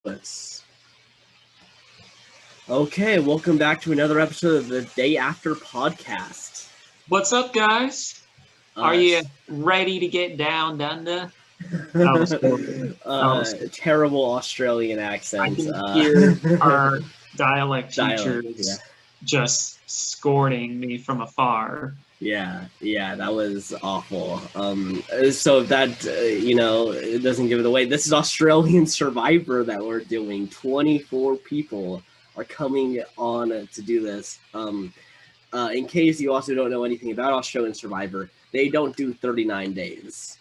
Let's. Okay, welcome back to another episode of the Day After Podcast. What's up, guys? Are you ready to get down under? Terrible Australian accent. I can hear our dialect teachers just scolding me from afar. Yeah, that was awful. So if that, it doesn't give it away. This is Australian Survivor that we're doing. 24 people are coming on to do this. In case you also don't know anything about Australian Survivor, they don't do 39 days.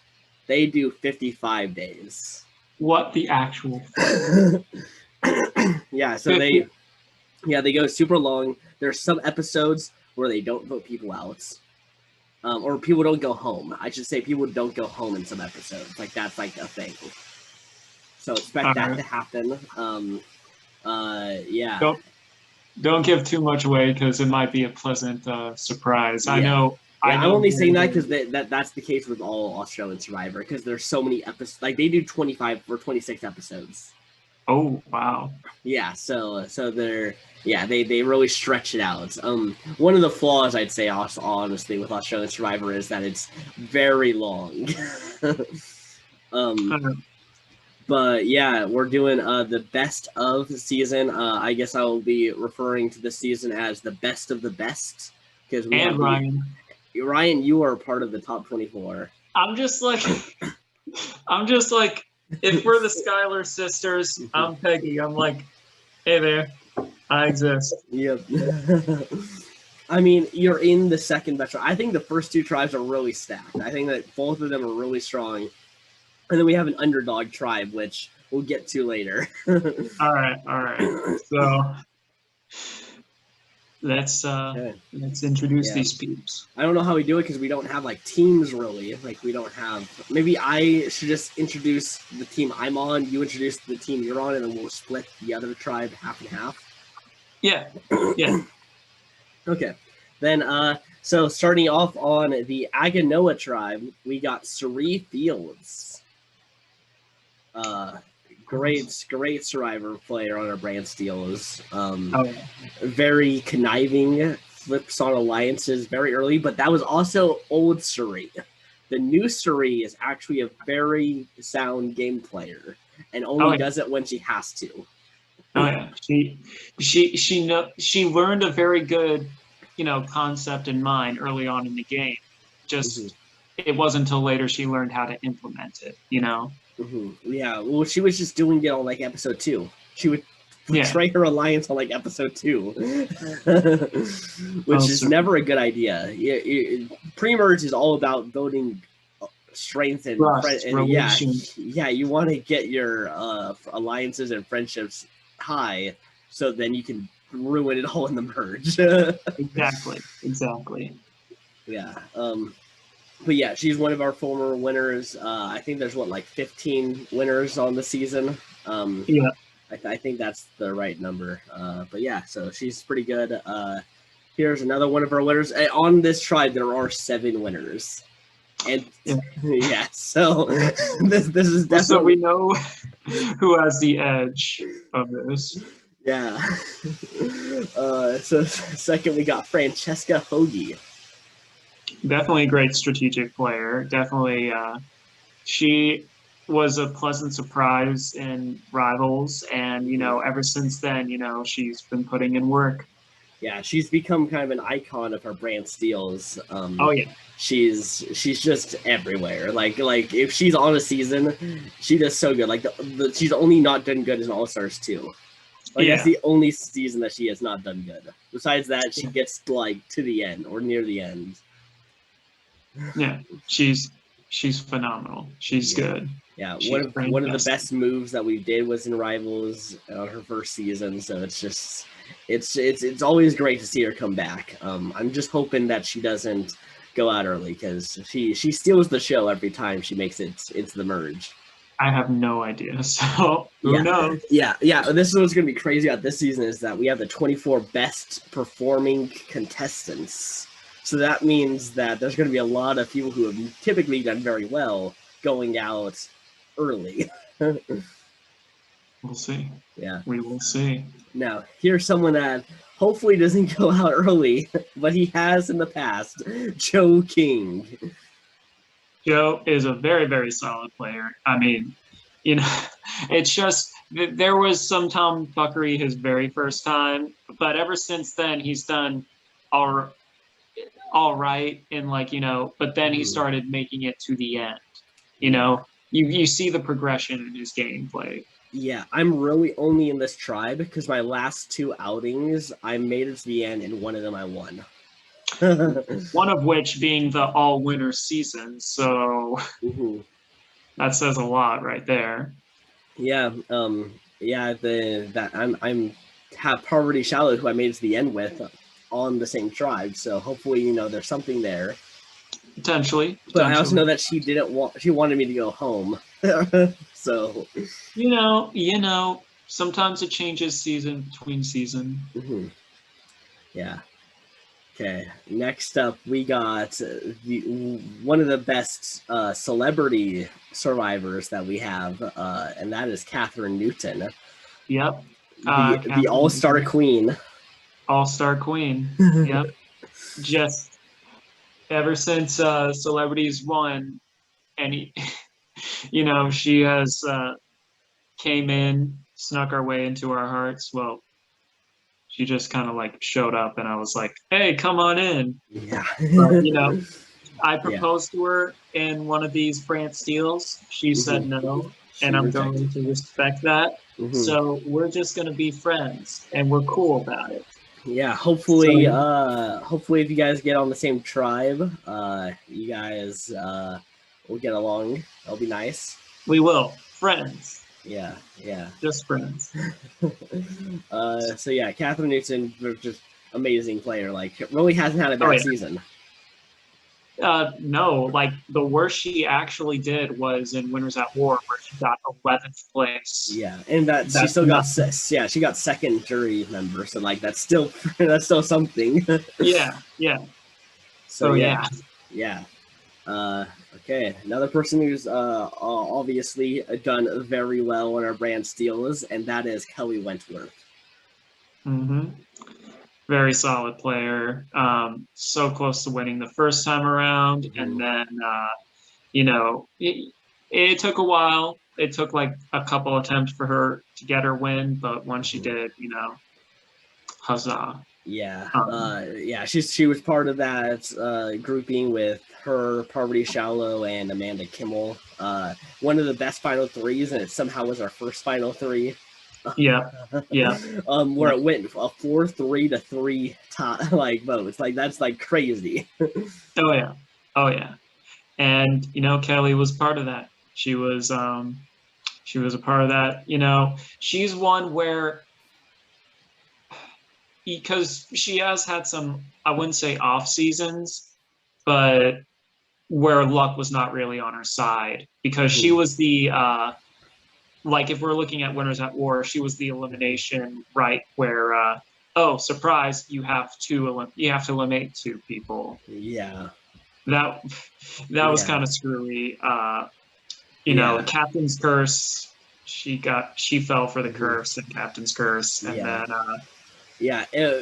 They do 55 days. What the actual? Yeah, so 50. They go super long. There's some episodes where they don't vote people out. Or people don't go home. I should say people don't go home in some episodes. Like, that's like a thing. So expect that to happen. Yeah. Don't give too much away because it might be a pleasant surprise. Yeah. I know. I'm only saying that because that's the case with all Australian Survivor because there's so many episodes. Like, they do 25 or 26 episodes. Oh, wow. Yeah, so they're they really stretch it out. One of the flaws I'd say honestly with Australian Survivor is that it's very long. But yeah, we're doing the best of the season. I guess I will be referring to the season as the best of the best because Ryan, you are part of the top 24. I'm just like. If we're the Schuyler sisters, I'm Peggy. I'm like, hey there, I exist. Yep. I mean, you're in the second best. I think the first two tribes are really stacked. I think that both of them are really strong. And then we have an underdog tribe, which we'll get to later. All right. So let's introduce these peeps. I don't know how we do it because we don't have like teams really. Like we don't have. Maybe I should just introduce the team I'm on. You introduce the team you're on, and then we'll split the other tribe half and half. Yeah. Okay. Then so starting off on the Aganoa tribe, we got Sari Fields. Great Survivor player on our Brantsteele is very conniving, flips on alliances very early, but that was also old Suri. The new Suri is actually a very sound game player and only does it when she has to. Oh yeah, she learned a very good, concept in mind early on in the game. Just it wasn't until later she learned how to implement it. Mm-hmm. Yeah, well, she was just doing it on like episode 2. She would betray her alliance on like episode 2, which is never a good idea. Pre-merge is all about voting strength and you want to get your alliances and friendships high, so then you can ruin it all in the merge. Exactly. Yeah. But yeah, she's one of our former winners. I think there's 15 winners on the season. I think that's the right number. But yeah, so she's pretty good. Here's another one of our winners. On this tribe, there are 7 winners. And so this is definitely... So we know who has the edge of this. Yeah. So second, we got Francesca Hoagie. Definitely a great strategic player. Definitely, she was a pleasant surprise in Rivals, and ever since then, she's been putting in work. Yeah, she's become kind of an icon of her Brantsteeles. She's just everywhere. Like if she's on a season, she does so good. Like she's only not done good in All Stars 2. That's the only season that she has not done good. Besides that, she gets to the end or near the end. Yeah, she's phenomenal. She's good. Yeah, one of the best moves that we did was in Rivals on her first season. So it's just it's always great to see her come back. I'm just hoping that she doesn't go out early because she steals the show every time she makes it into the merge. I have no idea. So who knows? Yeah. This is what's going to be crazy about this season is that we have the 24 best performing contestants. So that means that there's going to be a lot of people who have typically done very well going out early. We'll see. Yeah. We will see. Now, here's someone that hopefully doesn't go out early, but he has in the past. Joe King. Joe is a very, very solid player. I mean, it's just there was some tomfuckery his very first time, but ever since then he's done all all right. And but then he started making it to the end. You see the progression in his gameplay. Yeah, I'm really only in this tribe because my last 2 outings I made it to the end, and one of them I won. One of which being the all-winner season, so that says a lot right there. Yeah, I'm have Poverty Shallow, who I made it to the end with, on the same tribe. So hopefully, there's something there. Potentially. But I also know that she wanted me to go home. So sometimes it changes season between season. Yeah. Okay. Next up, we got one of the best celebrity survivors that we have, and that is Catherine Newton. Yep. The All-Star Queen. All-Star Queen. Yep. Just ever since Celebrities won, and she has came in, snuck our way into our hearts. Well, she just kind of showed up, and I was like, "Hey, come on in." Yeah. But, I proposed to her in one of these Brantsteeles. She said no, and I'm going to respect that. So we're just going to be friends, and we're cool about it. Yeah, hopefully, hopefully if you guys get on the same tribe, you guys will get along. That'll be nice. We will. Friends. Yeah. Just friends. So yeah, Catherine Newton, just amazing player. Really hasn't had a bad season. No, the worst she actually did was in Winners at War, where she got 11th place. Yeah, and she still got she got second jury member, so that's still something. Yeah. So yeah. Okay, another person who's obviously done very well on our Brantsteele, and that is Kelly Wentworth. Very solid player. So close to winning the first time around, and then it took a while. It took a couple attempts for her to get her win, but once she did, huzzah. Yeah. She was part of that grouping with her, Poverty Shallow, and Amanda Kimmel. One of the best final threes, and it somehow was our first final three. Yeah. Where it went a 4-3 to 3 votes. That's crazy. Oh yeah. And Kelly was part of that. She was a part of that. She's one where, because she has had some, I wouldn't say off seasons, but where luck was not really on her side, because she was the if we're looking at Winners at War, she was the elimination, right, where oh, surprise, you have to eliminate 2 people. Yeah. That was kind of screwy. Captain's Curse, she fell for the curse and Captain's Curse, and then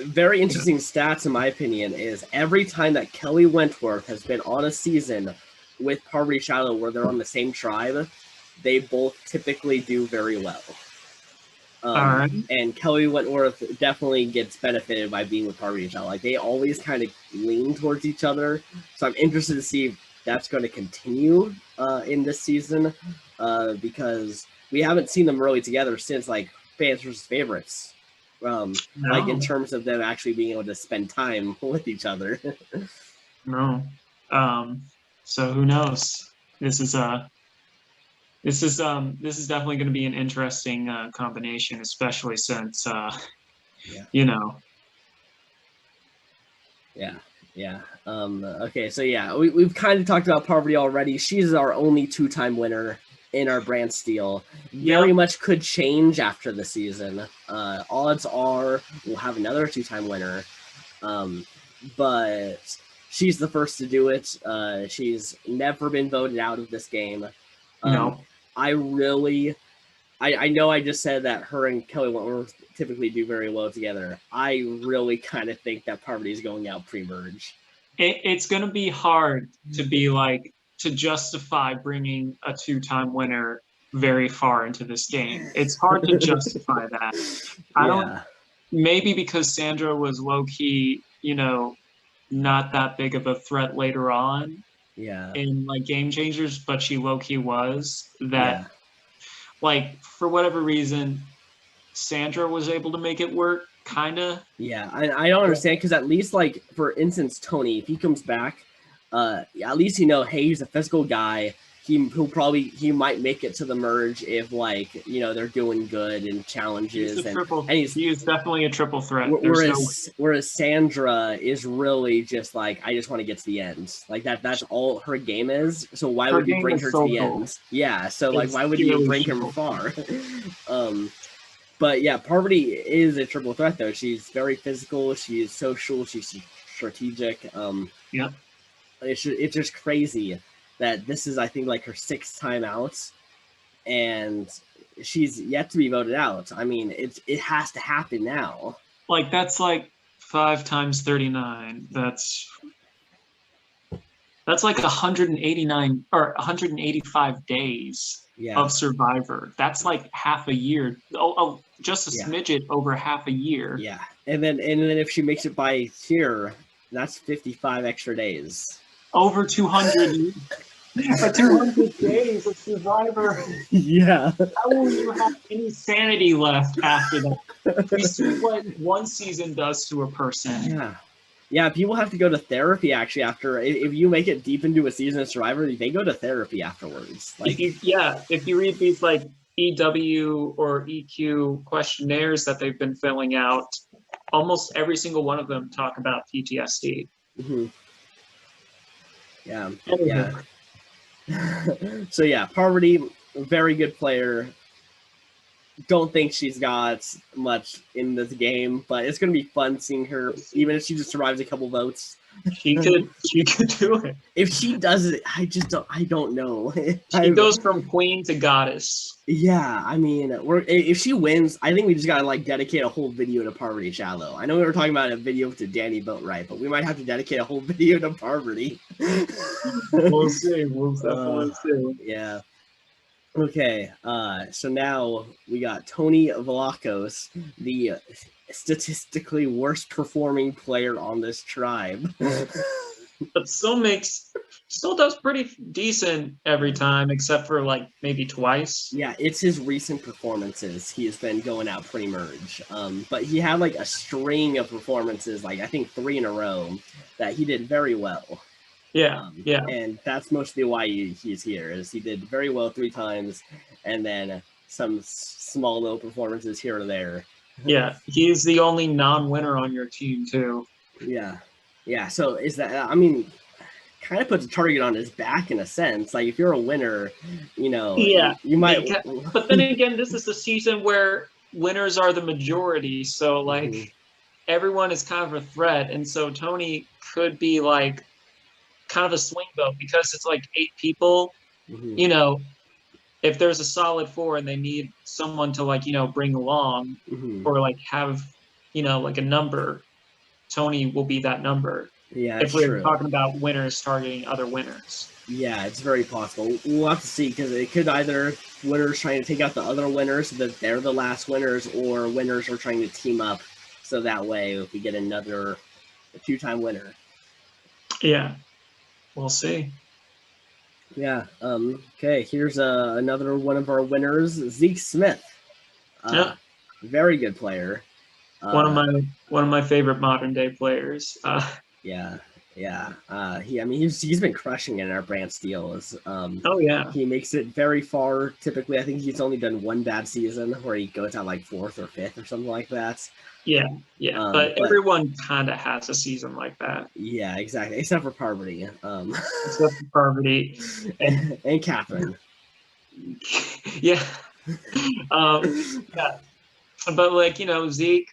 very interesting stats in my opinion is every time that Kelly Wentworth has been on a season with Poverty Shallow where they're on the same tribe, they both typically do very well. And Kelly Wentworth definitely gets benefited by being with Poverty Shallow. They always kind of lean towards each other. So I'm interested to see if that's going to continue in this season, because we haven't seen them really together since Fans vs. Favorites. In terms of them actually being able to spend time with each other. No. So who knows? This is definitely going to be an interesting combination, especially since Okay, so we've kind of talked about Poverty already. She's our only 2-time winner in our Brantsteele. Very much could change after the season. Odds are we'll have another 2-time winner, but she's the first to do it. She's never been voted out of this game. No. I really I know I just said that her and Kelly Wentworth typically do very well together. I really kind of think that Parvati is going out pre-merge. It's going to be hard to be like, to justify bringing a 2-time winner very far into this game. It's hard to justify that. I don't, maybe because Sandra was low key, you know, not that big of a threat later on. Yeah. In like Game Changers, but she low key was that. Like for whatever reason, Sandra was able to make it work, kind of. Yeah, I don't understand because at least like for instance, Tony, if he comes back, at least hey, he's a physical guy. He might make it to the merge if like they're doing good in challenges he is definitely a triple threat. Whereas Sandra is really just like, I just want to get to the end. Like that's all her game is. So why would you bring her to the end? Yeah. So like why would you bring her far? But yeah, Parvati is a triple threat though. She's very physical. She is social. She's strategic. Yeah. It's just crazy that this is, I think, like her 6th time out, and she's yet to be voted out. I mean, it has to happen now. Like that's like 5 times 39. That's like 189 or 185 days of Survivor. That's like half a year. Oh, just a smidget over half a year. Yeah, and then if she makes it by here, that's 55 extra days. Over 200. 200 days of Survivor. Yeah. How will you have any sanity left after that? We see what one season does to a person. Yeah. Yeah, people have to go to therapy actually after. If you make it deep into a season of Survivor, they go to therapy afterwards. Like, if you read these like EW or EQ questionnaires that they've been filling out, almost every single one of them talk about PTSD. Mm-hmm. Yeah. Yeah. So yeah, Parvati, very good player. Don't think she's got much in this game, but it's gonna be fun seeing her, even if she just survives a couple votes. She could do it. If she does it, I don't know. She goes from queen to goddess. Yeah, I mean, if she wins, I think we just gotta like dedicate a whole video to Parvati Shallow. I know we were talking about a video to Danny Boatwright, but we might have to dedicate a whole video to Parvati. We'll see. We'll definitely see. Yeah. Okay, so now we got Tony Velakos, the statistically worst performing player on this tribe. But still does pretty decent every time, except for like maybe twice. Yeah, it's his recent performances. He has been going out pre-merge. But he had like a string of performances, like I think 3 in a row, that he did very well. Yeah, yeah. And that's mostly why he's here, is he did very well 3 times, and then some small little performances here or there. Yeah, he's the only non-winner on your team too. Yeah. Yeah, so is that, I mean, kind of puts a target on his back in a sense. Like, if you're a winner, yeah, you might. But then again, this is the season where winners are the majority. So, like, everyone is kind of a threat. And so Tony could be, like, kind of a swing vote because it's, like, 8 people. Mm-hmm. If there's a solid 4 and they need someone to, like, bring along or, like, have, like a number, Tony will be that number. Yeah, if we're talking about winners targeting other winners. Yeah, it's very possible. We'll have to see, because it could either winners trying to take out the other winners so that they're the last winners, or winners are trying to team up so that way if we get another 2-time winner. Yeah, we'll see. Yeah. Okay. Here's another one of our winners, Zeke Smith. Yeah. Very good player. One of my favorite modern day players. Yeah. He's been crushing it in our Brantsteele. Oh yeah. He makes it very far. Typically, I think he's only done 1 bad season where he goes out like 4th or 5th or something like that. Yeah. But everyone kind of has a season like that. Yeah, exactly. Except for Parvati. Except for Parvati and Catherine. Yeah. Yeah. But Zeke.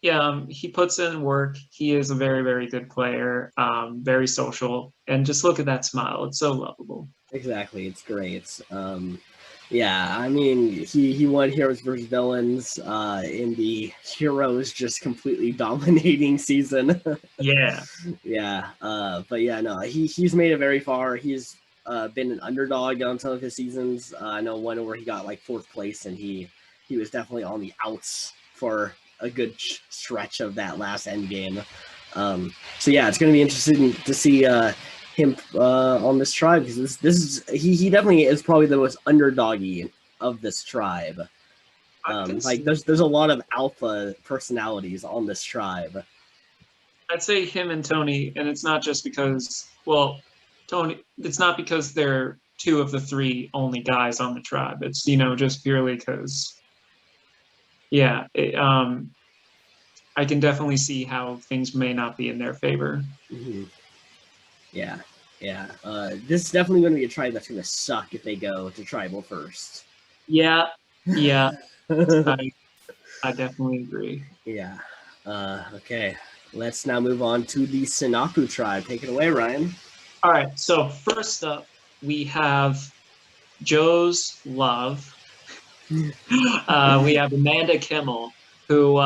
Yeah, he puts in work. He is a very, very good player, very social, and just look at that smile. It's so lovable. Exactly. It's great. Yeah, I mean, he won Heroes versus Villains in the Heroes just completely dominating season. Yeah. Yeah, but yeah, no, he's made it very far. He's been an underdog on some of his seasons. I know one where he got like 4th place, and he was definitely on the outs for a good stretch of that last end game. So yeah, it's going to be interesting to see him on this tribe, because this is he definitely is probably the most underdoggy of this tribe. Like there's a lot of alpha personalities on this tribe. I'd say him and Tony, and it's not just because, well, Tony, it's not because they're 2 of the 3 only guys on the tribe. It's, just purely because, yeah, I can definitely see how things may not be in their favor. Mm-hmm. Yeah, yeah. This is definitely going to be a tribe that's going to suck if they go to tribal first. Yeah, I definitely agree. Yeah. Okay. Let's now move on to the Sanaku tribe. Take it away, Ryan. All right. So first up, we have Joe's love. We have Amanda Kimmel, who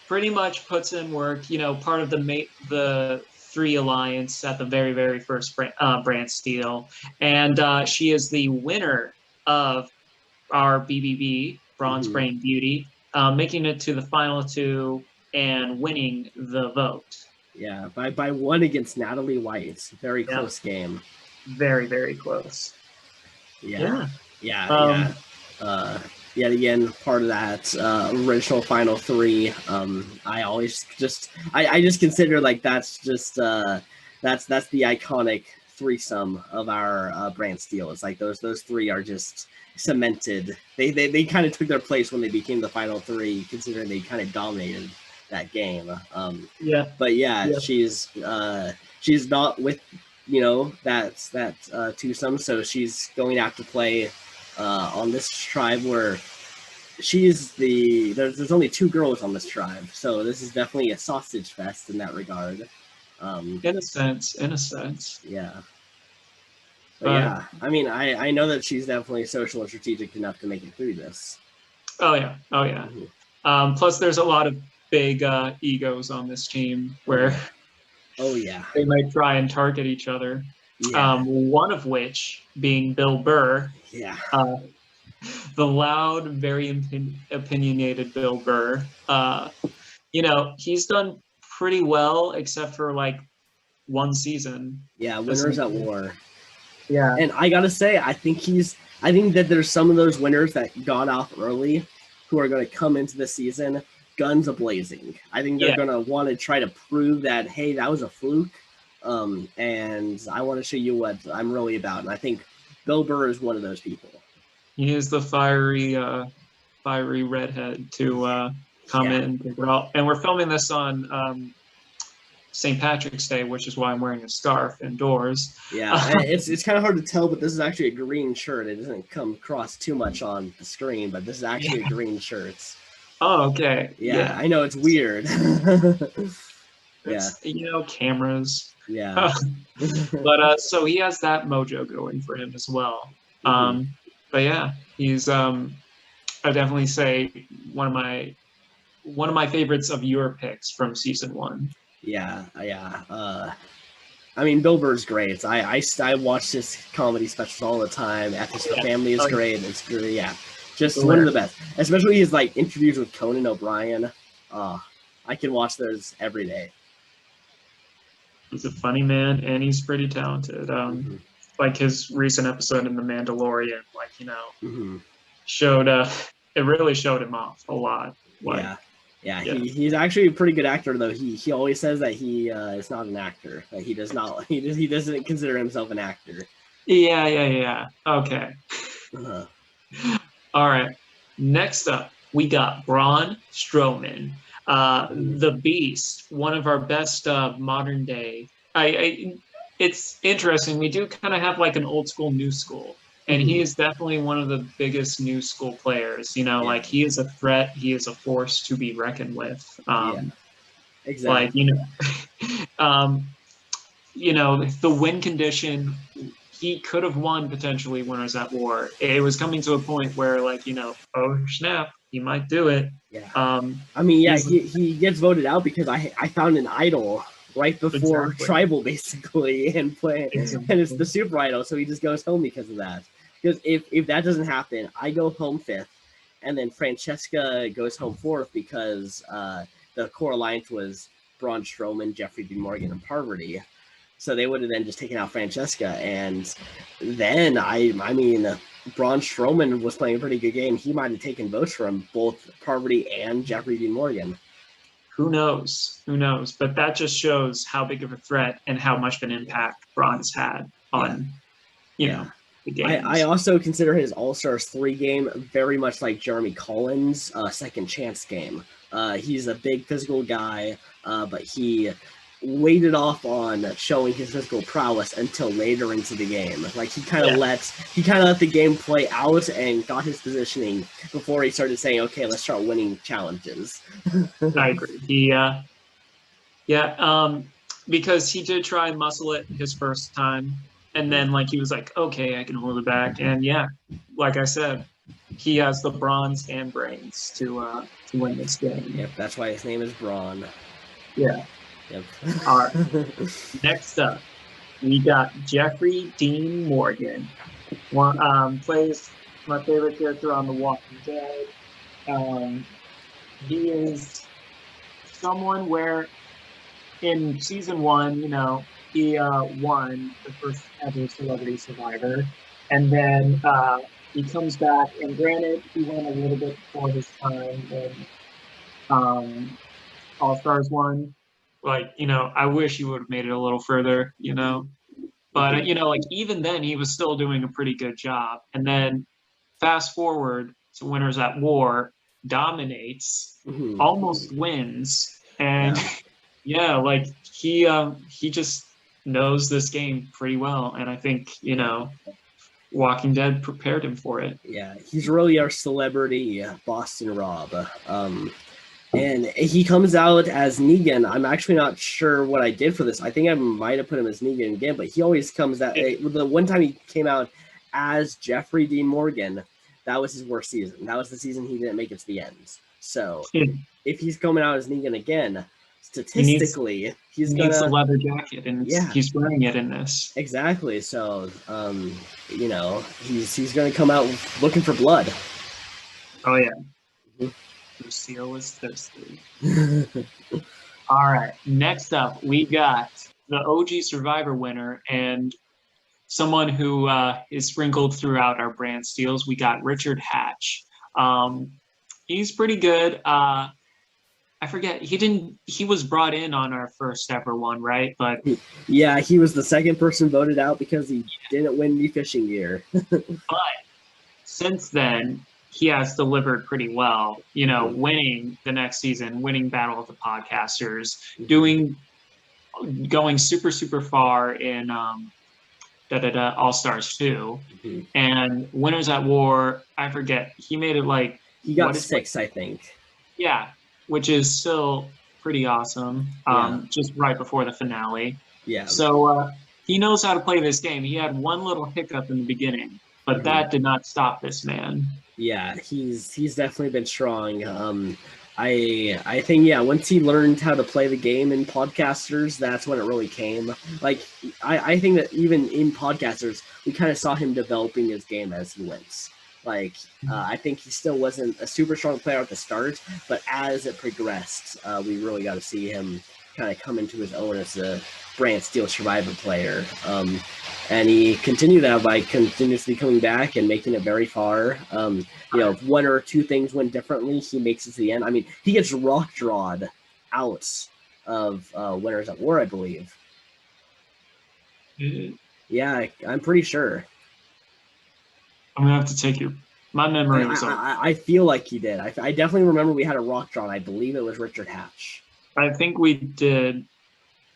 pretty much puts in work. Part of the 3 alliance at the very, very first Brantsteele, and she is the winner of our BBB Bronze Brain Beauty, making it to the final 2 and winning the vote. Yeah, by 1 against Natalie White. Very close game. Very, very close. Yeah. Yet again, part of that original final 3. I always I just consider like that's just that's the iconic threesome of our Brantsteele. It's like those 3 are just cemented. They kind of took their place when they became the final 3, considering they kind of dominated that game. But yeah, she's not with that twosome, so she's going to have to play on this tribe where she's there's only 2 girls on this tribe, so this is definitely a sausage fest in that regard. In a sense. Yeah. But yeah, I mean, I know that she's definitely social and strategic enough to make it through this. Oh yeah. Mm-hmm. Plus, there's a lot of big egos on this team where they might try and target each other. Yeah. One of which being Bill Burr. Yeah. The loud, very opinionated Bill Burr. He's done pretty well except for like 1 season. Yeah, Winners at War. Yeah. And I gotta say, I think that there's some of those winners that got off early who are going to come into the season guns a-blazing. I think they're going to want to try to prove that, hey, that was a fluke, and I want to show you what I'm really about. And I think Bill Burr is one of those people. He is the fiery redhead to come in and take it all. And we're filming this on St. Patrick's Day, which is why I'm wearing a scarf indoors. Yeah, it's kind of hard to tell, but this is actually a green shirt. It doesn't come across too much on the screen, but this is actually a green shirt. Oh, okay. Yeah, I know, it's weird. Cameras. Yeah. But so he has that mojo going for him as well. Mm-hmm. But yeah, he's I definitely say one of my favorites of your picks from season 1. Yeah. I mean, Bill Burr's great. I watch his comedy specials all the time. Ethics for Family is great. It's really, just one of the best. Especially his like interviews with Conan O'Brien. I can watch those every day. He's a funny man, and he's pretty talented. Like his recent episode in The Mandalorian, showed it really showed him off a lot. Yeah. He's actually a pretty good actor, though. He always says that he is not an actor. That he doesn't consider himself an actor. Yeah. Okay. All right. Next up, we got Braun Strowman, the Beast, one of our best modern day. It's interesting. We do kind of have like an old school, new school. And he is definitely one of the biggest new school players. Like he is a threat. He is a force to be reckoned with. Exactly. Like, the win condition, he could have won potentially Winners at War. It was coming to a point where, like, oh snap, he might do it. Yeah. I mean, yeah, he gets voted out because I found an idol right before Tribal, basically, and and it's the Super Idol, so he just goes home because of that. Because if that doesn't happen, I go home 5th, and then Francesca goes home 4th because the core alliance was Braun Strowman, Jeffrey Dean Morgan, and Parvati. So they would have then just taken out Francesca, and then I mean, Braun Strowman was playing a pretty good game. He might have taken votes from both Parvati and Jeffrey Dean Morgan. Who knows? Who knows? But that just shows how big of a threat and how much of an impact Braun's had on, the games. I also consider his All-Stars 3 game very much like Jeremy Collins' Second Chance game. He's a big physical guy, but he waited off on showing his physical prowess until later into the game. Like he kind of let the game play out and got his positioning before he started saying, "Okay, let's start winning challenges." I agree. Because he did try and muscle it his first time, and then he was like, "Okay, I can hold it back." And like I said, he has the bronze and brains to win this game. Yep, that's why his name is Braun. Yeah. Yep. All right. Next up, we got Jeffrey Dean Morgan. Plays my favorite character on The Walking Dead. He is someone where in season 1, he won the first ever Celebrity Survivor, and then he comes back. And granted, he went a little bit before his time in All Stars 1. I wish he would have made it a little further, But, even then, he was still doing a pretty good job. And then fast forward to Winners at War, dominates, almost wins. And, he just knows this game pretty well. And I think, Walking Dead prepared him for it. Yeah, he's really our celebrity Boston Rob. And he comes out as Negan. I'm actually not sure what I did for this. I think I might have put him as Negan again, but he always comes out. The one time he came out as Jeffrey Dean Morgan, that was his worst season. That was the season he didn't make it to the end. So if he's coming out as Negan again, statistically, he needs a leather jacket, and he's wearing it in this. Exactly. So, he's going to come out looking for blood. Oh, yeah. Brantsteele was thirsty. All right. Next up, we got the OG Survivor winner and someone who is sprinkled throughout our Brantsteels. We got Richard Hatch. He's pretty good. I forget. He was brought in on our first ever one, right? But yeah, he was the second person voted out because he didn't win the fishing gear. But since then, he has delivered pretty well, winning the next season, winning Battle of the Podcasters, going super, super far in All Stars 2, and Winners at War. I forget. He made it he got 6, I think. Yeah, which is still pretty awesome. Just right before the finale. Yeah. So he knows how to play this game. He had one little hiccup in the beginning, but that did not stop this man. Yeah, he's definitely been strong. I think once he learned how to play the game in Podcasters, that's when it really came. I think that even in Podcasters, we kind of saw him developing his game as he went. I think he still wasn't a super strong player at the start, but as it progressed, we really got to see him kind of come into his own as a Brantsteele Survivor player. And he continued that by continuously coming back and making it very far. If one or two things went differently, he makes it to the end. I mean, he gets rock drawed out of Winners at War, I believe. Yeah, I'm pretty sure. I'm gonna have to take my memory. I feel like he did. I definitely remember we had a rock drawn. I believe it was Richard Hatch. I think we did.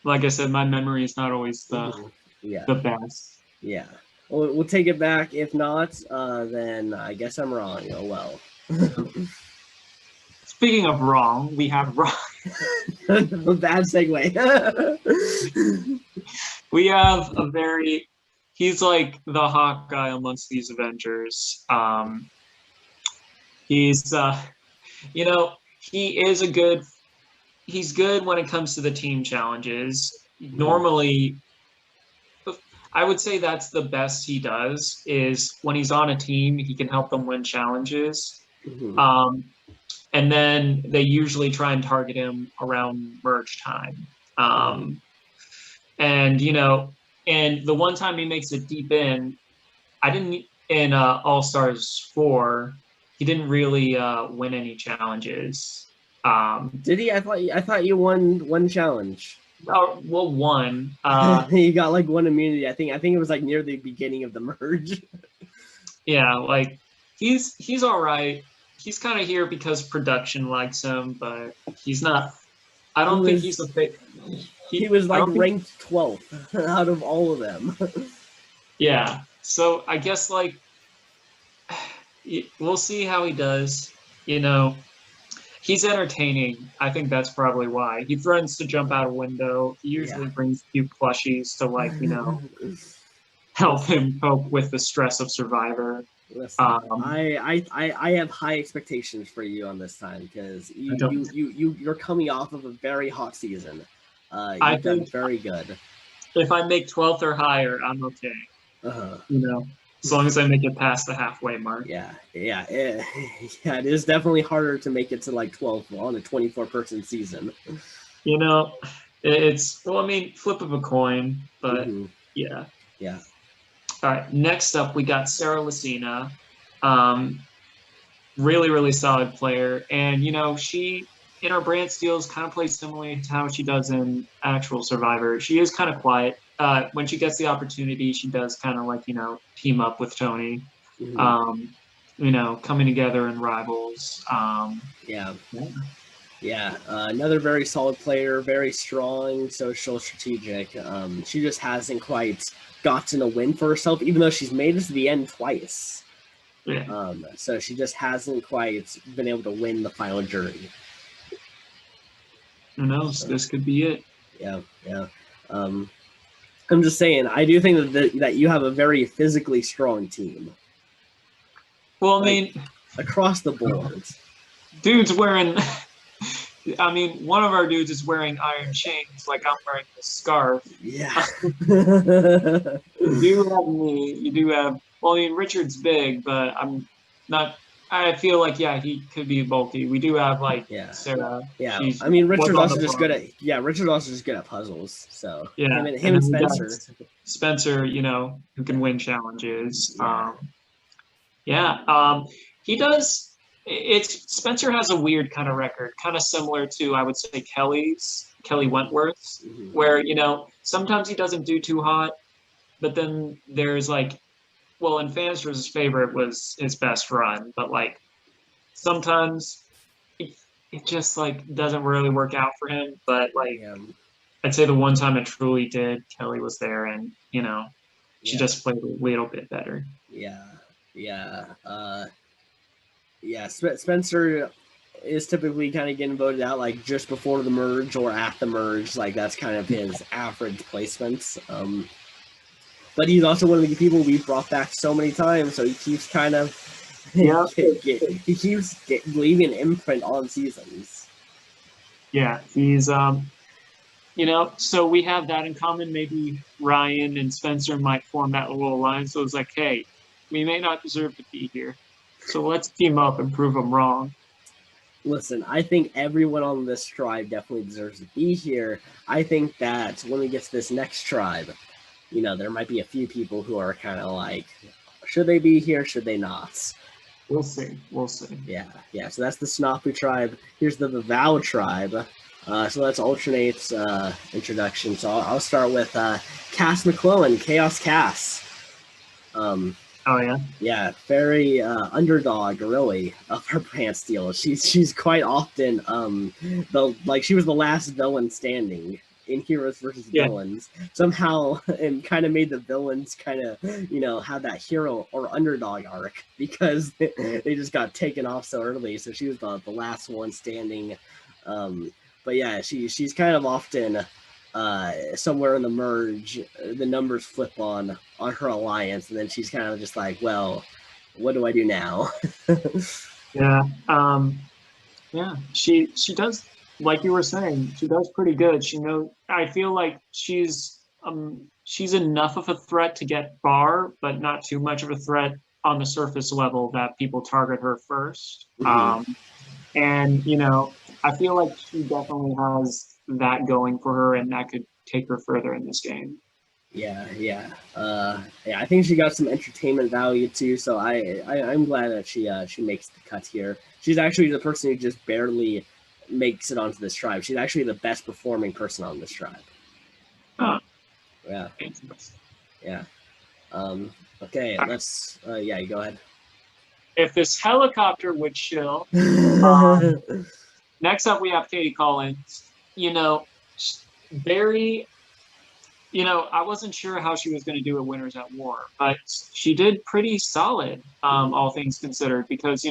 Like I said, my memory is not always the best. Yeah. We'll take it back. If not, then I guess I'm wrong. Oh, well. Speaking of wrong, we have wrong. Bad segue. We have a very he's like the Hawkeye amongst these Avengers. He's you know, he's good when it comes to the team challenges. Mhm. Normally, I would say that's the best he does is when he's on a team, he can help them win challenges. Mhm. Um, and then they usually try and target him around merge time. Mhm. Um, and you know, and the one time he makes it deep I didn't in All Stars 4, he didn't really win any challenges. Um, Did he? I thought you won one challenge. well, one. You got like one immunity. I think it was like near the beginning of the merge. Yeah, like he's all right. He's kind of here because production likes him, but he's not. I He don't think he's was a fit. he was I like don't think. ranked 12th out of all of them. Yeah. So I guess like we'll see how he does. You know, he's entertaining. I think that's probably why he threatens to jump out a window. He Yeah. usually brings cute plushies to like help Listen, him cope with the stress of Survivor. listen. Um, I have high expectations for you on this time because I don't. you're coming off of a very hot season. I You've done think very good. if I make 12th or higher, I'm okay. Uh-huh. You know, as long as I make it past the halfway mark. Yeah. It is definitely harder to make it to like 12 on a 24-person season. You know, it's well, I mean, flip of a coin, but Hmm. yeah. Yeah. All right. Next up, we got Sarah Lucina. Um, really, really solid player, and you know, she in her Brantsteeles kind of plays similarly to how she does in actual Survivor. She is kind of quiet. When she gets the opportunity, she does kind of like team up with Tony. Hmm. Um, you know, coming together in rivals. Yeah. Yeah. Yeah, another very solid player, very strong, social, strategic. She just hasn't quite gotten a win for herself, even though she's made it to the end twice. Yeah. So she just hasn't quite been able to win the final jury. Who knows? So This could be it. yeah. Um, I'm just saying, I do think that you have a very physically strong team, Well, I like mean, across the board. dude's wearing. I mean, one of our dudes is wearing iron chains, like I'm wearing a scarf. Yeah. You do have me. You do have. Well, I mean, Richard's big, but I'm not. I feel like he could be bulky. We do have like Yeah. Sarah. Yeah, She's I mean, was Richard's on also the just good bottom. at Richard's also just good at puzzles. So Yeah, him and and then we got Spencer. Spencer. Who can win challenges. Yeah. Yeah. He does. It's Spencer has a weird kind of record, kind of similar to I would say Kelly Wentworth's, Mhm. where sometimes he doesn't do too hot, but then there's like, well, in Fans versus Favorite was his best run, but like sometimes it, it just like doesn't really work out for him. But like Yeah. I'd say the one time it truly did, Kelly was there, and she Yeah. just played a little bit better. Yeah. Yeah. Yeah. Spencer is typically kind of getting voted out like just before the merge or at the merge. Like that's kind of his average placements. But he's also one of the people we've brought back so many times, so he keeps kind of Yeah, he keeps leaving an imprint on seasons. yeah, he's so we have that in common. Maybe Ryan and Spencer might form that little alliance. So it's like, hey, we may not deserve to be here, so let's team up and prove them wrong. Listen, I think everyone on this tribe definitely deserves to be here. I think that when we get to this next tribe, there might be a few people who are kind of like, should they be here? Should they not? We'll see. We'll see. Yeah. So that's the Sanaku tribe. Here's the Vavalo tribe. So let's alternate introduction. So I'll start with Cass McClellan, Chaos Cass. Oh yeah. Yeah, very underdog really of her Brantsteele. She's quite often she was the last villain standing in Heroes versus Yeah. Villains somehow, and kind of made the villains kind of have that hero or underdog arc because they just got taken off so early. So she was the last one standing. But yeah, she's kind of often somewhere in the merge, the numbers flip on her alliance, and then she's kind of just like, well, what do I do now? Yeah. Yeah. She does, like you were saying, she does pretty good. I feel like she's enough of a threat to get far, but not too much of a threat on the surface level that people target her first. Mm-hmm. And I feel like she definitely has that going for her, and that could take her further in this game. Yeah. I think she got some entertainment value too. So I'm glad that she makes the cut here. She's actually the person who just barely makes it onto this tribe. She's actually the best performing person on this tribe. Huh. Yeah, yeah. Okay, let's. Yeah, you go ahead. If this helicopter would chill. Next up, we have Katie Collins. Very I wasn't sure how she was going to do at Winners at War, but she did pretty solid, all things considered, because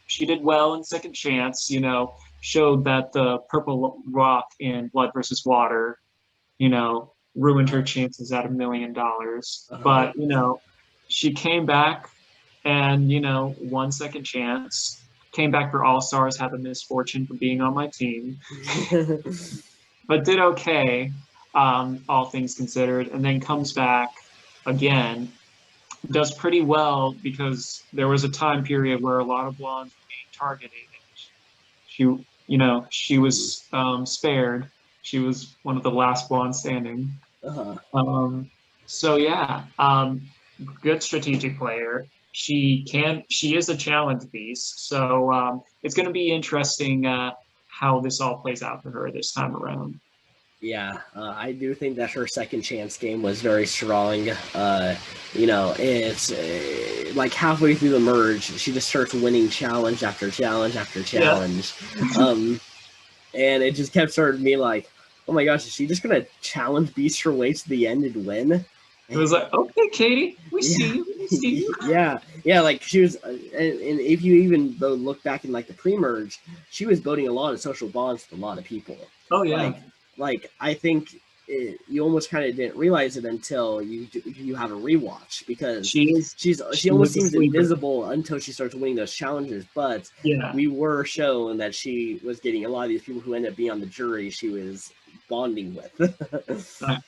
she did well in Second Chance. Showed that the purple rock in Blood versus Water, ruined her chances at $1 million. But she came back and won Second Chance. Came back for All Stars, had the misfortune for being on my team, but did okay, all things considered, and then comes back again, does pretty well because there was a time period where a lot of blondes were being targeted. She was spared. She was one of the last blondes standing. So yeah, good strategic player. She is a challenge beast. So it's going to be interesting how this all plays out for her this time around. Yeah, I do think that her Second Chance game was very strong. It's like halfway through the merge, she just starts winning challenge after challenge after challenge. Yeah. And it just kept starting to be like, oh my gosh, is she just gonna challenge Beast her way to the end and win? It was like, okay, Katie, we see you. We see you. Yeah. Like she was, and if you even look back in like the pre-merge, she was building a lot of social bonds with a lot of people. Oh yeah. Like I think you almost kind of didn't realize it until you have a rewatch, because she almost seems invisible until she starts winning those challenges. But we were shown that she was getting a lot of these people who ended up being on the jury. She was bonding with.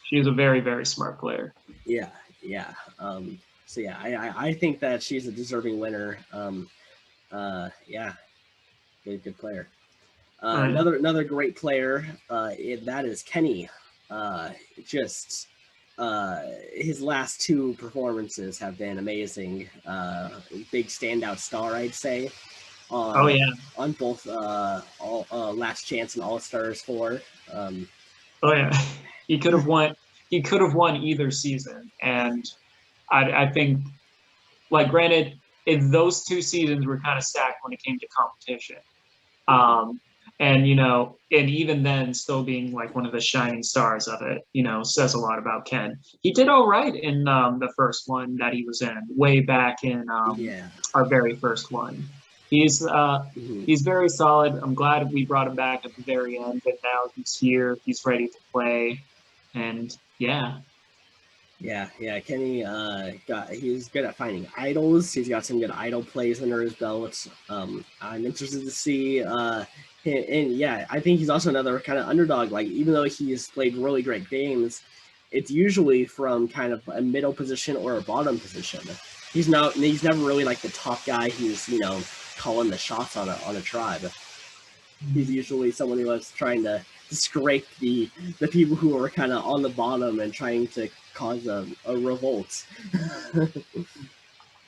She is a very, very smart player. Yeah. So yeah, I think that she's a deserving winner. Yeah, good player. Another great player, that is Kenny. His last two performances have been amazing. Big standout star, I'd say. On both Last Chance and All Stars 4. He could have won. He could have won either season, and I think, like, granted, those two seasons were kind of stacked when it came to competition. And even then, still being like one of the shining stars of it, says a lot about Ken. He did all right in the first one that he was in, way back in our very first one. He's very solid. I'm glad we brought him back at the very end, but now he's here. He's ready to play, and yeah. Kenny he's good at finding idols. He's got some good idol plays under his belt. I'm interested to see him, and yeah, I think he's also another kind of underdog. Like, even though he's played really great games, it's usually from kind of a middle position or a bottom position. He's never really like the top guy who's calling the shots on a tribe. He's usually someone who was trying to scrape the people who are kind of on the bottom and trying to cause a revolt.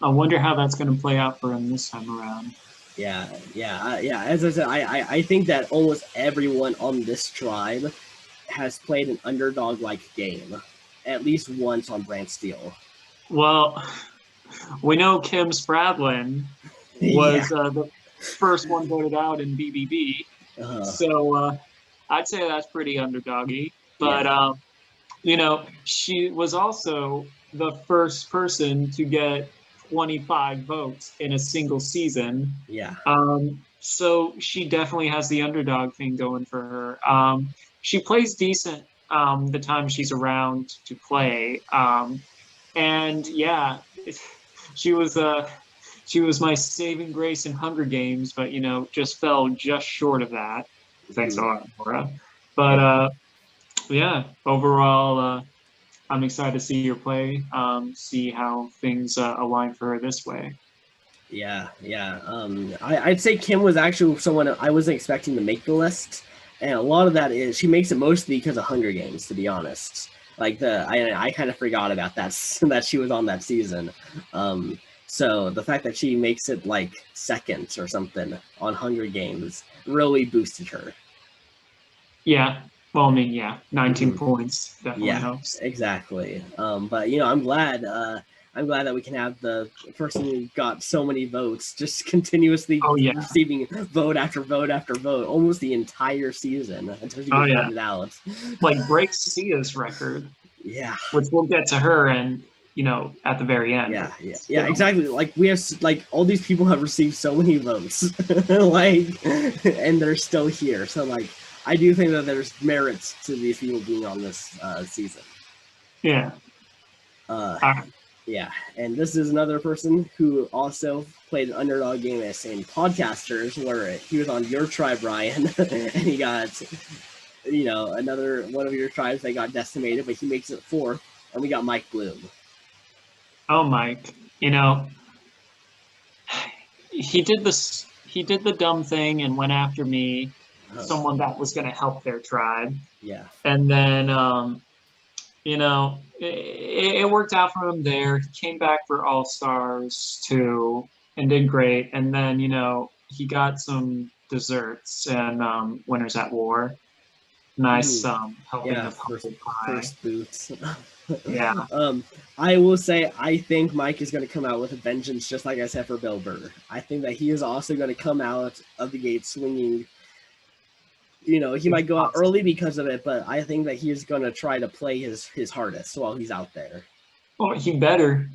I wonder how that's going to play out for him this time around. Yeah. As I said, I think that almost everyone on this tribe has played an underdog-like game at least once on Brantsteele. Well, we know Kim Spradlin was the first one voted out in BBB. So I'd say that's pretty underdoggy. But, she was also the first person to get 25 votes in a single season. Yeah. So she definitely has the underdog thing going for her. She plays decent the time she's around to play. And yeah, she was my saving grace in Hunger Games, but just fell just short of that. Thanks a lot, Laura. But yeah, overall, I'm excited to see her play. See how things align for her this way. Yeah. I'd say Kim was actually someone I wasn't expecting to make the list, and a lot of that is she makes it mostly because of Hunger Games. To be honest, like I kind of forgot about that that she was on that season. So the fact that she makes it like second or something on Hunger Games really boosted her. Yeah. Well, I mean, yeah, 19 points definitely helps. Exactly. But I'm glad. I'm glad that we can have the person who got so many votes just continuously receiving vote after vote after vote, almost the entire season until she gets voted out. Like breaks Sia's record. Yeah. Which we'll get to her and at the very end. Yeah, exactly. Like we have all these people have received so many votes, like, and they're still here. So like, I do think that there's merits to these people being on this season. Yeah. Yeah, and this is another person who also played an underdog game as in Podcasters, where he was on your tribe, Ryan, and he got, another one of your tribes that got decimated, but he makes it fourth, and we got Mike Bloom. Oh, Mike, he did this. He did the dumb thing and went after me, someone that was going to help their tribe. Yeah, and then it worked out for him there. He came back for All Stars too and did great. And then, he got some desserts and Winners at War. Nice helping of humble pie. First boots. Yeah. I will say I think Mike is going to come out with a vengeance, just like I said for Bill Burr. I think that he is also going to come out of the gate swinging. He might go out early because of it, but I think that he's going to try to play his hardest while he's out there. Oh, he better.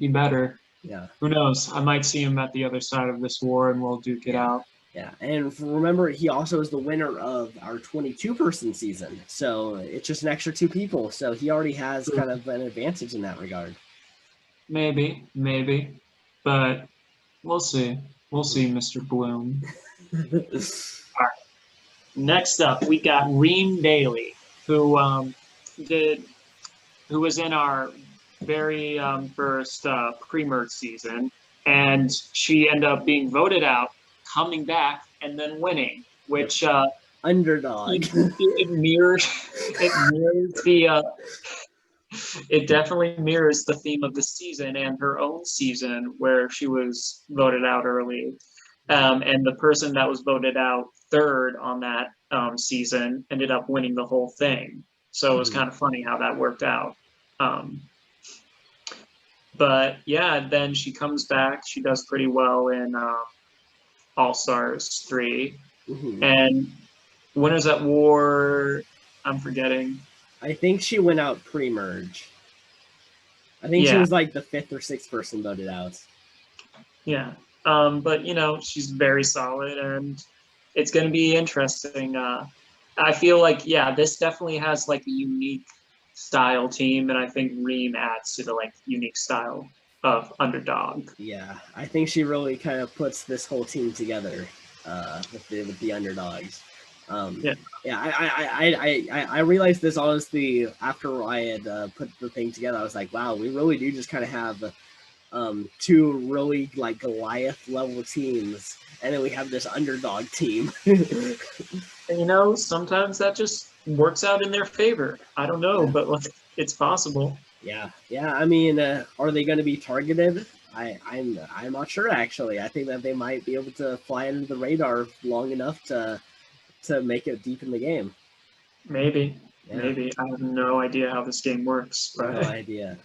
Yeah. Who knows? I might see him at the other side of this war and we'll duke it out. Yeah, and remember, he also is the winner of our 22-person season, so it's just an extra 2 people, so he already has kind of an advantage in that regard. Maybe, but we'll see. We'll see, Mr. Bloom. All right. Next up, we got Reem Daly, who was in our very first pre-merge season, and she ended up being voted out, coming back, and then winning, which underdog. It mirrors the. It definitely mirrors the theme of the season and her own season, where she was voted out early, and the person that was voted out third on that season ended up winning the whole thing. So it was kind of funny how that worked out. But yeah, then she comes back. She does pretty well in All Stars 3. And Winners at War, I'm forgetting. I think she went out pre-merge. I think she was like the 5th or 6th person voted out. Yeah. But, she's very solid, and it's going to be interesting. I feel like, this definitely has like a unique style team, and I think Reem adds to the like unique style of underdog. Yeah, I think she really kind of puts this whole team together with the underdogs. I realized this honestly after I had put the thing together. I was like, wow, we really do just kind of have 2 really like Goliath level teams, and then we have this underdog team. And, sometimes that just works out in their favor. I don't know, but it's possible. Yeah. I mean, are they going to be targeted? I'm not sure actually. I think that they might be able to fly under the radar long enough to make it deep in the game. Maybe. I have no idea how this game works. But... No idea.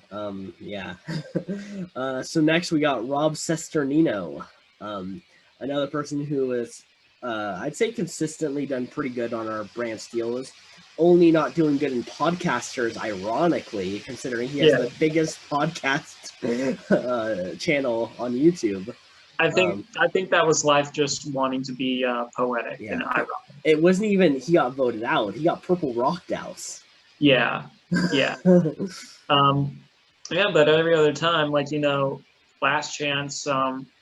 So next we got Rob Sesternino, another person who is, I'd say, consistently done pretty good on our Brantsteele. Only not doing good in Podcasters, ironically, considering he has the biggest podcast channel on YouTube. I think that was life just wanting to be poetic and ironic. It wasn't even he got voted out. He got purple rocked out. Yeah, yeah. Yeah, but every other time, like, Last Chance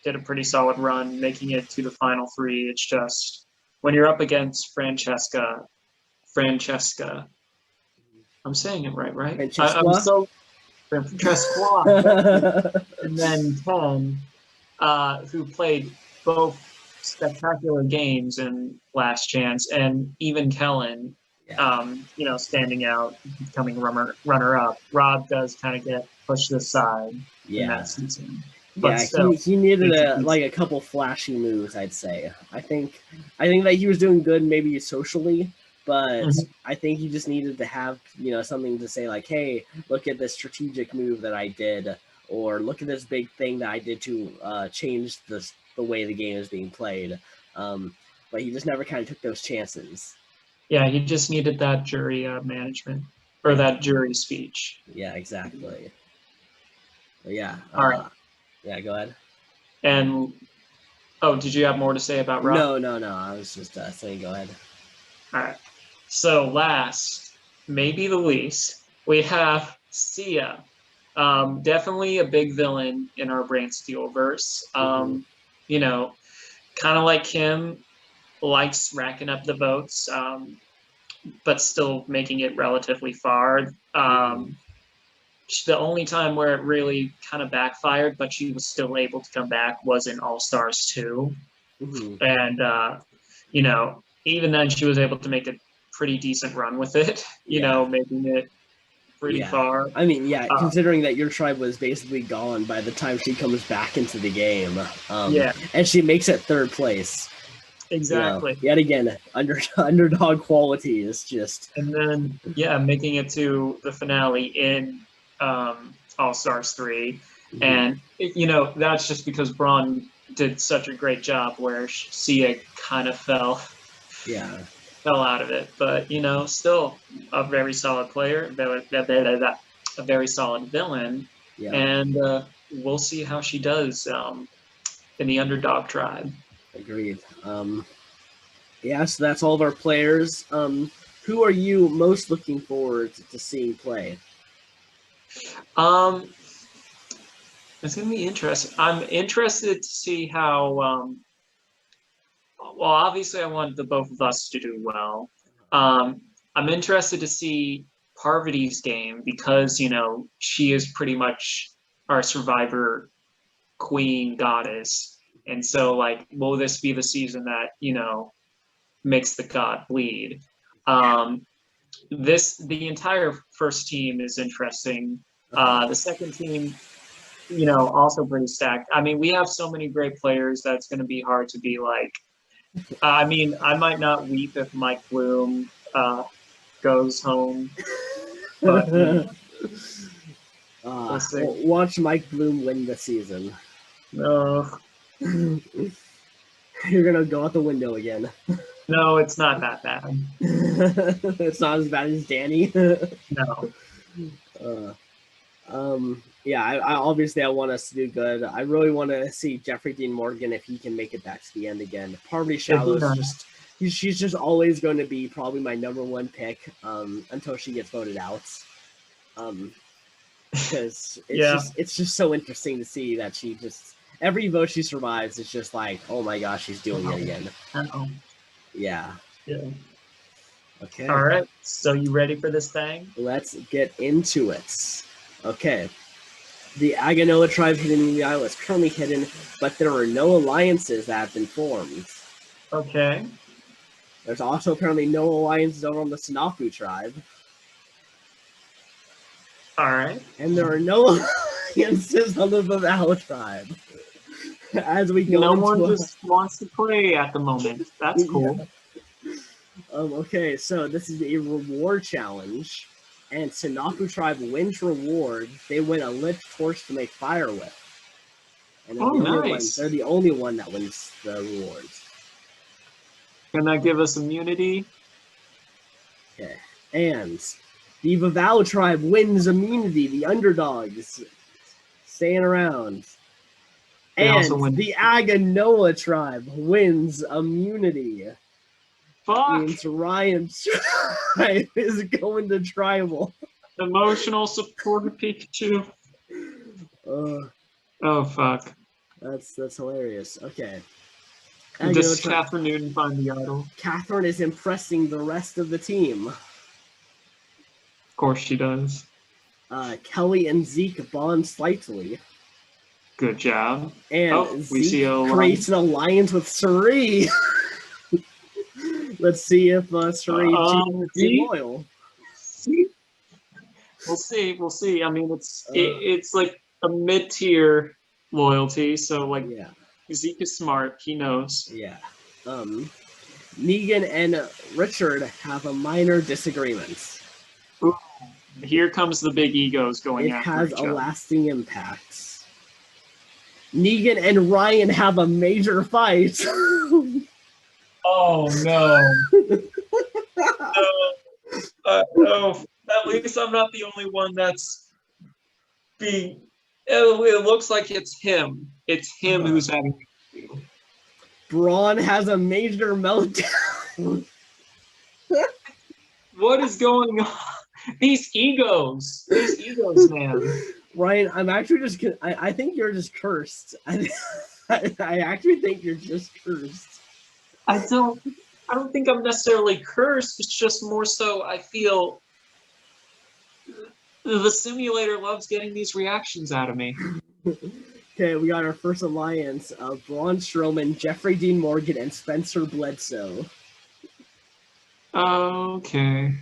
did a pretty solid run, making it to the final three. It's just when you're up against Francesca, I'm saying it right, right? I'm Francesca. so Francesca, and then Ken, who played both spectacular games in Last Chance, and even Kellen, Yeah. standing out, becoming runner up. Rob does kind of get pushed aside in Yeah. that season, but Yeah, still, he needed ATP's. a couple flashy moves, I'd say. I think that he was doing good maybe socially, but Mhm. I think he just needed to have, something to say like, "Hey, look at this strategic move that I did," or "Look at this big thing that I did to change the way the game is being played." But he just never kind of took those chances. Yeah, he just needed that jury management or Yeah, that jury speech. yeah, exactly. But yeah, All right, yeah. Go ahead. and oh, did you have more to say about Rob? No, no, no. I was just saying. Go ahead. All right. So last, maybe the least, we have Sia. Definitely a big villain in our Brantsteele verse. Mm-hmm. Kind of like him, likes racking up the votes, but still making it relatively far. Mm-hmm. The only time where it really kind of backfired, but she was still able to come back, was in All Stars 2. Mm-hmm. And, even then, she was able to make a pretty decent run with it, Yeah. making it pretty Yeah. far. I mean, yeah, Uh, considering that your tribe was basically gone by the time she comes back into the game, yeah, and she makes it third place, exactly. yet again, underdog quality is just, And then, yeah, making it to the finale in All Stars 3. mhm, And, that's just because Braun did such a great job where Sia kind of yeah, fell out of it. But, still a very solid player, a very solid villain. yeah, And we'll see how she does in the underdog tribe. agreed. Yeah, so that's all of our players. Who are you most looking forward to seeing play? Um, it's going to be interesting. I'm interested to see how well, obviously, I want the both of us to do well. Um, I'm interested to see Parvati's game because she is pretty much our survivor queen goddess, and so like, will this be the season that makes the god bleed? Um, the entire first team is interesting. Uh-huh. The second team, also pretty stacked. I mean, we have so many great players that's going to be hard to be like. I mean, I might not weep if Mike Bloom goes home, but we'll see. Watch Mike Bloom win the season. No, You're gonna go out the window again. no, it's not that bad. It's not as bad as Danny. No. uh, yeah, I obviously I want us to do good. I really want to see Jeffrey Dean Morgan if he can make it back to the end again. Parvati It'd be Shallows nice. just she's just always going to be probably my number one pick until she gets voted out. Because Yeah. it's just so interesting to see that she just every vote she survives, it's just like, oh my gosh, she's doing it again. Uh-oh. Yeah. Yeah. All Okay. right. So you ready for this thing? Let's get into it. Okay. The Aganoa tribe hidden in the isle is currently hidden, but there are no alliances that have been formed. Okay. There's also apparently no alliances over on the Sanaku tribe. All right. And there are no alliances on the Vavalo tribe. As we go No one into just wants to play at the moment. That's yeah. cool. Okay, so this is a reward challenge, and Sanaku tribe wins reward. They win a lit torch to make fire with, and they're Oh, the only one. nice. They're the only one that wins the rewards. Can that give us immunity? Okay, and the Vavalo tribe wins immunity. The underdogs staying around, They also and win. the Aganoa tribe wins immunity. Fuck. Means Ryan is going to tribal. Emotional support Pikachu. Oh fuck. That's hilarious. Okay. Does Catherine Newton find the idol? Catherine is impressing the rest of the team. Of course she does. Kelly and Zeke bond slightly. Good job. And Zeke creates an alliance with Suri. Let's see if Suri is loyal. We'll see. I mean, it's like a mid-tier loyalty. So like, yeah. Zeke is smart. He knows. Yeah. Negan and Richard have a minor disagreement. Ooh, here comes the big egos going after each other. It has a lasting impact. Negan and Ryan have a major fight. Oh no. No. At least I'm not the only one that's being. It looks like it's him. It's him who's having. Braun has a major meltdown. What is going on? These egos, man. Ryan, I'm actually just. I think you're just cursed. I actually think you're just cursed. I don't think I'm necessarily cursed. It's just more so I feel the simulator loves getting these reactions out of me. Okay, we got our first alliance of Braun Strowman, Jeffrey Dean Morgan, and Spencer Bledsoe. Okay.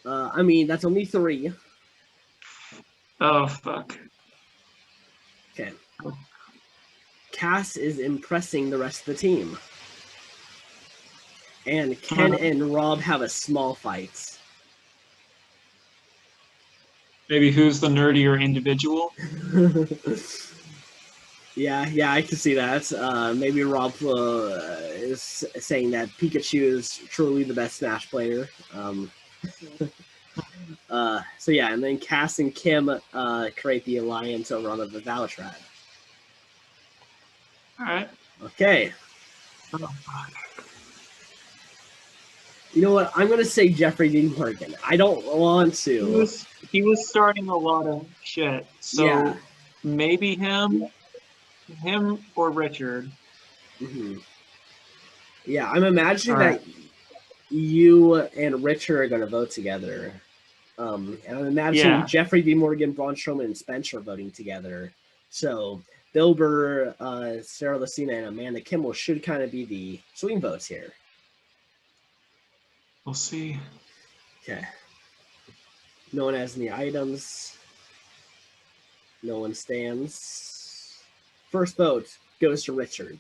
I mean, that's only 3. Oh, fuck. Okay. Cass is impressing the rest of the team. And Ken and Rob have a small fight. Maybe who's the nerdier individual? Yeah, I can see that. Maybe Rob is saying that Pikachu is truly the best Smash player. So yeah, and then Cass and Kim create the alliance over on the Vavalo tribe. All right. Okay. Oh, fuck. You know what? I'm gonna say Jeffrey Dean Morgan. I don't want to. He was starting a lot of shit. So yeah. Maybe him or Richard. Mm-hmm. Yeah, I'm imagining that you and Richard are gonna vote together. And I'm imagining Jeffrey Dean Morgan, Braun Strowman, and Spencer voting together. So Bill Burr, Sarah Lucina, and Amanda Kimmel should kind of be the swing votes here. We'll see. Okay. No one has any items. No one stands. First vote goes to Richard.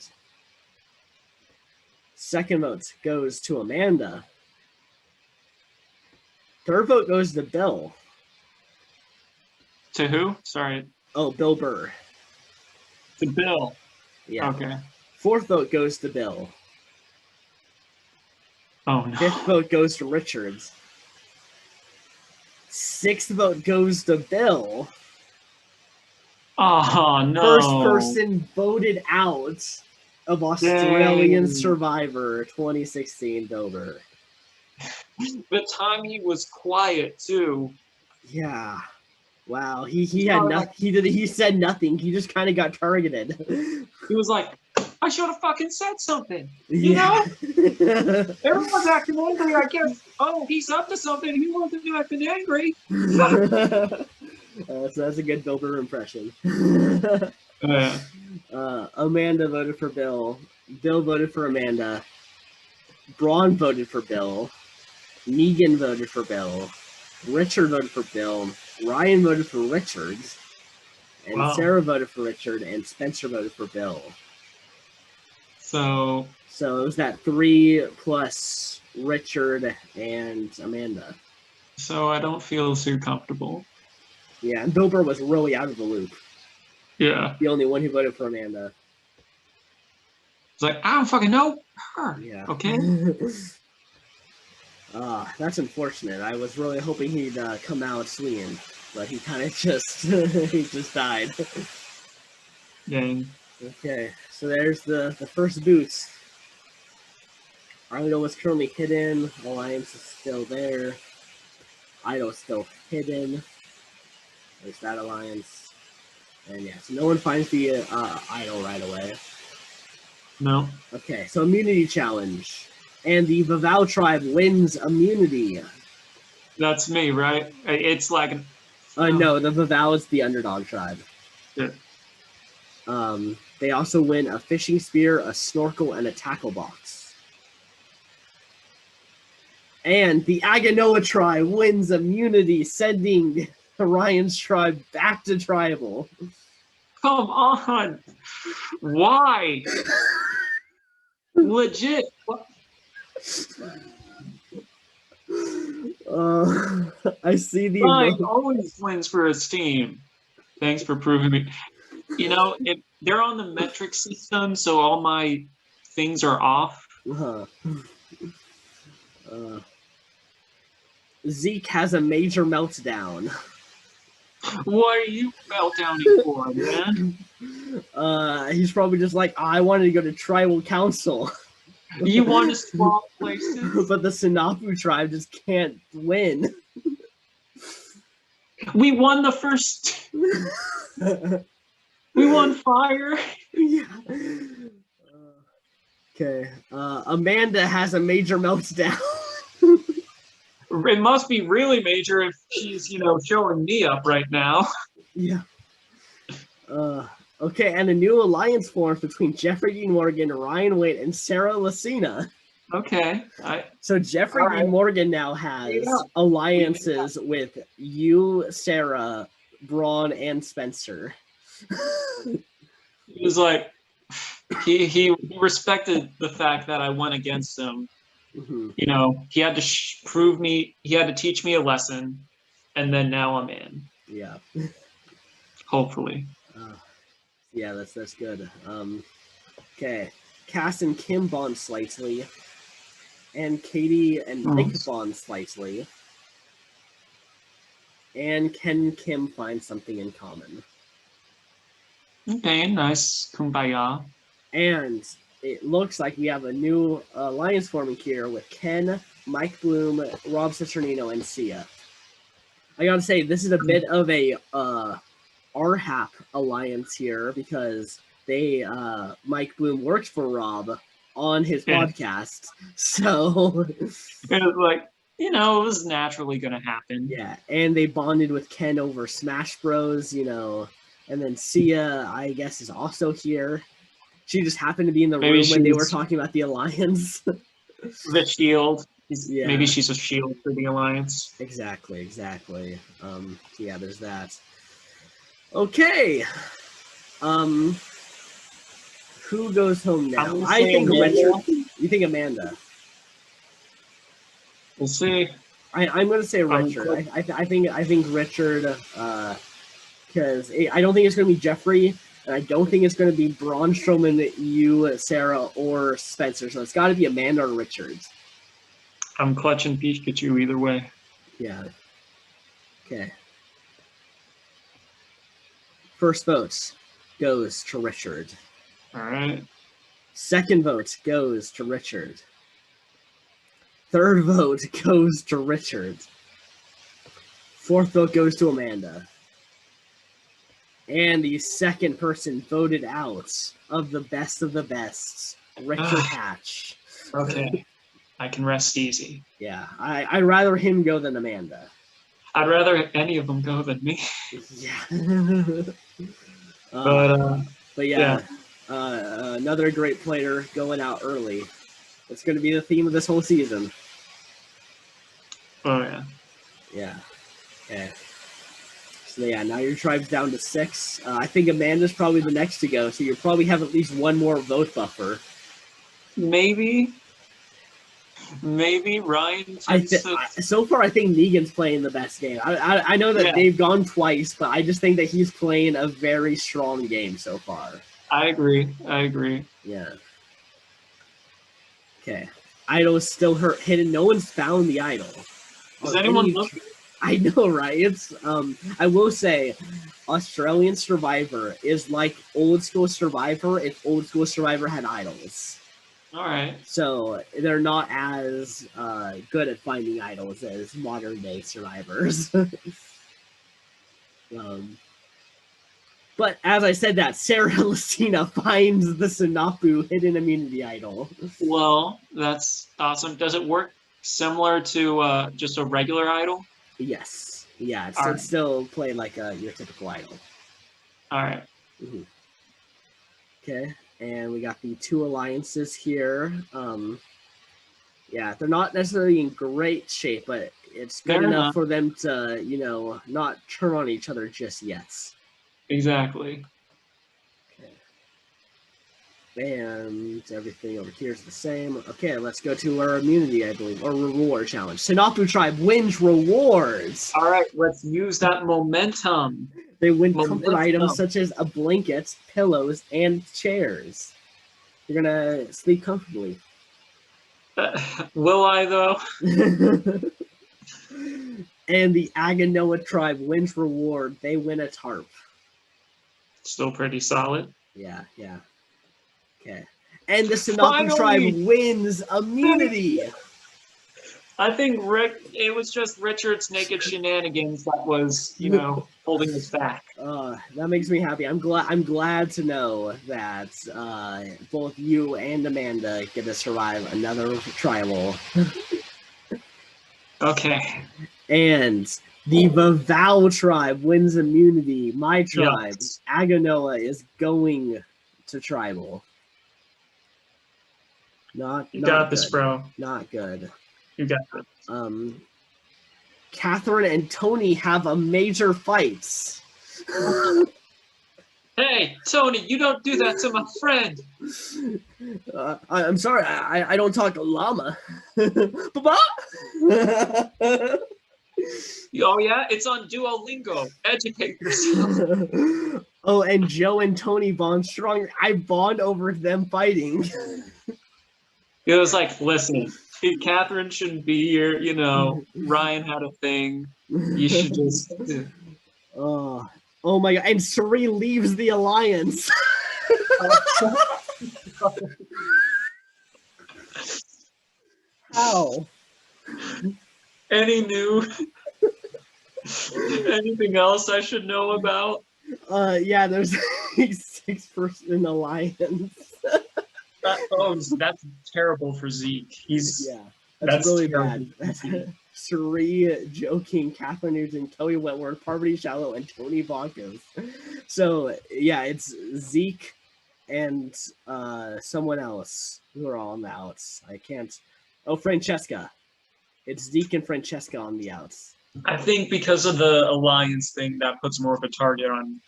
Second vote goes to Amanda. Third vote goes to Bill. To who? Sorry. Oh, Bill Burr. To Bill. Yeah. Okay. Fourth vote goes to Bill. Oh, no. Fifth vote goes to Richards. Sixth vote goes to Bill. Oh, no. First person voted out of Australian Survivor 2016, Bill Burr. The time he was quiet, too. Yeah. Wow. He had nothing. He said nothing. He just kind of got targeted. He was like, I should have fucking said something. You know? Everyone's acting angry, I guess. Oh, he's up to something. He wasn't acting angry. So that's a good Bill Burr impression. Amanda voted for Bill. Bill voted for Amanda. Braun voted for Bill. Negan voted for Bill. Richard voted for Bill. Ryan voted for Richard. And Sarah voted for Richard. And Spencer voted for Bill. So it was that 3 plus Richard and Amanda. So I don't feel too comfortable. Yeah, and Bill Burr was really out of the loop. Yeah. The only one who voted for Amanda. It's like, I don't fucking know her. Yeah. Okay. That's unfortunate. I was really hoping he'd come out swinging, but he kind of just he just died. Dang. Okay, so there's the first boost. Idol is currently hidden. Alliance is still there. Idol is still hidden. There's that alliance. And yeah, so no one finds the idol right away. No. Okay, so immunity challenge. And the Vavalo tribe wins immunity. That's me, right? It's like... No, the Vavalo is the underdog tribe. Yeah. They also win a fishing spear, a snorkel, and a tackle box. And the Aganoa tribe wins immunity, sending Orion's tribe back to tribal. Come on! Why? Legit. I see the Ryan always wins for his team. Thanks for proving me. You know, they're on the metric system, so all my things are off. Zeke has a major meltdown. What are you meltdowning for, man? He's probably just like, I wanted to go to tribal council. You want to swap places? But the Sanaku tribe just can't win. We won the first. We won fire. Yeah. Okay. Amanda has a major meltdown. It must be really major if she's, showing me up right now. Yeah. Okay, and a new alliance forms between Jeffrey Dean Morgan, Ryan Waite, and Sarah Lucina. Okay. So Jeffrey Dean Morgan now has alliances with you, Sarah, Braun, and Spencer. He was like, he respected the fact that I went against him. Mm-hmm. He had to prove me, he had to teach me a lesson, and then now I'm in. Yeah. Hopefully. Yeah, that's good. Okay. Cass and Kim bond slightly. And Katie and Mike bond slightly. And can Kim find something in common? Okay, nice. Kumbaya. And it looks like we have a new alliance forming here with Ken, Mike Bloom, Rob Citronino, and Sia. I gotta say, this is a bit of a RHAP alliance here because Mike Bloom works for Rob on his podcast. So it was like, it was naturally gonna happen. Yeah, and they bonded with Ken over Smash Bros, and then Sia, I guess, is also here. She just happened to be in the room when they were talking about the alliance. The shield. Yeah. Maybe she's a shield for the alliance. Exactly. Yeah, there's that. Okay. Who goes home now? I think Richard. You think Amanda? We'll see. I'm going to say Richard. I think Richard, because I don't think it's going to be Jeffrey, and I don't think it's going to be Braun Strowman, you, Sarah, or Spencer. So it's got to be Amanda or Richard. I'm clutching Pikachu either way. Yeah. Okay. First vote goes to Richard. All right. Second vote goes to Richard. Third vote goes to Richard. Fourth vote goes to Amanda. And the second person voted out of the best, Richard Hatch. Okay. I can rest easy. Yeah. I'd rather him go than Amanda. I'd rather any of them go than me. Yeah. But yeah. Another great player going out early. It's going to be the theme of this whole season. Oh, yeah. Yeah. Okay. So, yeah, now your tribe's down to 6. I think Amanda's probably the next to go, so you'll probably have at least one more vote buffer. Maybe Ryan. So far, I think Negan's playing the best game. I know that they've gone twice, but I just think that he's playing a very strong game so far. I agree. Yeah. Okay. Idol is still hidden. No one's found the idol. Does anyone look? I know, right? It's I will say, Australian Survivor is like old school Survivor if old school Survivor had idols. All right. So they're not as good at finding idols as modern day survivors. But as I said that, Sarah Lucina finds the Sanaku hidden immunity idol. Well, that's awesome. Does it work similar to just a regular idol? Yes. Yeah, it's, All it's right. still played like your typical idol. All right. Mm-hmm. Okay, and we got the two alliances here. Yeah, they're not necessarily in great shape, but it's good enough for them to, not turn on each other just yet. Exactly. Okay. And everything over here is the same. Okay, let's go to our immunity, I believe, or reward challenge. Sanaku tribe wins rewards. All right, let's use that momentum. They win comfort items such as a blanket, pillows, and chairs. You're gonna sleep comfortably. Will I, though? And the Aganoa tribe wins reward. They win a tarp. Still pretty solid. Yeah. Okay. And the Sanaku tribe wins immunity. I think it was just Richard's naked shenanigans that was, holding us back. That makes me happy. I'm glad to know that both you and Amanda get to survive another tribal. Okay. And the Vavalo tribe wins immunity. My tribe, Aganoa, is going to tribal. You got this, bro. Not good. You got this. Catherine and Tony have a major fight. Hey, Tony, you don't do that to my friend. I'm sorry, I don't talk llama. Oh, yeah? It's on Duolingo. Educate yourself. Oh, and Joe and Tony bond strong. I bond over them fighting. It was like, listen, Catherine shouldn't be here. Ryan had a thing. You should just... Oh my god. And Suri leaves the alliance. How? Anything else I should know about? Yeah, there's a 6-person alliance. That's terrible for Zeke. That's really bad. Suri, Joe King, Catherine Nugent, Cody Wentworth, Parvati Shallow, and Tony Bonkos. So yeah, it's Zeke and someone else who are all on the outs. I can't. Oh, Francesca. It's Zeke and Francesca on the outs. I think because of the alliance thing, that puts more of a target on,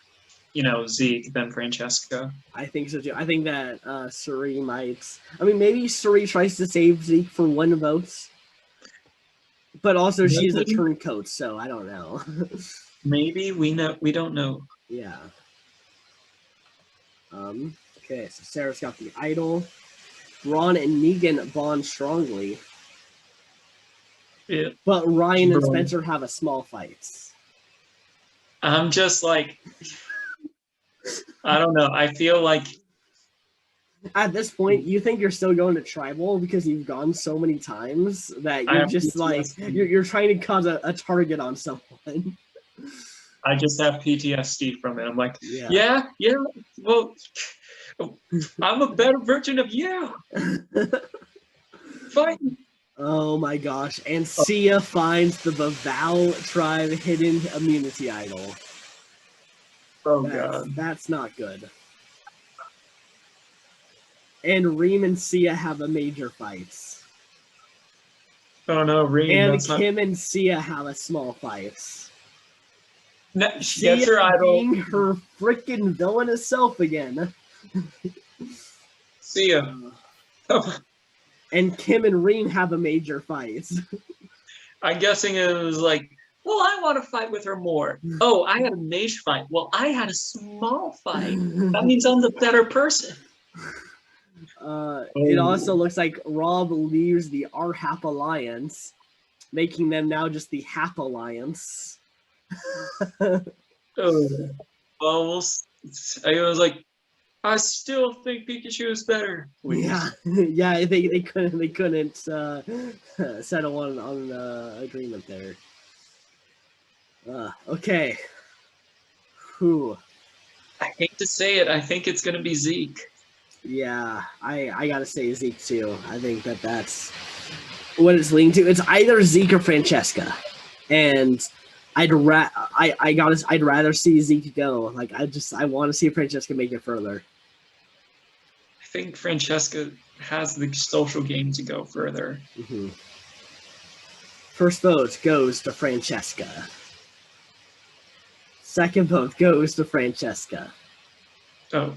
Zeke than Francesca. I think so too. I think that Suri might. I mean, maybe Suri tries to save Zeke for 1 vote, but also she's a turncoat, so I don't know. Maybe we don't know. Yeah. Okay, so Sarah's got the idol. Ron and Negan bond strongly. Yeah. But Ryan and Spencer have a small fight. I'm just like, I don't know. I feel like at this point, you think you're still going to tribal because you've gone so many times that you're just like you're trying to cause a target on someone. I just have PTSD from it. I'm like, yeah. Well, I'm a better version of you. Fight. Oh my gosh. And Sia finds the Vavalo tribe hidden immunity idol. Oh, God. That's not good. And Reem and Sia have a major fight. Oh, no, Reem. And Kim and Sia have a small fight. She gets her idol. Being her freaking villainous self again. Sia. And Kim and Reem have a major fight. I'm guessing it was like, well, I want to fight with her more. Oh, I had a mage fight. Well, I had a small fight. That means I'm the better person. It also looks like Rob leaves the R-Hap Alliance, making them now just the Hap Alliance. Well, I was like, I still think Pikachu is better. Please. Yeah, yeah. They couldn't settle on agreement there. Okay. Whew. I hate to say it. I think it's going to be Zeke. Yeah, I gotta say Zeke too. I think that's what it's leaning to. It's either Zeke or Francesca, and I'd rather see Zeke go. Like I want to see Francesca make it further. I think Francesca has the social game to go further. Mm-hmm. First vote goes to Francesca. Second vote goes to Francesca. Oh.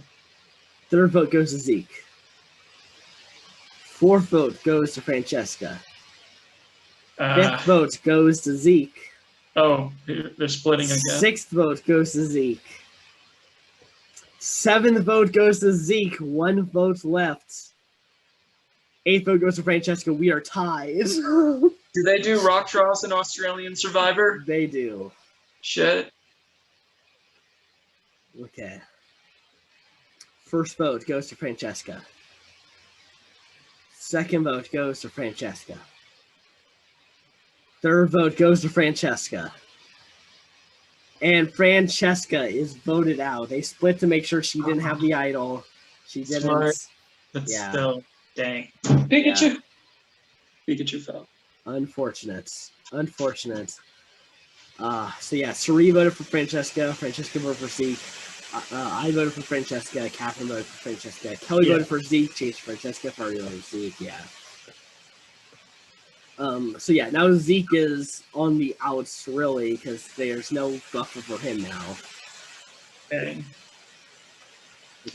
Third vote goes to Zeke. Fourth vote goes to Francesca. Fifth vote goes to Zeke. Oh, they're splitting again. Sixth vote goes to Zeke. Seventh vote goes to Zeke. 1 vote left. Eighth vote goes to Francesca. We are tied. Do they do rock draws in Australian Survivor? They do. Shit. Okay. First vote goes to Francesca. Second vote goes to Francesca. Third vote goes to Francesca. And Francesca is voted out. They split to make sure she didn't have the idol. She didn't. Smart. But still, dang. Pikachu. Yeah. Pikachu fell. Unfortunate. So yeah, Suri voted for Francesca. Francesca voted for Zeke. I voted for Francesca. Catherine voted for Francesca. Kelly voted for Zeke. Chase Francesca. Furry voted for Zeke. Yeah. So yeah, now Zeke is on the outs really because there's no buffer for him now. Dang.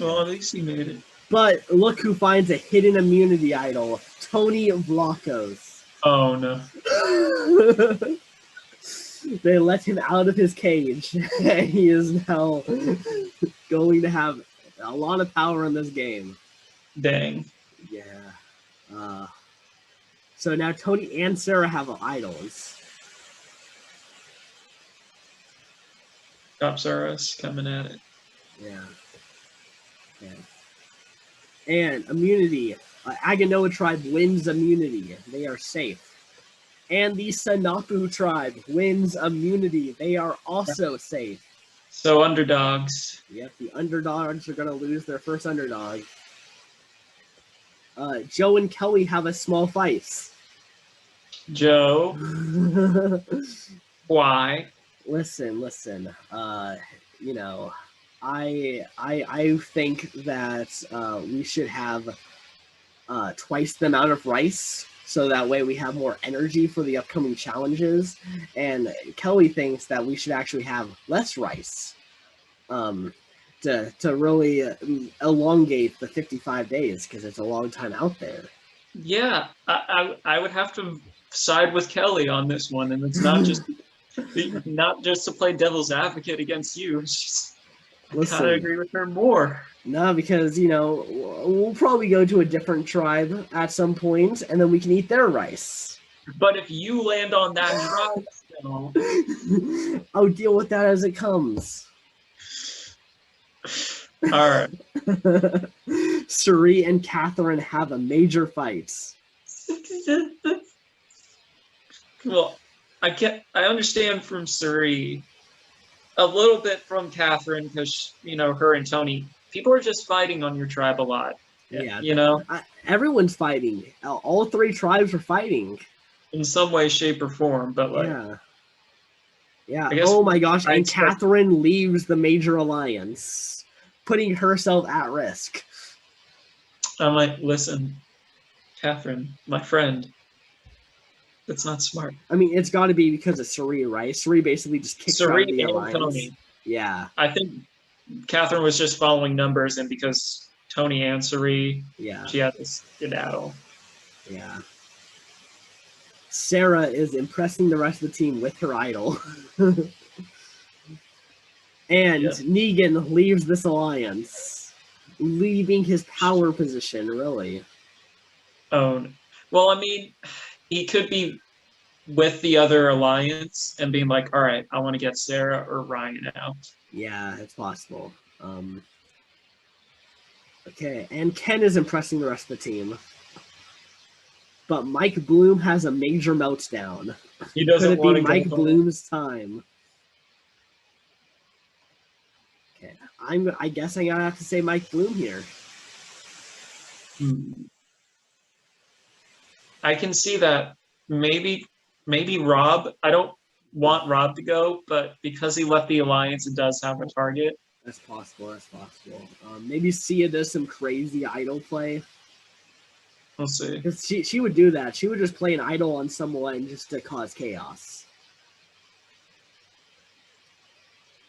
Well, at least he made it. But look who finds a hidden immunity idol, Tony Vlachos. Oh no. They let him out of his cage. He is now going to have a lot of power in this game. Dang. Yeah. So now Tony and Sarah have idols. Topsaurus coming at it. Yeah. And immunity. Aganoa tribe wins immunity. They are safe. And the Sanaku tribe wins immunity. They are also safe. So underdogs. Yep, the underdogs are going to lose their first underdog. Joe and Kelly have a small fight. Joe. Why? Listen. You know, I think that we should have twice the amount of rice, so that way we have more energy for the upcoming challenges. And Kelly thinks that we should actually have less rice to really elongate the 55 days because it's a long time out there. Yeah, I would have to side with Kelly on this one, and it's not just to play devil's advocate against you. It's just, I gotta agree with her more. No, because, you know, we'll probably go to a different tribe at some point, and then we can eat their rice. But if you land on that tribe, still... I'll deal with that as it comes. All right. Suri and Catherine have a major fight. Well, I understand from Suri, a little bit from Catherine, because, you know, her and Tony, people are just fighting on your tribe a lot. Yeah. You know? Everyone's fighting. All 3 tribes are fighting. In some way, shape, or form, but like... Yeah. Oh my gosh, and Catherine leaves the major alliance, putting herself at risk. I'm like, listen, Catherine, my friend, that's not smart. I mean, it's got to be because of Suri, right? Suri basically just kicked her out of the alliance. Tony. Yeah. I think Catherine was just following numbers, and because Tony and Suri, she had this skedaddle. Yeah. Sarah is impressing the rest of the team with her idol. And Negan leaves this alliance, leaving his power position, really. Oh, well, I mean, he could be with the other alliance and being like, all right, I want to get Sarah or Ryan out. Yeah, it's possible. Okay, and Ken is impressing the rest of the team. But Mike Bloom has a major meltdown. He doesn't Could it want be to Mike go Bloom's time? Okay, I guess I gotta have to say Mike Bloom here. I can see that. Maybe Rob. I don't want Rob to go, but because he left the alliance, it does have a target. That's possible. That's possible. Maybe Sia does some crazy idol play. We'll see. Because she would do that. She would just play an idol on someone just to cause chaos.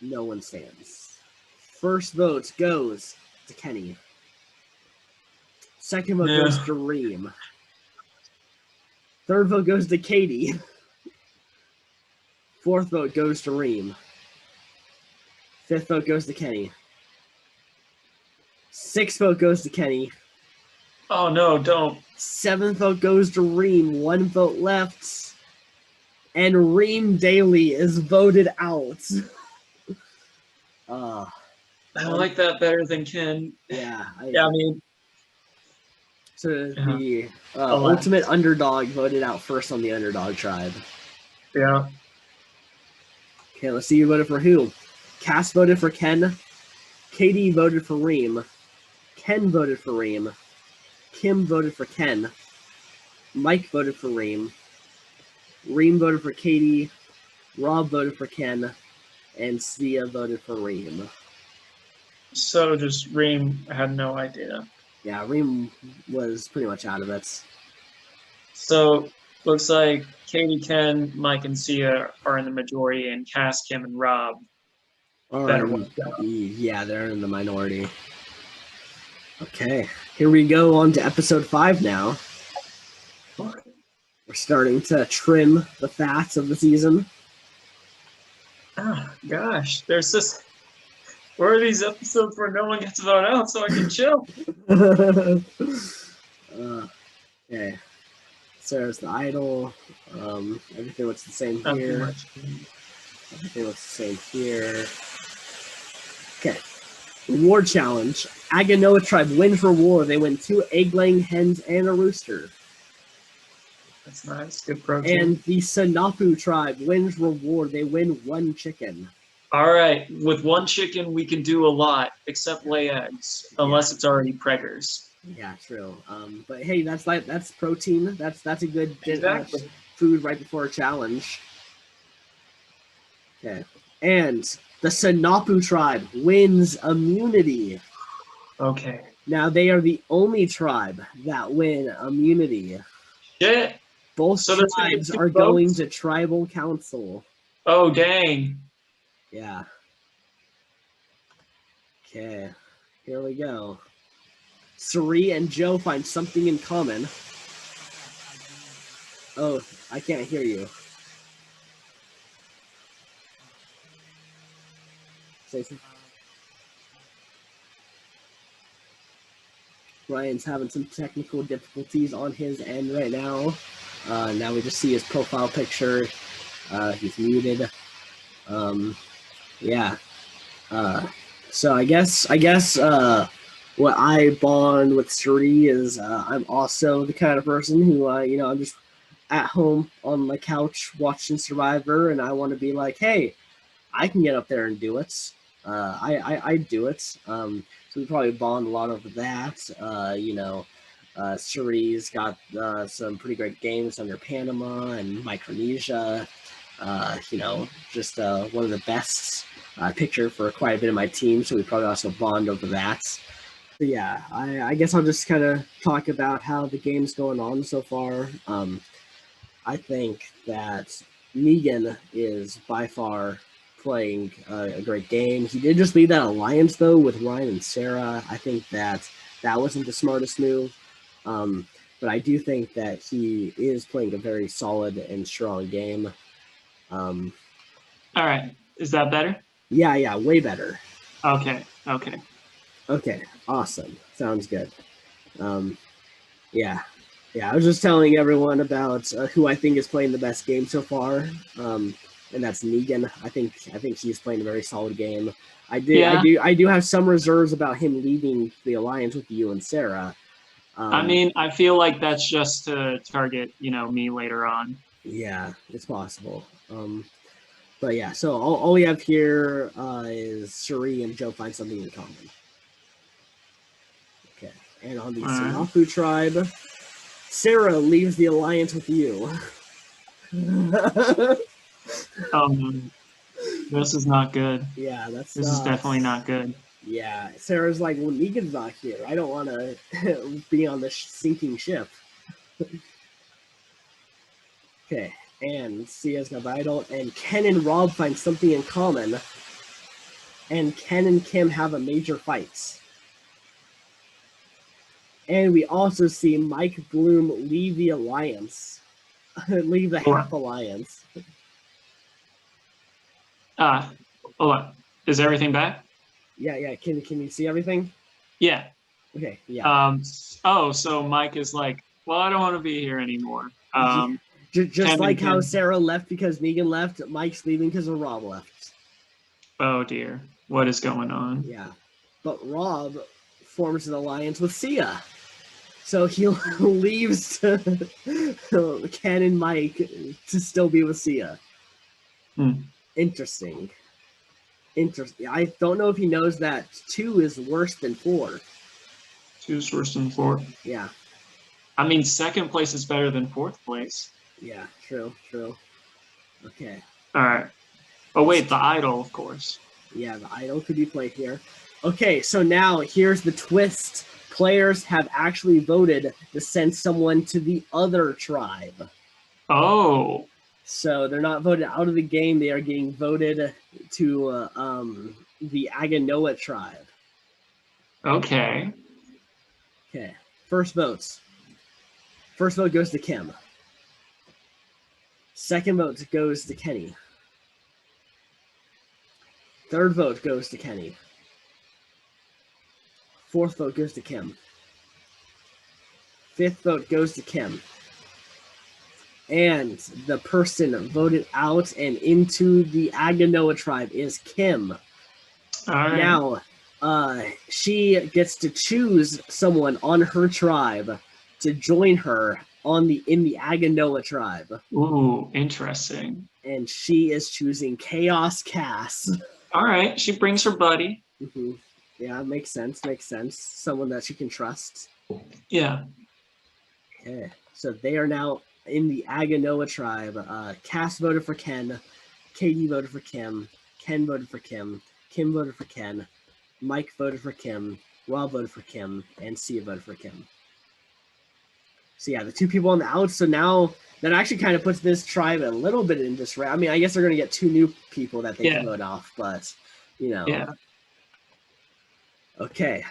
No one stands. First vote goes to Kenny. Second vote goes to Reem. Third vote goes to Katie. Fourth vote goes to Reem. Fifth vote goes to Kenny. Sixth vote goes to Kenny. Oh no, don't. Seventh vote goes to Reem. One vote left. And Reem Daly is voted out. I like that better than Ken. Yeah. I mean. So the ultimate underdog voted out first on the underdog tribe. Yeah. Okay, let's see who voted for who. Cass voted for Ken. Katie voted for Reem. Ken voted for Reem. Kim voted for Ken. Mike voted for Reem. Reem voted for Katie. Rob voted for Ken. And Sia voted for Reem. So just Reem had no idea. Yeah, Reem was pretty much out of it. So looks like Katie, Ken, Mike, and Sia are in the majority, and Cass, Kim, and Rob. Yeah, they're in the minority. Okay, here we go on to episode 5 now. We're starting to trim the fats of the season. Oh, gosh. There's this... Where are these episodes where no one gets voted out so I can chill? Okay. So there's the idol. Everything looks the same here. Everything looks the same here. Okay. Reward challenge. Aganoa tribe wins reward. They win 2 egg-laying hens and a rooster. That's nice. Good protein. And the Sanaku tribe wins reward. They win 1 chicken. All right. With 1 chicken, we can do a lot, except lay eggs, unless it's already preggers. Yeah, true. But hey, that's protein. That's a good exactly. Food right before a challenge. Okay. And the Sanapu tribe wins immunity. Okay. Now they are the only tribe that win immunity. Shit. Both tribes are going to tribal council. Oh, dang. Yeah. Okay. Here we go. Sari and Joe find something in common. Oh, I can't hear you. Say something. Ryan's having some technical difficulties on his end right now. Now we just see his profile picture. He's muted. Yeah. So I guess what I bond with Suri is I'm also the kind of person who I'm just at home on my couch watching Survivor, and I want to be like, hey, I can get up there and do it. I do it. So we probably bond a lot over that. Suri's got some pretty great games under Panama and Micronesia. Just one of the best picture for quite a bit of my team, so we probably also bond over that. But yeah, I guess I'll just kind of talk about how the game's going on so far. I think that Negan is by far playing a great game. He did just lead that alliance, though, with Ryan and Sarah. I think that wasn't the smartest move. But I do think that he is playing a very solid and strong game. All right. Is that better? Yeah, way better. Okay, awesome. Sounds good. Yeah, I was just telling everyone about who I think is playing the best game so far. and that's Negan. I think he's playing a very solid game. I do have some reserves about him leaving the alliance with you and Sarah. I mean, I feel like that's just to target, me later on. Yeah, it's possible. But yeah, so all we have here is Shuri and Joe find something in common. Okay, and on the Sanaku tribe, Sarah leaves the alliance with you. This is not good. Yeah, this is definitely not good. Yeah, Sarah's like, well, Negan's not here. I don't want to be on this sinking ship. Okay, and Sia's got Vital, and Ken and Rob find something in common, and Ken and Kim have a major fight. And we also see Mike Bloom leave the alliance, leave the half alliance. Hold on. Is everything back? Yeah. Can you see everything? Yeah. Okay. Yeah. So Mike is like, well, I don't want to be here anymore. Just like how Sarah left because Negan left, Mike's leaving because of Rob left. Oh dear, what is going on? Yeah, but Rob forms an alliance with Sia, so he leaves Ken and Mike to still be with Sia. Interesting. I don't know if he knows that 2 is worse than 4. 2 is worse than 4. Yeah. I mean, 2nd place is better than 4th place. Yeah, true. Okay. All right. Oh, wait, the idol, of course. Yeah, the idol could be played here. Okay, so now here's the twist. Players have actually voted to send someone to the other tribe. Oh. So they're not voted out of the game. They are getting voted to the Aganoa tribe. Okay. Okay. First vote goes to Kim. Second vote goes to Kenny. Third vote goes to Kenny. Fourth vote goes to Kim. Fifth vote goes to Kim. And the person voted out and into the Aganoa tribe is Kim. All right. Now, she gets to choose someone on her tribe to join her in the Aganoa tribe. Ooh, interesting. And she is choosing Chaos Cass. All right, she brings her buddy. Mm-hmm. Yeah, makes sense. Someone that she can trust. Yeah. Okay, so they are now in the Aganoa tribe. Cass voted for Ken. Katie voted for Kim. Ken voted for Kim. Kim voted for Ken. Mike voted for Kim. Rob voted for Kim. And Sia voted for Kim. So yeah, the 2 people on the out. So now that actually kind of puts this tribe a little bit in disarray. I mean, I guess they're going to get 2 new people that they can vote off, but Yeah. Okay,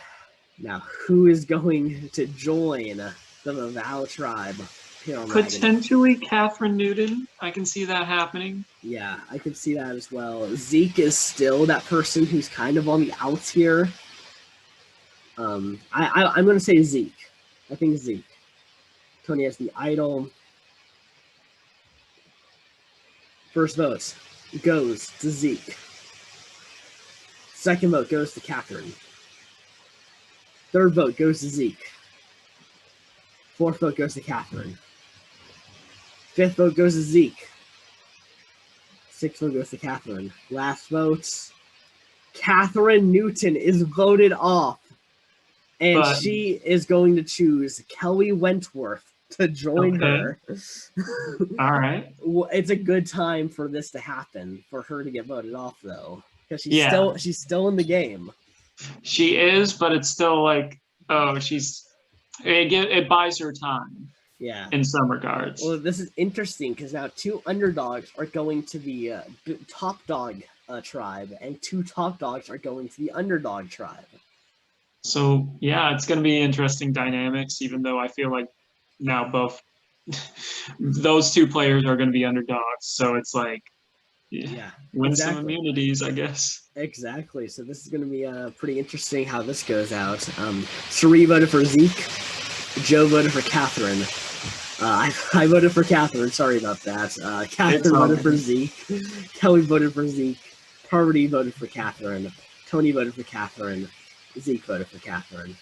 now who is going to join the Vavalo tribe here on Potentially Catherine Newton. I can see that happening. Yeah, I can see that as well. Zeke is still that person who's kind of on the outs here. I'm going to say Zeke. I think Zeke. Tony has the idol. First vote goes to Zeke. Second vote goes to Catherine. Third vote goes to Zeke. Fourth vote goes to Catherine. Fifth vote goes to Zeke. Sixth vote goes to Catherine. Last vote, Catherine Newton is voted off. And she is going to choose Kelly Wentworth to join her. All right. Well, it's a good time for this to happen, for her to get voted off, though. Because she's still in the game. She is, but it's still like, it buys her time. Yeah. In some regards. Well, this is interesting because now 2 underdogs are going to the top dog tribe, and 2 top dogs are going to the underdog tribe. So, yeah, it's going to be interesting dynamics, even though I feel like now both those 2 players are going to be underdogs. So it's like, win some immunities, I guess. Exactly. So this is going to be pretty interesting how this goes out. Cherie voted for Zeke. Joe voted for Catherine. I voted for Catherine. Sorry about that. Catherine voted for Zeke. Kelly voted for Zeke. Parvati voted for Catherine. Tony voted for Catherine. Zeke voted for Catherine.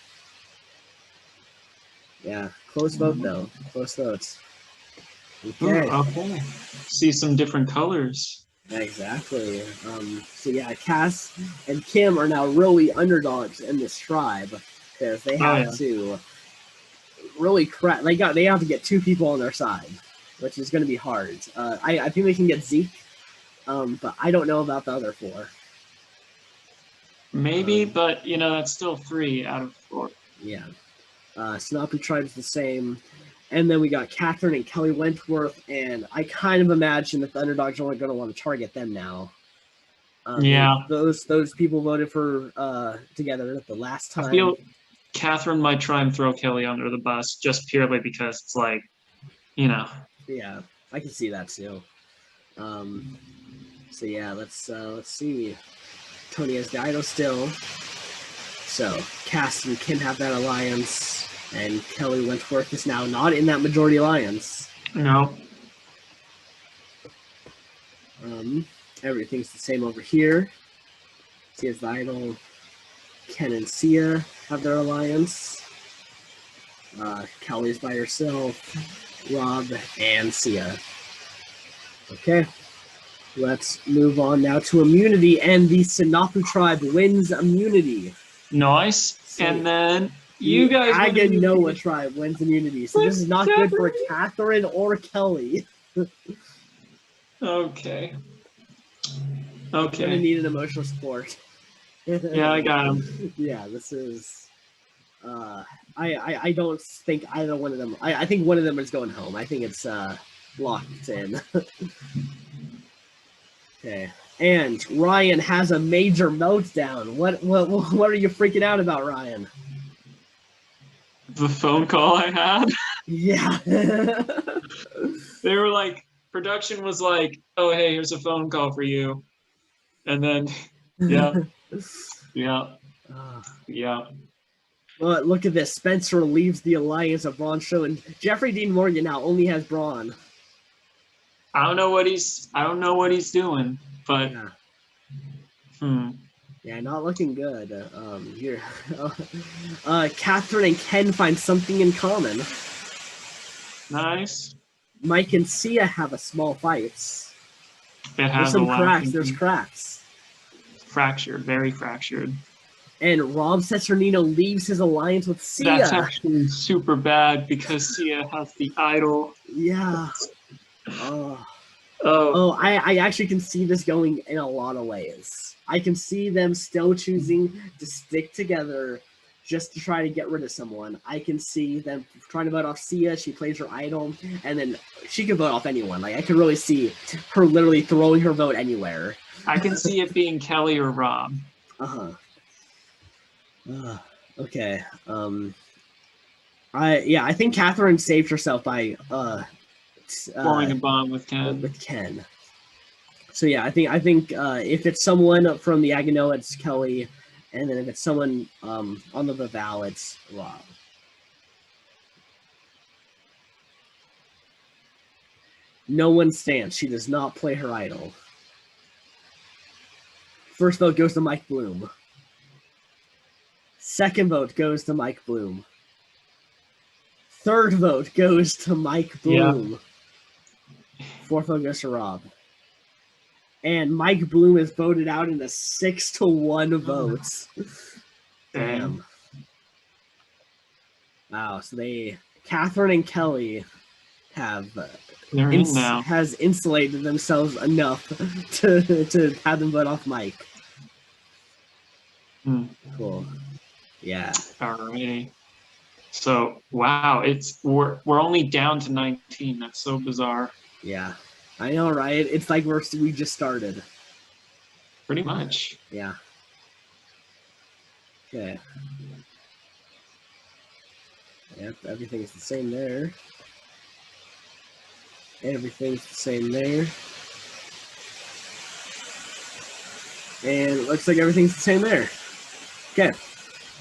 Yeah, close vote though. Close votes. Okay. Okay. See some different colors. Exactly. So yeah, Cass and Kim are now really underdogs in this tribe because they have to really crack. They have to get 2 people on their side, which is going to be hard. I think they can get Zeke, but I don't know about the other 4. Maybe, but that's still 3 out of 4. Yeah. Sanaku tribe is the same. And then we got Catherine and Kelly Wentworth, and I kind of imagine that the underdogs are only going to want to target them now. Those people voted for together the last time. I feel Catherine might try and throw Kelly under the bus just purely because it's like, Yeah, I can see that too. So yeah, let's see. Tony has the idol still. So Cass and Kim have that alliance, and Kelly Wentworth is now not in that majority alliance. No. Everything's the same over here. Sia's the idol. Ken and Sia have their alliance. Kelly's by herself. Rob and Sia. Okay. Let's move on now to immunity, and the Sanaku tribe wins immunity. Nice. So and then you guys Aganoa tribe wins immunity. So this is not good for Catherine or Kelly. Okay. I'm gonna need an emotional support. Yeah, I got him. Yeah, this is. I don't think either one of them. I think one of them is going home. I think it's locked in. Okay. And Ryan has a major meltdown. What are you freaking out about, Ryan? The phone call I had? Yeah. They were like, production was like, oh, hey, here's a phone call for you. And then, yeah. Well, look at this. Spencer leaves the alliance of Braun Show, and Jeffrey Dean Morgan now only has Braun. I don't know what he's doing, but yeah, not looking good. Here, Catherine and Ken find something in common. Nice. Mike and Sia have a small fight. There's some cracks. There's cracks. Fractured, very fractured. And Rob Cesternino leaves his alliance with Sia. That's actually super bad because Sia has the idol. Yeah. I actually can see this going in a lot of ways. I can see them still choosing to stick together just to try to get rid of someone. I can see them trying to vote off Sia. She plays her idol, and then she could vote off anyone. Like, I can really see her literally throwing her vote anywhere. I can see it being Kelly or Rob. Okay. I think Catherine saved herself by forming a bond with Ken. So yeah, I think if it's someone from the Aganoa, it's Kelly, and then if it's someone on the Vavalo, it's Rob. No one stands. She does not play her idol. First vote goes to Mike Bloom. Second vote goes to Mike Bloom. Third vote goes to Mike Bloom. Yeah. Fourth vote goes to Rob. And Mike Bloom is voted out in a 6-1 vote. Damn. Wow. So Catherine and Kelly have has insulated themselves enough to have them vote off Mike. Cool. Yeah. Alrighty. So wow, we're only down to 19. That's so bizarre. Yeah, I know, right? It's like we just started. Pretty much. Yeah. Okay. Yep, everything's the same there. Everything's the same there. And it looks like everything's the same there. Okay.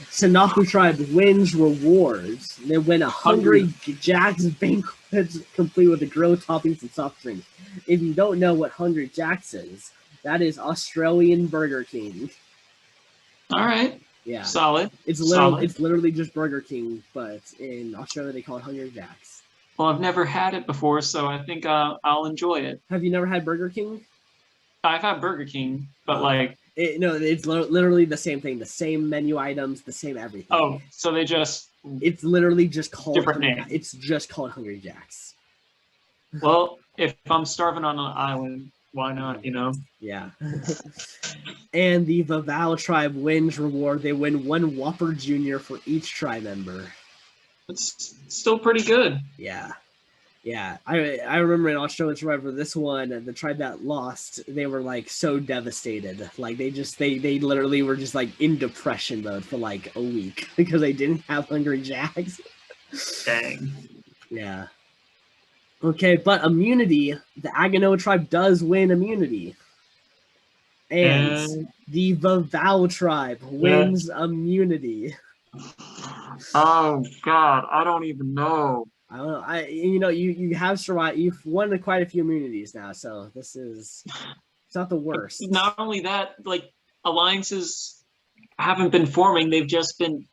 Sanaku tribe wins rewards. They win a Hungry Jack's banquet complete with the grilled toppings and soft drinks. If you don't know what Hungry Jack's is, that is Australian Burger King. All right. Yeah. Solid. It's literally just Burger King, but in Australia they call it Hungry Jack's. Well, I've never had it before, so I think I'll enjoy it. Have you never had Burger King? I've had Burger King, but it's literally the same thing, the same menu items, the same everything. Oh, so they just... It's literally just called... Different name. It's just called Hungry Jack's. Well, if I'm starving on an island, why not, Yeah. And the Vavalo tribe wins reward. They win 1 Whopper Jr. for each tribe member. It's still pretty good. Yeah. Yeah, I remember in Australian Survivor, this one, the tribe that lost, they were like so devastated. Like they literally were just like in depression mode for like a week because they didn't have Hungry Jacks. Dang. Yeah. Okay, but immunity, the Aganoa tribe does win immunity. And the Vavalo tribe wins immunity. Oh God, I don't even know. I don't know. You have survived. You've won quite a few immunities now, so it's not the worst. Not only that, like alliances haven't been forming; they've just been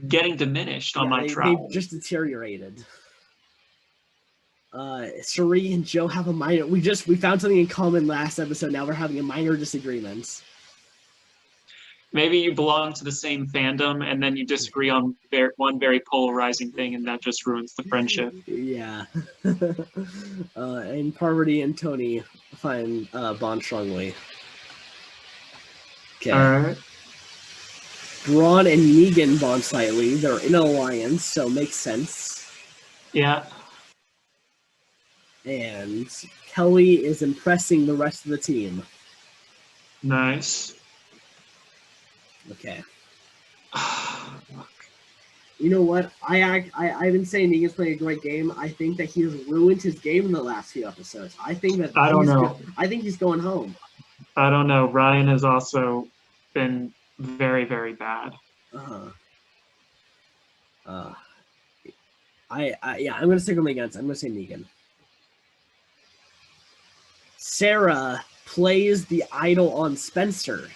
getting diminished on my trial. They've just deteriorated. Sheree and Joe have a minor. We found something in common last episode. Now we're having a minor disagreement. Maybe you belong to the same fandom, and then you disagree on one very polarizing thing, and that just ruins the friendship. Yeah. And Parvati and Tony find bond strongly. Okay. All right. Braun and Negan bond slightly. They're in an alliance, so it makes sense. Yeah. And Kelly is impressing the rest of the team. Nice. Okay. You know what? I've been saying Negan's playing a great game. I think that he has ruined his game in the last few episodes. I think he's going home. I don't know. Ryan has also been very, very bad. I'm gonna stick with my guns. I'm gonna say Negan. Sarah plays the idol on Spencer.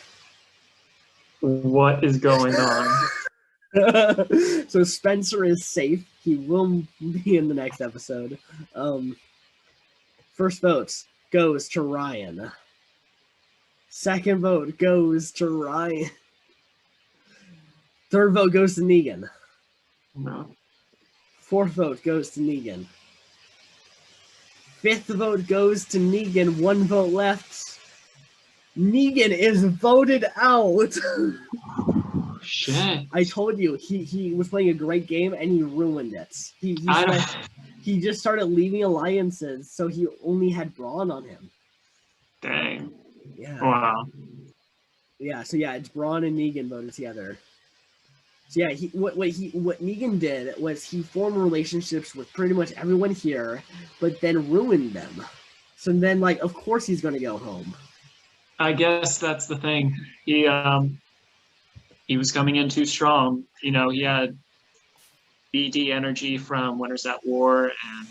What is going on? So Spencer is safe. He will be in the next episode. First vote goes to Ryan. Second vote goes to Ryan. Third vote goes to Negan. No. Fourth vote goes to Negan. Fifth vote goes to Negan. 1 vote left. Negan is voted out. Shit. I told you he was playing a great game and he ruined it. He just started leaving alliances, so he only had Braun on him. Dang. Yeah. Wow. Yeah. So yeah, it's Braun and Negan voted together. So yeah, what Negan did was he formed relationships with pretty much everyone here, but then ruined them. So then, like, of course he's going to go home. I guess that's the thing. He was coming in too strong. He had BD energy from Winners at War, and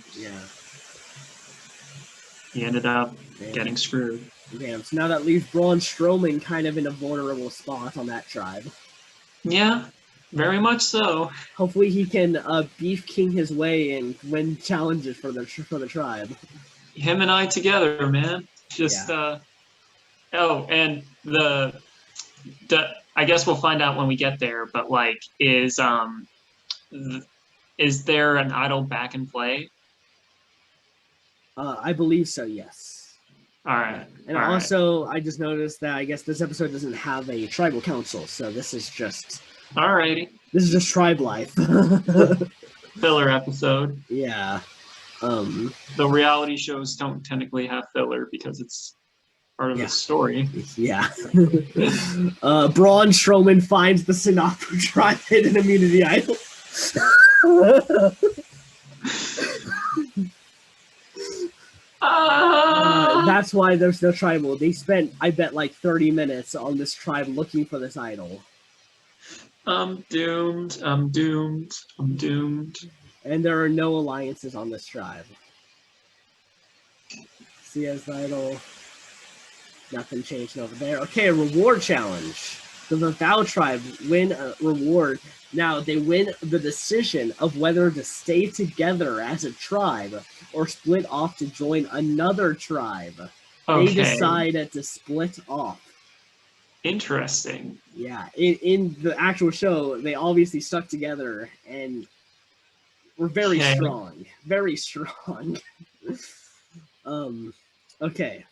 he ended up getting screwed. Damn. So now that leaves Braun Strowman kind of in a vulnerable spot on that tribe. Yeah, very much so. Hopefully he can beef king his way and win challenges for the tribe. Him and I together, man. And I guess we'll find out when we get there, but like, is there an idol back in play? I believe so, yes. All right. And also, I just noticed that I guess this episode doesn't have a tribal council, so this is just... Alrighty. This is just tribe life. Filler episode. Yeah. The reality shows don't technically have filler because it's part of the story. Yeah. Braun Strowman finds the Sanaku tribe hidden immunity idol. That's why there's no tribal. They spent, I bet, like 30 minutes on this tribe looking for this idol. I'm doomed. I'm doomed. I'm doomed. And there are no alliances on this tribe. CS idol. Nothing changed over there. Okay, reward challenge. The Vavalo tribe win a reward. Now, they win the decision of whether to stay together as a tribe or split off to join another tribe. Okay. They decide to split off. Interesting. Yeah, in the actual show, they obviously stuck together and were very strong. Very strong. Okay.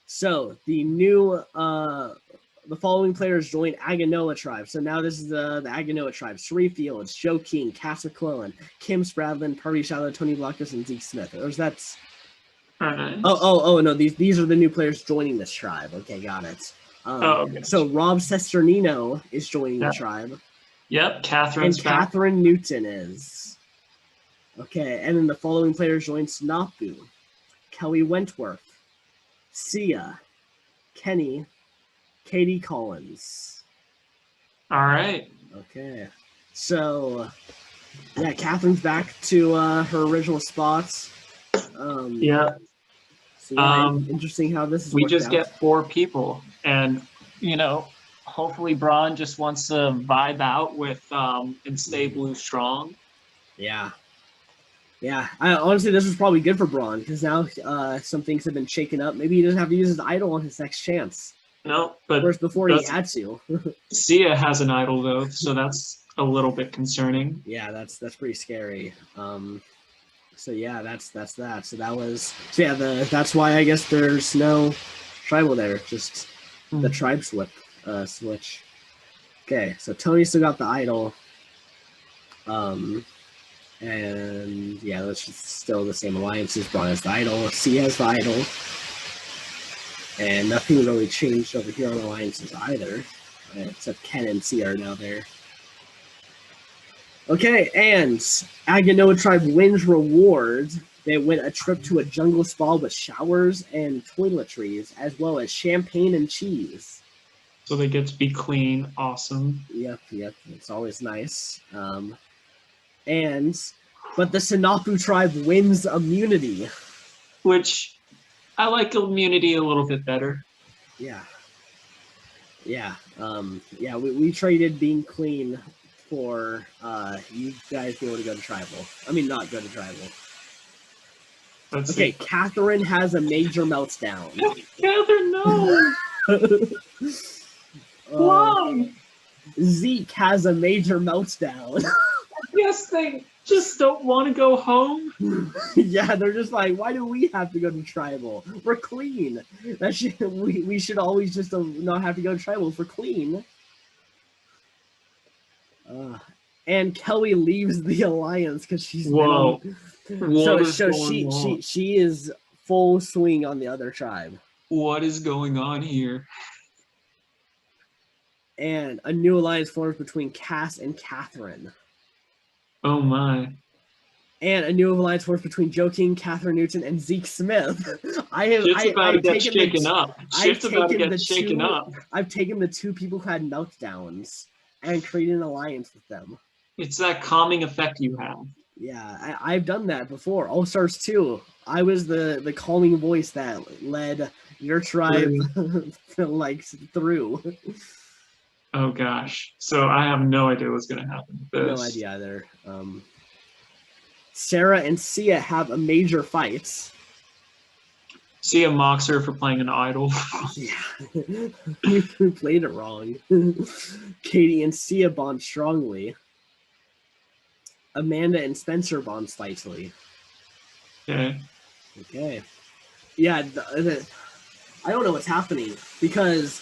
So the new the following players joined Aganoa tribe. So now this is the Aganoa tribe. Sheree Fields, Joe King, Cass McClellan, Kim Spradlin, Party Shallow, Tony Blockus, and Zeke Smith. Or is that Oh no, these are the new players joining this tribe. Okay, got it. Okay. So Rob Sesternino is joining the tribe. Yep, Catherine's and Catherine Newton is. Okay, and then the following players joined Sanaku, Kelly Wentworth, Sia, Kenny, Katie Collins. All right. Okay. So, yeah, Catherine's back to her original spots. Yeah. So yeah, interesting how this is. We just get 4 people, and you know, hopefully Braun just wants to vibe out with and stay blue strong. Yeah. Yeah, honestly, this is probably good for Braun because now some things have been shaken up. Maybe he doesn't have to use his idol on his next chance. No, but whereas before he had to. Sia has an idol though, so that's a little bit concerning. Yeah, that's pretty scary. So yeah, that's that. So that was that's why I guess there's no tribal there, just the tribe switch. Okay, so Tony still got the idol. And yeah, that's still the same alliances. Braun has the idol, C has the idol. And nothing really changed over here on alliances either. Except Ken and C are now there. Okay, and Aganoa tribe wins rewards. They win a trip to a jungle spa with showers and toiletries, as well as champagne and cheese. So they get to be clean. Awesome. Yep. It's always nice. But the Sanaku tribe wins immunity. Which, I like immunity a little bit better. Yeah. We traded being clean for you guys be able to go to tribal. I mean, not go to tribal. Okay, Catherine has a major meltdown. Catherine, no! Why? Zeke has a major meltdown. Yes, they just don't want to go home. Yeah, they're just like, why do we have to go to tribal? We're clean. We should always just not have to go to tribal if we're clean. And Kelly leaves the alliance because she's so she is full swing on the other tribe. What is going on here? And a new alliance forms between Cass and Catherine. Oh my. And a new alliance forms between Joe King, Catherine Newton, and Zeke Smith. Shit's about to get shaken up. I've taken the 2 people who had meltdowns and created an alliance with them. It's that calming effect you have. Yeah, I've done that before. All Stars 2. I was the calming voice that led your tribe through. Oh gosh. So I have no idea what's going to happen with this. No idea either. Sarah and Sia have a major fight. Sia mocks her for playing an idol. Yeah. We played it wrong. Katie and Sia bond strongly. Amanda and Spencer bond slightly. Okay. Yeah, I don't know what's happening because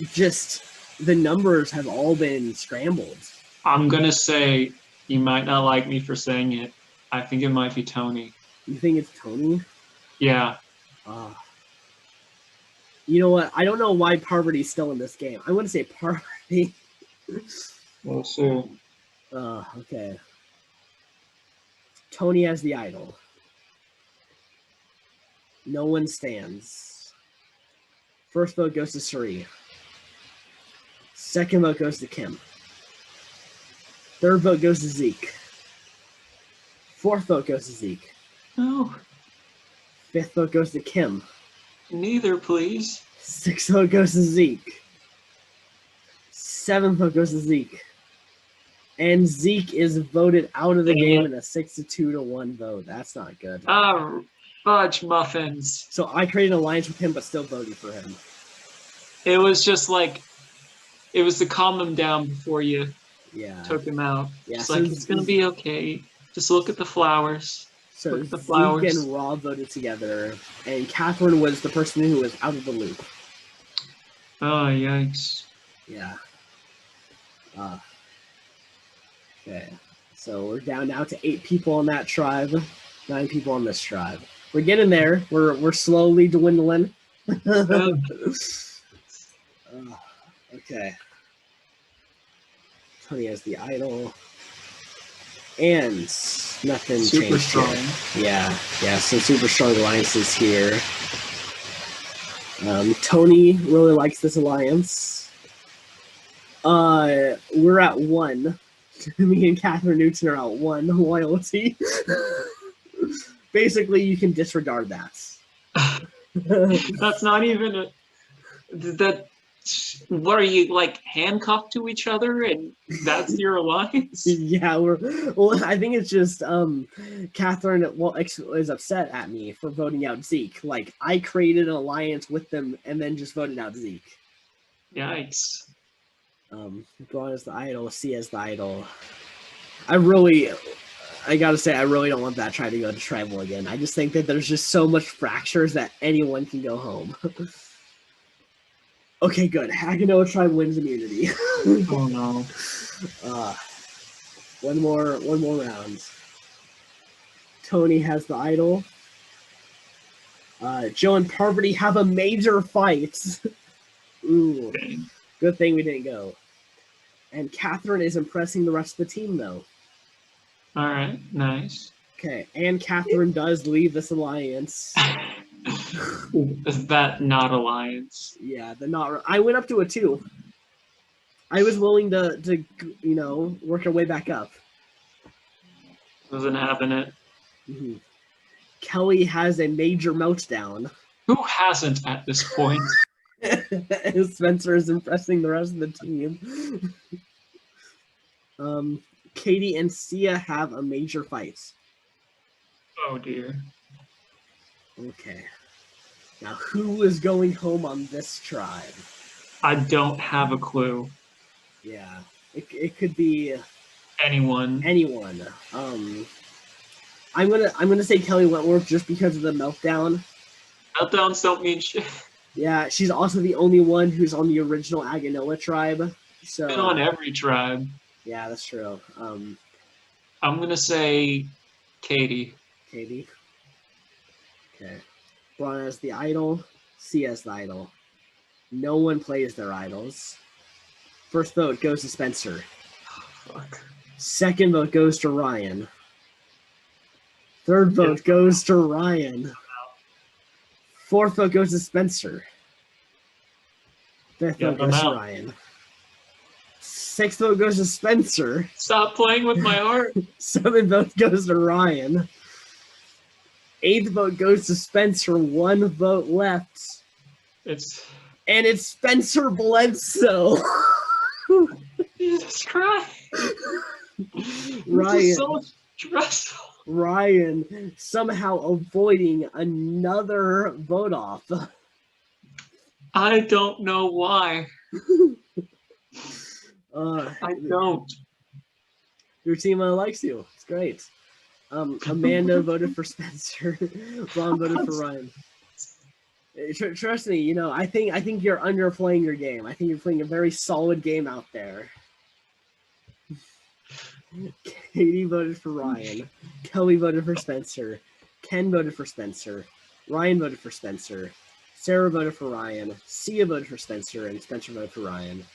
just the numbers have all been scrambled. I'm going to say, you might not like me for saying it, I think it might be Tony. You think it's Tony? Yeah. You know what? I don't know why Parvati's still in this game. I want to say Parvati. We'll see. Okay. Tony has the idol. No one stands. First vote goes to Suri. Second vote goes to Kim. Third vote goes to Zeke. Fourth vote goes to Zeke. No. Fifth vote goes to Kim. Neither, please. Sixth vote goes to Zeke. Seventh vote goes to Zeke. And Zeke is voted out of the game in a 6-2-1 vote. That's not good. Fudge muffins. So I created an alliance with him, but still voted for him. It was just like, it was to calm him down before you took him out. Yeah, it's like, it's going to be okay. Just look at the flowers. So look at the flowers. Zeke and Rob voted together, and Catherine was the person who was out of the loop. Oh, yikes. Yeah. Okay. So we're down now to 8 people on that tribe, 9 people on this tribe. We're getting there. We're slowly dwindling. Okay. Tony has the idol. And nothing super changed strong. Here. Yeah. So super strong alliances here. Tony really likes this alliance. We're at 1. Me and Catherine Newton are at 1 loyalty. Basically, you can disregard that. That's not even that. What are you, like, handcuffed to each other, and that's your alliance? Yeah, I think it's just Catherine is upset at me for voting out Zeke. Like, I created an alliance with them and then just voted out Zeke. Yikes. Braun as the idol, C as the idol. I gotta say, I really don't want that tribe to go to tribal again. I just think that there's just so much fractures that anyone can go home. Okay, good. Aganoa tribe wins immunity. Oh no. One more round. Tony has the idol. Joe and Parvati have a major fight. Ooh. Okay. Good thing we didn't go. And Catherine is impressing the rest of the team, though. All right, nice. Okay, and Catherine does leave this alliance. Is that not alliance? Yeah, I went up to a 2. I was willing to work our way back up. Wasn't having it. Mm-hmm. Kelly has a major meltdown. Who hasn't at this point? Spencer is impressing the rest of the team. Katie and Sia have a major fight. Oh dear. Okay. Now, who is going home on this tribe? I don't have a clue. Yeah, it could be anyone. I'm gonna say Kelly Wentworth just because of the meltdown. Meltdowns don't mean shit. Yeah, she's also the only one who's on the original Aganoa tribe. So been on every tribe. Yeah, that's true. I'm gonna say Katie. Katie. Okay. Braun as the idol. C as the idol. No one plays their idols. First vote goes to Spencer. Fuck. Second vote goes to Ryan. Third vote goes to Ryan. Fourth vote goes to Spencer. Fifth vote goes to Ryan. Sixth vote goes to Spencer. Stop playing with my heart. Seventh vote goes to Ryan. Eighth vote goes to Spencer. 1 vote left. It's Spencer Bledsoe. Jesus Christ. Ryan. This is so stressful. Ryan somehow avoiding another vote off. I don't know why. I don't. Your team likes you. It's great. Amanda voted for Spencer. Ron voted for Ryan. Trust me, I think you're underplaying your game. I think you're playing a very solid game out there. Katie voted for Ryan. Kelly voted for Spencer. Ken voted for Spencer. Ryan voted for Spencer. Sarah voted for Ryan. Sia voted for Spencer, and Spencer voted for Ryan.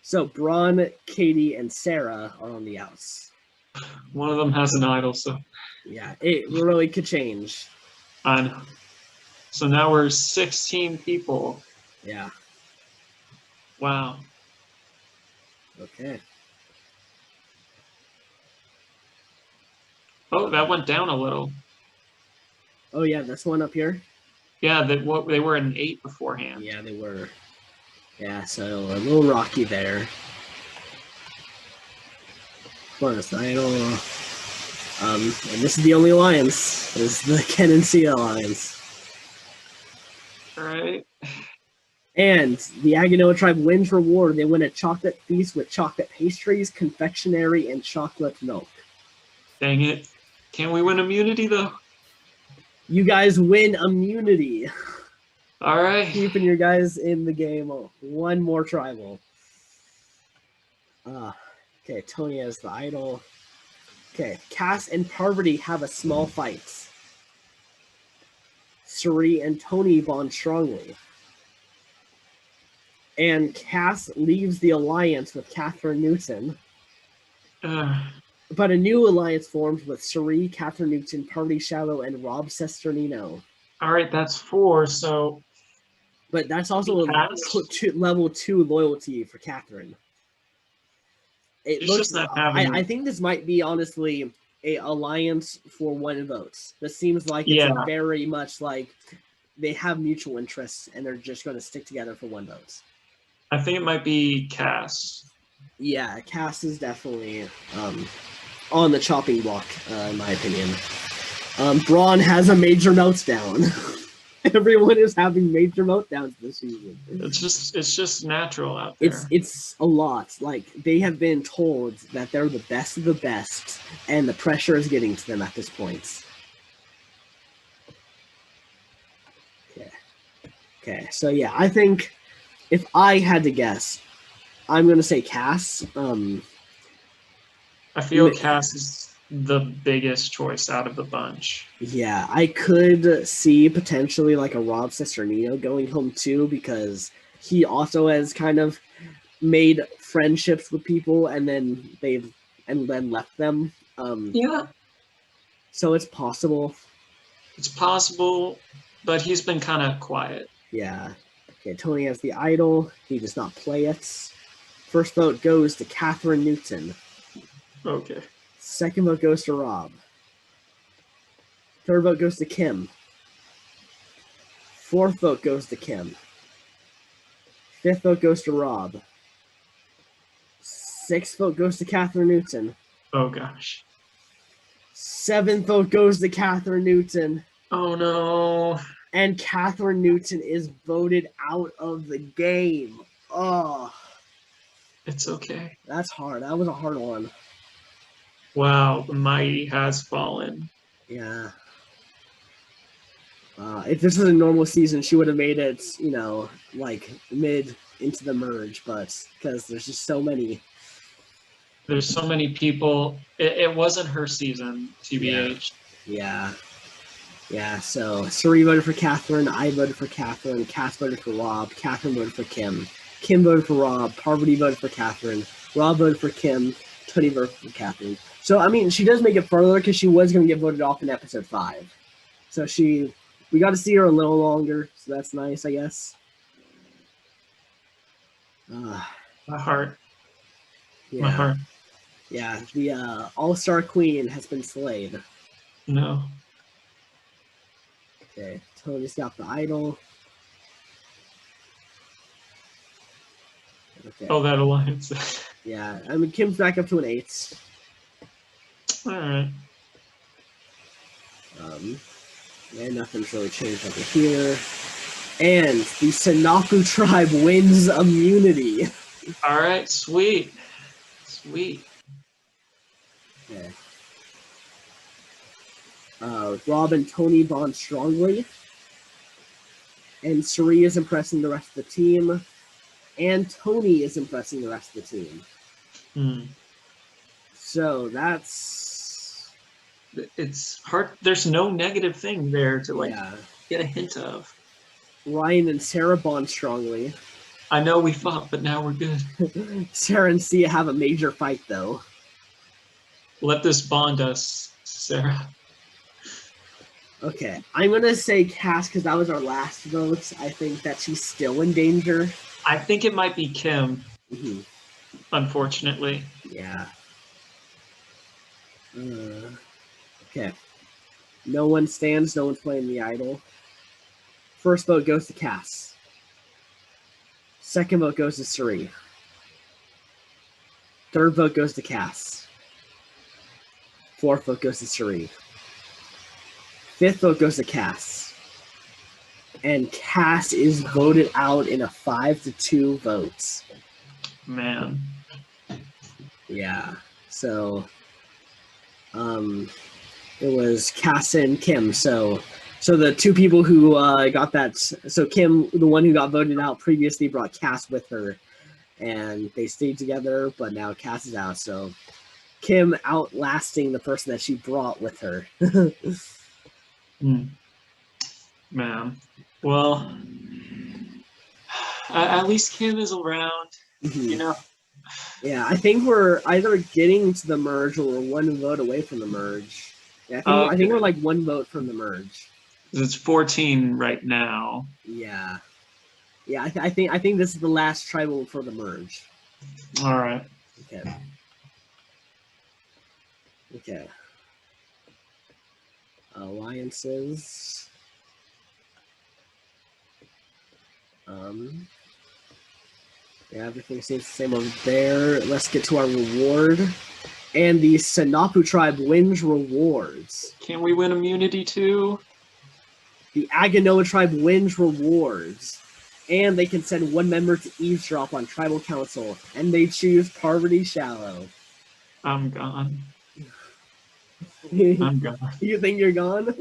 So Braun, Katie, and Sarah are on the outs. One of them has an idol, so yeah, it really could change. I know. So now we're 16 people. Yeah. Wow. Okay. Oh, that went down a little. Oh yeah, this one up here. Yeah, they were an 8 beforehand. Yeah, they were. Yeah, so a little rocky there. Plus, idol. And this is the only alliance. This is the Ken and Sia alliance. All right. And the Aganoa tribe wins reward. They win a chocolate feast with chocolate pastries, confectionery, and chocolate milk. Dang it. Can we win immunity, though? You guys win immunity. All right. Keeping your guys in the game. One more tribal. Okay, Tony has the idol. Okay, Cass and Parvati have a small fight. Suri and Tony bond strongly. And Cass leaves the alliance with Catherine Newton. But a new alliance forms with Suri, Catherine Newton, Parvati Shallow, and Rob Sesternino. All right, that's 4. So, but that's also a level 2 loyalty for Catherine. It looks. I think this might be honestly a alliance for 1 vote. This seems like it's very much like they have mutual interests and they're just going to stick together for 1 vote. I think it might be Cass. Yeah, Cass is definitely on the chopping block, in my opinion. Braun has a major meltdown. Everyone is having major meltdowns this season. It's just natural out there. It's a lot. Like, they have been told that they're the best of the best, and the pressure is getting to them at this point. Okay. So yeah, I think if I had to guess, I'm gonna say Cass. I feel Cass is the biggest choice out of the bunch. Yeah, I could see potentially like a Rob Sesternino going home too, because he also has kind of made friendships with people and then left them. Yeah. So it's possible. It's possible, but he's been kind of quiet. Yeah. Okay, Tony has the idol. He does not play it. First vote goes to Catherine Newton. Okay. Second vote goes to Rob. Third vote goes to Kim. Fourth vote goes to Kim. Fifth vote goes to Rob. Sixth vote goes to Catherine Newton. Oh, gosh. Seventh vote goes to Catherine Newton. Oh, no. And Catherine Newton is voted out of the game. Oh. It's okay. That's hard. That was a hard one. Wow, the mighty has fallen. Yeah. If this was a normal season, she would have made it, like mid into the merge, but because there's just so many. There's so many people. It wasn't her season, TBH. Yeah. So Suri voted for Catherine. I voted for Catherine. Cass voted for Rob. Catherine voted for Kim. Kim voted for Rob. Parvati voted for Catherine. Rob voted for Kim. Tony voted for Catherine. So, I mean, she does make it further because she was going to get voted off in episode 5. So we got to see her a little longer, so that's nice, I guess. My heart. Yeah. My heart. Yeah, the All-Star Queen has been slayed. No. Okay, Tony's got the idol. Okay. Oh, that alliance. Yeah, I mean, Kim's back up to an 8. All right. And nothing's really changed over here. And the Sanaku tribe wins immunity. All right, sweet. Sweet. Okay. Rob and Tony bond strongly. And Suri is impressing the rest of the team. And Tony is impressing the rest of the team. So that's... It's hard. There's no negative thing there to get a hint of. Ryan and Sarah bond strongly. I know we fought, but now we're good. Sarah and Sia have a major fight, though. Let this bond us, Sarah. Okay, I'm going to say Cass because that was our last vote. I think that she's still in danger. I think it might be Kim. Mm-hmm. Unfortunately. Yeah. Okay. No one stands. No one's playing the idol. First vote goes to Cass. Second vote goes to Suri. Third vote goes to Cass. Fourth vote goes to Suri. Fifth vote goes to Cass. And Cass is voted out in a 5-2 votes. Man. Yeah. So it was Cass and Kim. So the two people who got that. So Kim, the one who got voted out previously, brought Cass with her, and they stayed together. But now Cass is out. So Kim outlasting the person that she brought with her. Man. Well, at least Kim is around. You know. Yeah, I think we're either getting to the merge or we're one vote away from the merge. Yeah, I think we're like one vote from the merge. It's 14 right now. Yeah, yeah. I think this is the last tribal for the merge. All right. Okay. Okay. Alliances. Yeah, everything seems the same over there. Let's get to our reward. And the Sanaku tribe wins rewards. Can we win immunity too? The Aganoa tribe wins rewards. And they can send one member to eavesdrop on tribal council. And they choose Parvati Shallow. I'm gone. I'm gone. You think you're gone?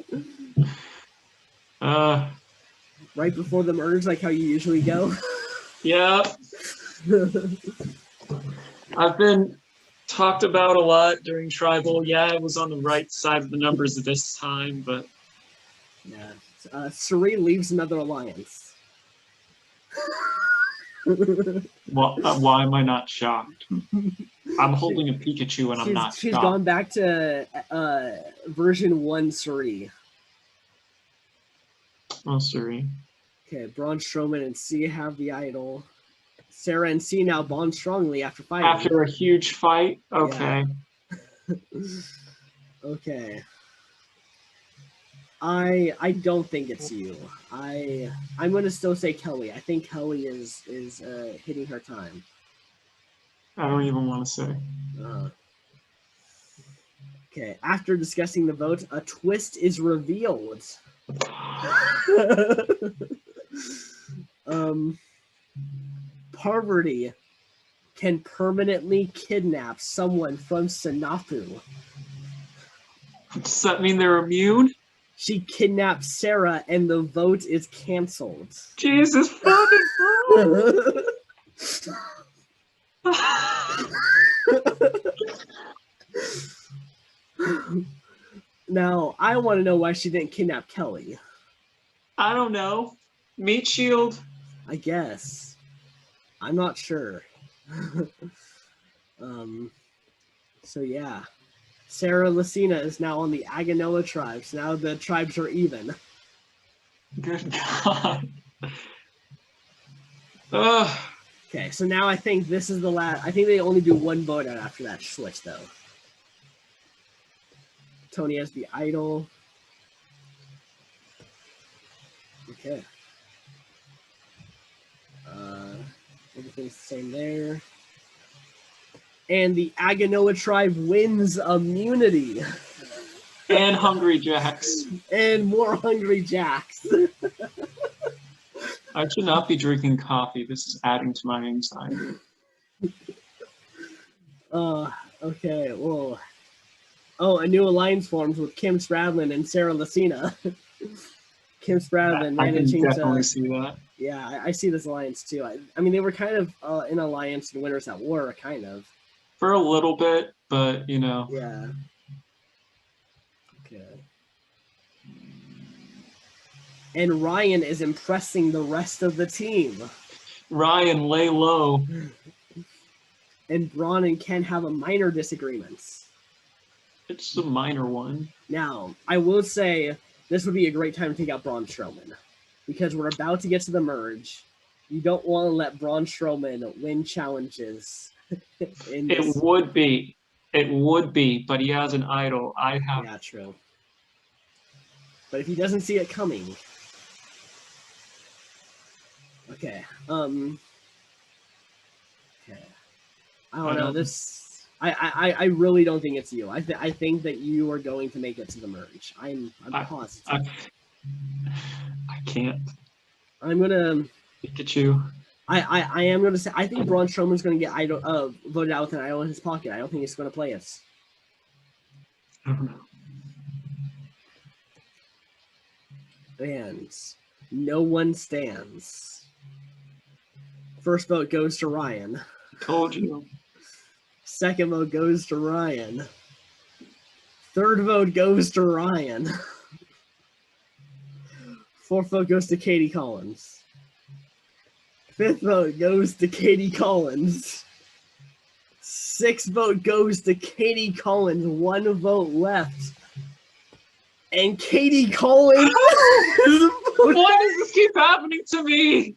Right before the merge, like how you usually go? Yeah. I've been talked about a lot during tribal. Yeah, I was on the right side of the numbers this time, but yeah. Suri leaves another alliance. Well, why am I not shocked? I'm holding a Pikachu and I'm not She's shocked. gone back to version 1 Suri. Oh, Suri. Okay, Braun Strowman and C have the idol. Sarah and C now bond strongly after fighting. After a huge fight? Okay. Yeah. Okay. I don't think it's you. I'm gonna still say Kelly. I think Kelly is hitting her time. I don't even want to say. Okay. After discussing the vote, a twist is revealed. Parvati can permanently kidnap someone from Sanaku. Does that mean they're immune? She kidnaps Sarah and the vote is canceled. Jesus fucking Christ! Now, I want to know why she didn't kidnap Kelly. I don't know. Meat shield? I guess. I'm not sure. So yeah. Sarah Lucina is now on the Aganoa tribes. Now the tribes are even. Good God. Okay, so now I think this is the last. I think they only do one vote out after that switch, though. Tony has the idol. Okay. Everything's the same there. And the Aganoa tribe wins immunity. And Hungry Jacks. And more Hungry Jacks. I should not be drinking coffee. This is adding to my anxiety. Okay, well. Oh, a new alliance forms with Kim Spradlin and Sarah Lucina. Kim Spradlin managing I can definitely see that. Yeah, I see this alliance too. I mean, they were kind of in alliance and Winners at War, kind of. For a little bit, but, you know. Yeah. Okay. And Ryan is impressing the rest of the team. Ryan, lay low. And Braun and Ken have a minor disagreements. It's a minor one. Now, I will say this would be a great time to take out Braun Strowman. Because we're about to get to the merge. You don't want to let Braun Strowman win challenges. It would be, but he has an idol. I have. Yeah, true. But if he doesn't see it coming, okay. Okay. I don't know. This, I really don't think it's you. I think that you are going to make it to the merge. I'm positive. I can't. I'm gonna. Pikachu. I am gonna say I think Braun Strowman's gonna get voted out with an idol in his pocket. I don't think he's gonna play it. I don't know. And no one stands. First vote goes to Ryan. Told you. Second vote goes to Ryan. Third vote goes to Ryan. Fourth vote goes to Katie Collins. Fifth vote goes to Katie Collins. Sixth vote goes to Katie Collins. One vote left. And Katie Collins is Why does this keep happening to me?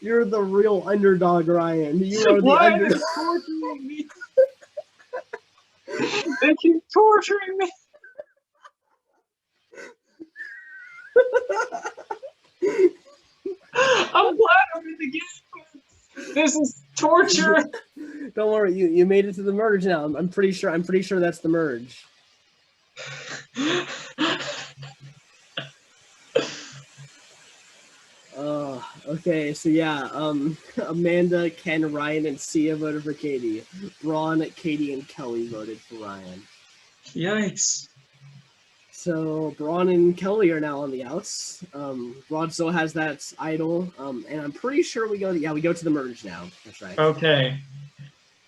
You're the real underdog, Ryan. You are the underdog. They torturing me? They keep torturing me. I'm glad I'm in the game. This is torture. Don't worry, you made it to the merge now. I'm pretty sure that's the merge. Okay, so yeah, Amanda, Ken, Ryan, and Sia voted for Katie. Braun, Katie, and Kelly voted for Ryan. Yikes. So Braun and Kelly are now on the outs. Braun still has that idol, and I'm pretty sure we go to the merge now. That's right. Okay.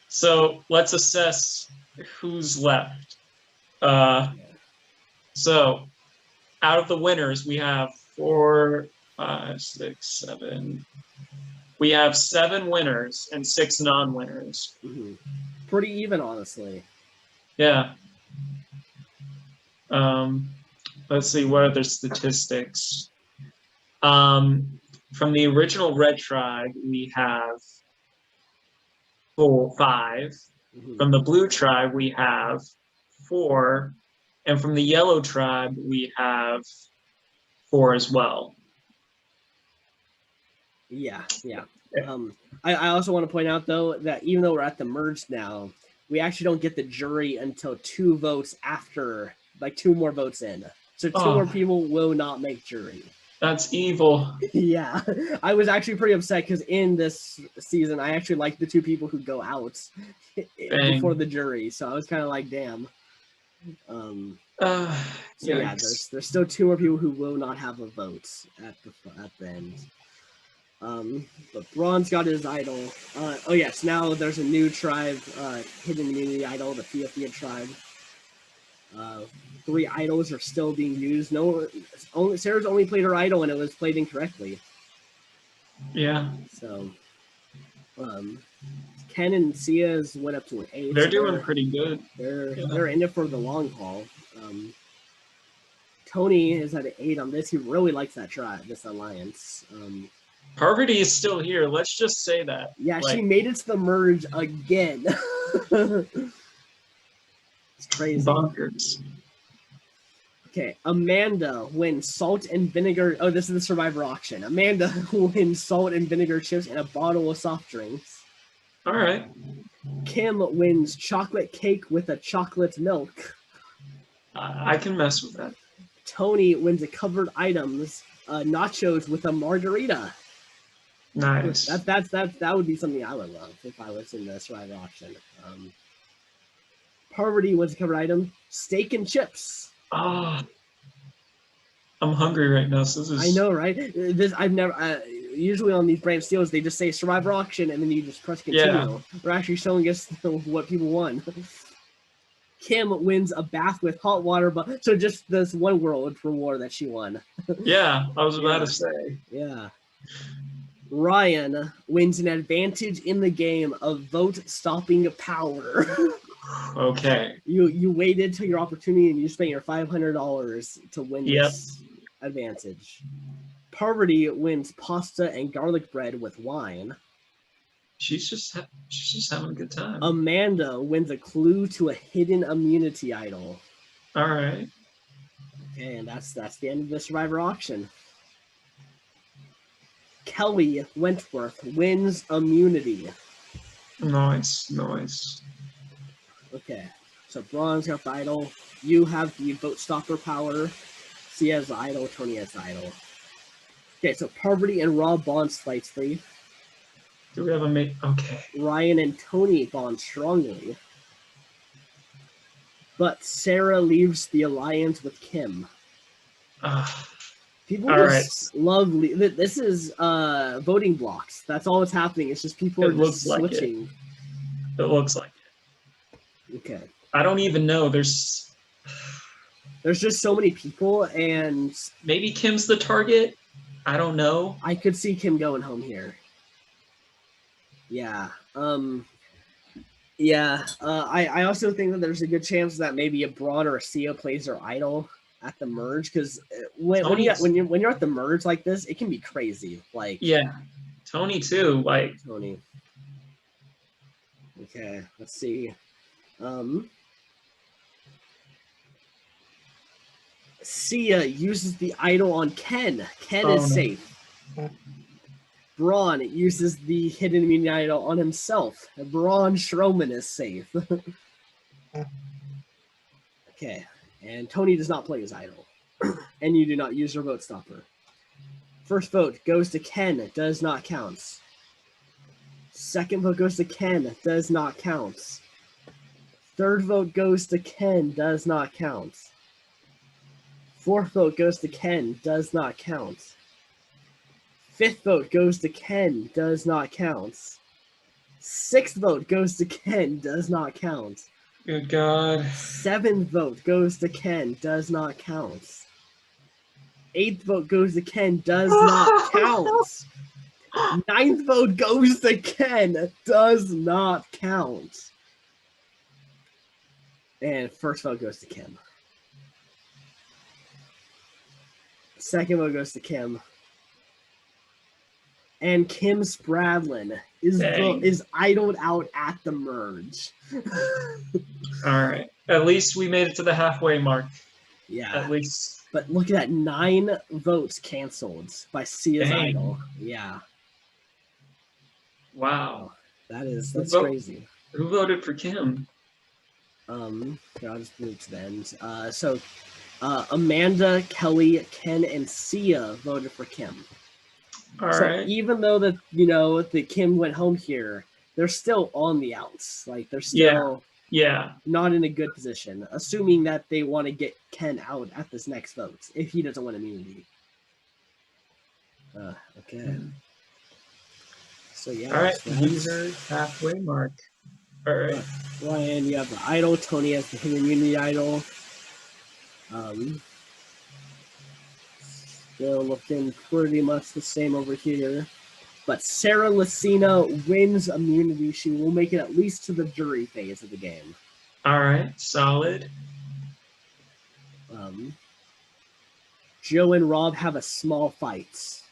So let's assess who's left. So out of the winners, we have 4, 5, 6, 7. We have 7 winners and 6 non-winners. Mm-hmm. Pretty even, honestly. Yeah. Let's see, what other statistics? From the original Red Tribe, we have 5. Mm-hmm. From the Blue Tribe, we have 4. And from the Yellow Tribe, we have 4 as well. Yeah. I also want to point out, though, that even though we're at the merge now, we actually don't get the jury until 2 votes after, like 2 more votes in. So 2 more people will not make jury. That's evil. Yeah. I was actually pretty upset because in this season, I actually liked the 2 people who go out before the jury. So I was kind of like, damn. So yeah, there's still 2 more people who will not have a vote at the end. But Braun's got his idol. Oh yes, now there's a new tribe, hidden immunity idol, the Thea tribe. 3 idols are still being used. Sarah's only played her idol and it was played incorrectly. Yeah. So, Ken and Sia's went up to an 8. They're doing pretty good. They're in it for the long haul. Tony is at an 8 on this. He really likes that tribe, this alliance. Parvati is still here. Let's just say that. Yeah, she made it to the merge again. It's crazy. Bonkers. Okay, Amanda wins salt and vinegar. Oh, this is the Survivor auction. Amanda wins salt and vinegar chips and a bottle of soft drinks. All right. Kim wins chocolate cake with a chocolate milk. I can mess with that. Tony wins a covered items nachos with a margarita. Nice. That would be something I would love if I was in the Survivor auction. Parvati wins a covered item steak and chips. I'm hungry right now. So this is... I know, right? I've never. Usually on these Brantsteeles, they just say Survivor auction and then you just press continue. Yeah. They're actually showing us what people won. Kim wins a bath with hot water, but so just this one world reward that she won. Yeah, I was about to say. Yeah. Ryan wins an advantage in the game of vote-stopping power. Okay. You waited till your opportunity and you spent your $500 to win this advantage. Parvati wins pasta and garlic bread with wine. She's just having a good time. Amanda wins a clue to a hidden immunity idol. All right. Okay, and that's the end of the Survivor auction. Kelly Wentworth wins immunity. Nice. Okay, so Braun's got the idol. You have the vote stopper power. Sia has the idol. Tony has the idol. Okay, so Parvati and Rob bond slightly. Do we have a mate? Okay. Ryan and Tony bond strongly. But Sarah leaves the alliance with Kim. People just love. This is voting blocks. That's all that's happening. It's just people are just switching. It looks like it. Okay. I don't even know. There's just so many people, and maybe Kim's the target. I don't know. I could see Kim going home here. Yeah. Yeah. I also think that there's a good chance that maybe a Braun or a Sia plays their idol at the merge, because when you're at the merge like this, it can be crazy. Like, yeah, Tony too. Like Tony. Okay, let's see. Sia uses the idol on Ken. Ken is safe. Braun uses the hidden immunity idol on himself. Braun Strowman is safe. Okay, and Tony does not play his idol. And you do not use your vote stopper. First vote goes to Ken. Does not count. Second vote goes to Ken. Does not count. Third vote goes to Ken. Does not count. Fourth vote goes to Ken. Does not count. Fifth vote goes to Ken. Does not count. Sixth vote goes to Ken. Does not count. Good God. Seventh vote goes to Ken. Does not count. Eighth vote goes to Ken. Does not count. Ninth vote goes to Ken. Does not count. And first vote goes to Kim. Second vote goes to Kim. And Kim Spradlin is idled out at the merge. All right. At least we made it to the halfway mark. Yeah. At least. But look at that, 9 votes canceled by Sia's idol. Yeah. Wow. That's crazy. Who voted for Kim? Here, I'll just move to the end. So Amanda, Kelly, Ken, and Sia voted for Kim. All right. Even though the Kim went home here, they're still on the outs. Like, they're still not in a good position, assuming that they want to get Ken out at this next vote if he doesn't win immunity. Okay. So yeah. All right. Loser halfway mark. All right. Ryan, you have the idol. Tony has the hidden immunity idol. Still looking pretty much the same over here. But Sarah Lucina wins immunity. She will make it at least to the jury phase of the game. All right. Solid. Joe and Rob have a small fight.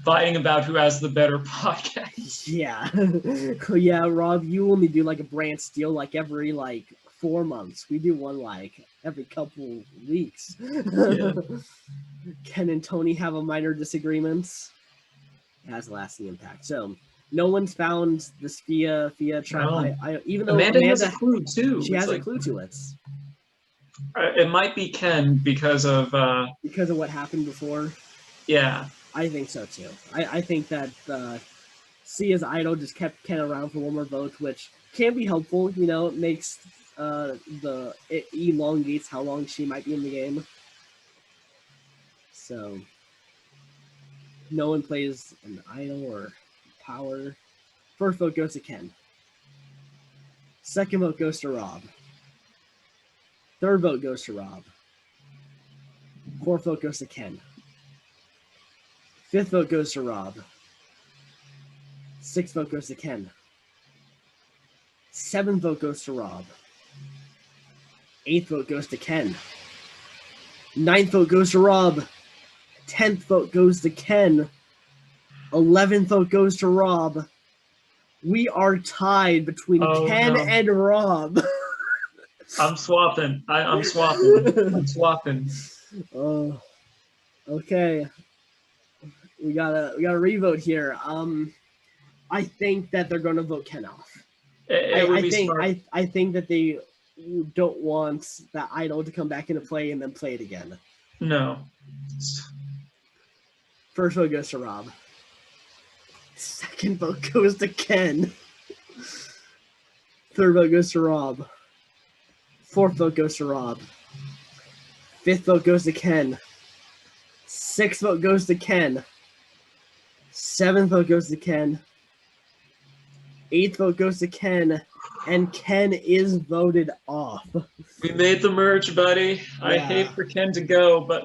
Fighting about who has the better podcast. Yeah. Yeah, Rob, you only do like a Brantsteele like every 4 months. We do one every couple weeks. Yeah. Ken and Tony have a minor disagreements. It has a lasting impact. So no one's found this Fia trap. Even though Amanda has a clue too. She has a clue to it. It might be Ken because of what happened before. Yeah. I think so too. I think that Sia's idol just kept Ken around for one more vote, which can be helpful. It makes it elongates how long she might be in the game. So no one plays an idol or power. First vote goes to Ken. Second vote goes to Rob. Third vote goes to Rob. Fourth vote goes to Ken. Fifth vote goes to Rob. Sixth vote goes to Ken. Seventh vote goes to Rob. Eighth vote goes to Ken. Ninth vote goes to Rob. 10th vote goes to Ken. 11th vote goes to Rob. We are tied between Ken and Rob. I'm swapping. I'm swapping. I'm swapping. Okay. We gotta revote here. I think that they're gonna vote Ken off. I think that they don't want that idol to come back into play and then play it again. No. First vote goes to Rob. Second vote goes to Ken. Third vote goes to Rob. Fourth vote goes to Rob. Fifth vote goes to Ken. Sixth vote goes to Ken. Seventh vote goes to Ken. Eighth vote goes to Ken. And Ken is voted off. We made the merge, buddy. Yeah. I hate for Ken to go, but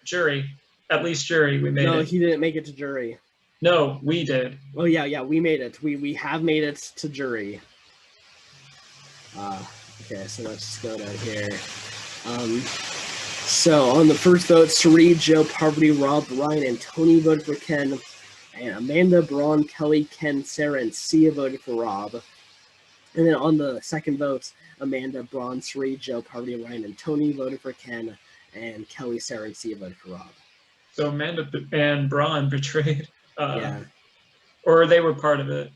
jury. At least jury, we made it. No, he didn't make it to jury. No, we did. Oh yeah, we made it. We have made it to jury. Okay, so let's just go down here. So on the first vote, Sari, Joe, Parvati, Rob, Ryan, and Tony voted for Ken. And Amanda, Braun, Kelly, Ken, Sarah, and Sia voted for Rob. And then on the second vote, Amanda, Braun, Sari, Joe, Parvati, Ryan, and Tony voted for Ken. And Kelly, Sarah, and Sia voted for Rob. So Amanda and Braun betrayed. Yeah. Or they were part of it.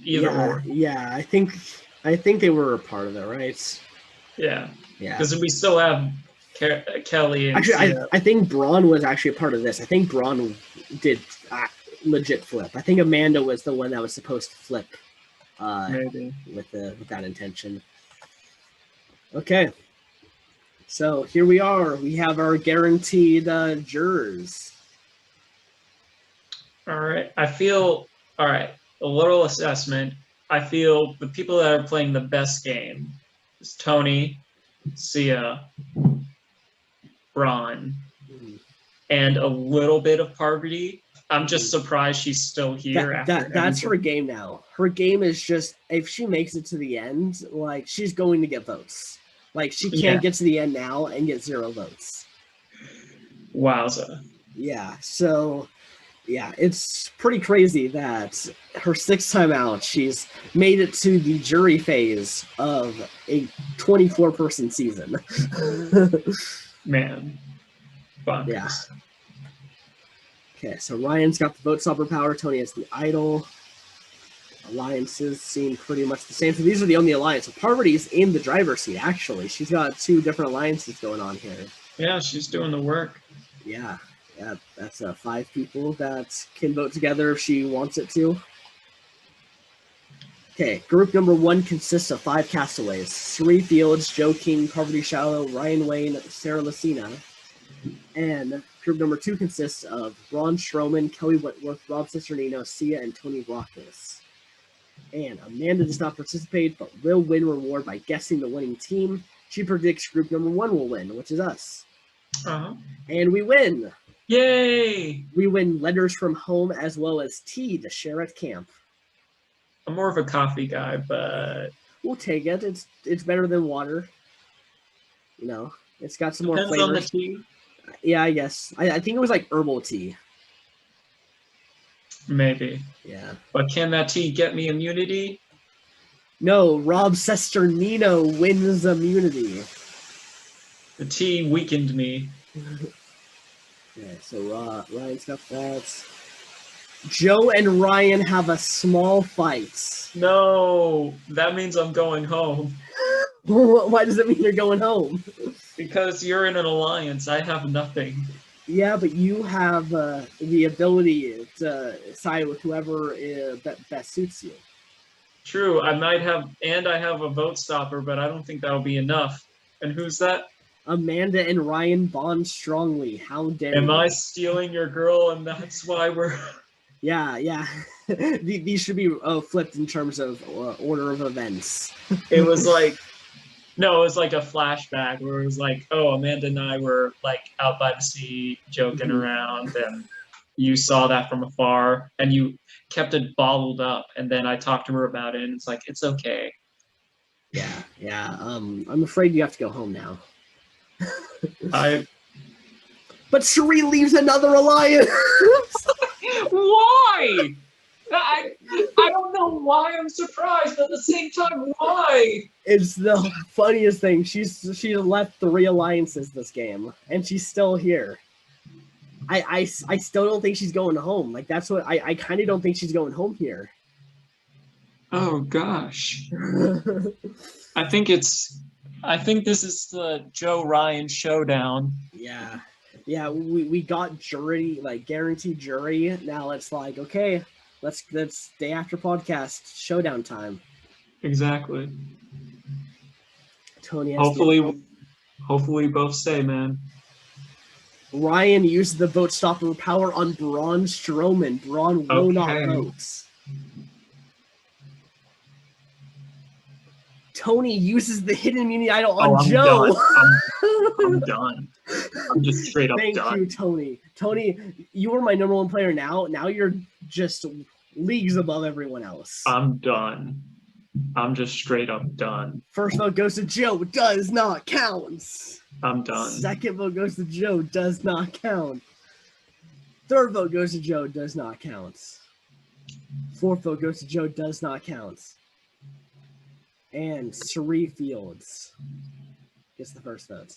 Either or. Yeah, I think they were a part of it, right? Yeah. Because we still have Kelly and actually, I think Braun was actually a part of this. I think Braun did legit flip. I think Amanda was the one that was supposed to flip. Maybe with that intention. Okay. So here we are. We have our guaranteed jurors. All right. A little assessment. I feel the people that are playing the best game is Tony, Sia, Braun, and a little bit of Parvati. I'm just surprised she's still here. That's her game now. Her game is just, if she makes it to the end, like, she's going to get votes. Like, she can't get to the end now and get 0 votes. Wowza. Yeah, so, yeah, it's pretty crazy that her 6th time out, she's made it to the jury phase of a 24-person season. Man. Bonkers. Yeah. Okay, so Ryan's got the vote stopper power. Tony has the idol. Alliances seem pretty much the same. So these are the only alliances. So Parvati's in the driver's seat, actually. She's got 2 different alliances going on here. Yeah, she's doing the work. Yeah, that's 5 people that can vote together if she wants it to. Okay, group number 1 consists of 5 castaways. Sari Fields, Joe King, Parvati Shallow, Ryan Wayne, Sarah Lucina. And group number 2 consists of Ron Stroman, Kelly Whitworth, Rob Cisternino, Sia, and Tony Rockus. And Amanda does not participate, but will win reward by guessing the winning team. She predicts group number 1 will win, which is us. And we win. Yay! We win letters from home as well as tea to share at camp. I'm more of a coffee guy, but we'll take it. It's better than water. You know, it's got some more flavors. On the tea. Yeah, I guess. I think it was like herbal tea. Maybe. Yeah. But can that tea get me immunity? No, Rob Cesternino wins immunity. The tea weakened me. Okay, so Ryan's got that. Joe and Ryan have a small fight. No, that means I'm going home. Why does it mean you're going home? Because you're in an alliance. I have nothing. Yeah, but you have the ability to side with whoever best suits you. True. I have a vote stopper, but I don't think that'll be enough. And who's that? Amanda and Ryan bond strongly. How dare you? Am I stealing your girl, and that's why we're... Yeah. These should be flipped in terms of order of events. It was like... No, it was like a flashback where it was like, oh, Amanda and I were like out by the sea joking around, and you saw that from afar, and you kept it bottled up, and then I talked to her about it, and it's like, it's okay. Yeah. I'm afraid you have to go home now. But but Sheree leaves another alliance. Why? I don't know why I'm surprised, but at the same time, why? It's the funniest thing. She left 3 alliances this game, and she's still here. I still don't think she's going home. Like, that's what I kind of don't think she's going home here. Oh gosh. I think this is the Joe Ryan showdown. Yeah. Yeah, we got jury, like guaranteed jury. Now it's like, okay, let's day after podcast showdown time. Exactly. Tony, hopefully both stay, man. Ryan used the vote stopper power on Braun Strowman. Braun will not vote. Tony uses the hidden immunity idol on Joe. I'm done. I'm just straight up done. Thank you, Tony. Tony, you are my number 1 player now. Now you're just leagues above everyone else. I'm done. I'm just straight up done. First vote goes to Joe. Does not count. I'm done. Second vote goes to Joe. Does not count. Third vote goes to Joe. Does not count. Fourth vote goes to Joe. Does not count. And Sheree Fields gets the first vote.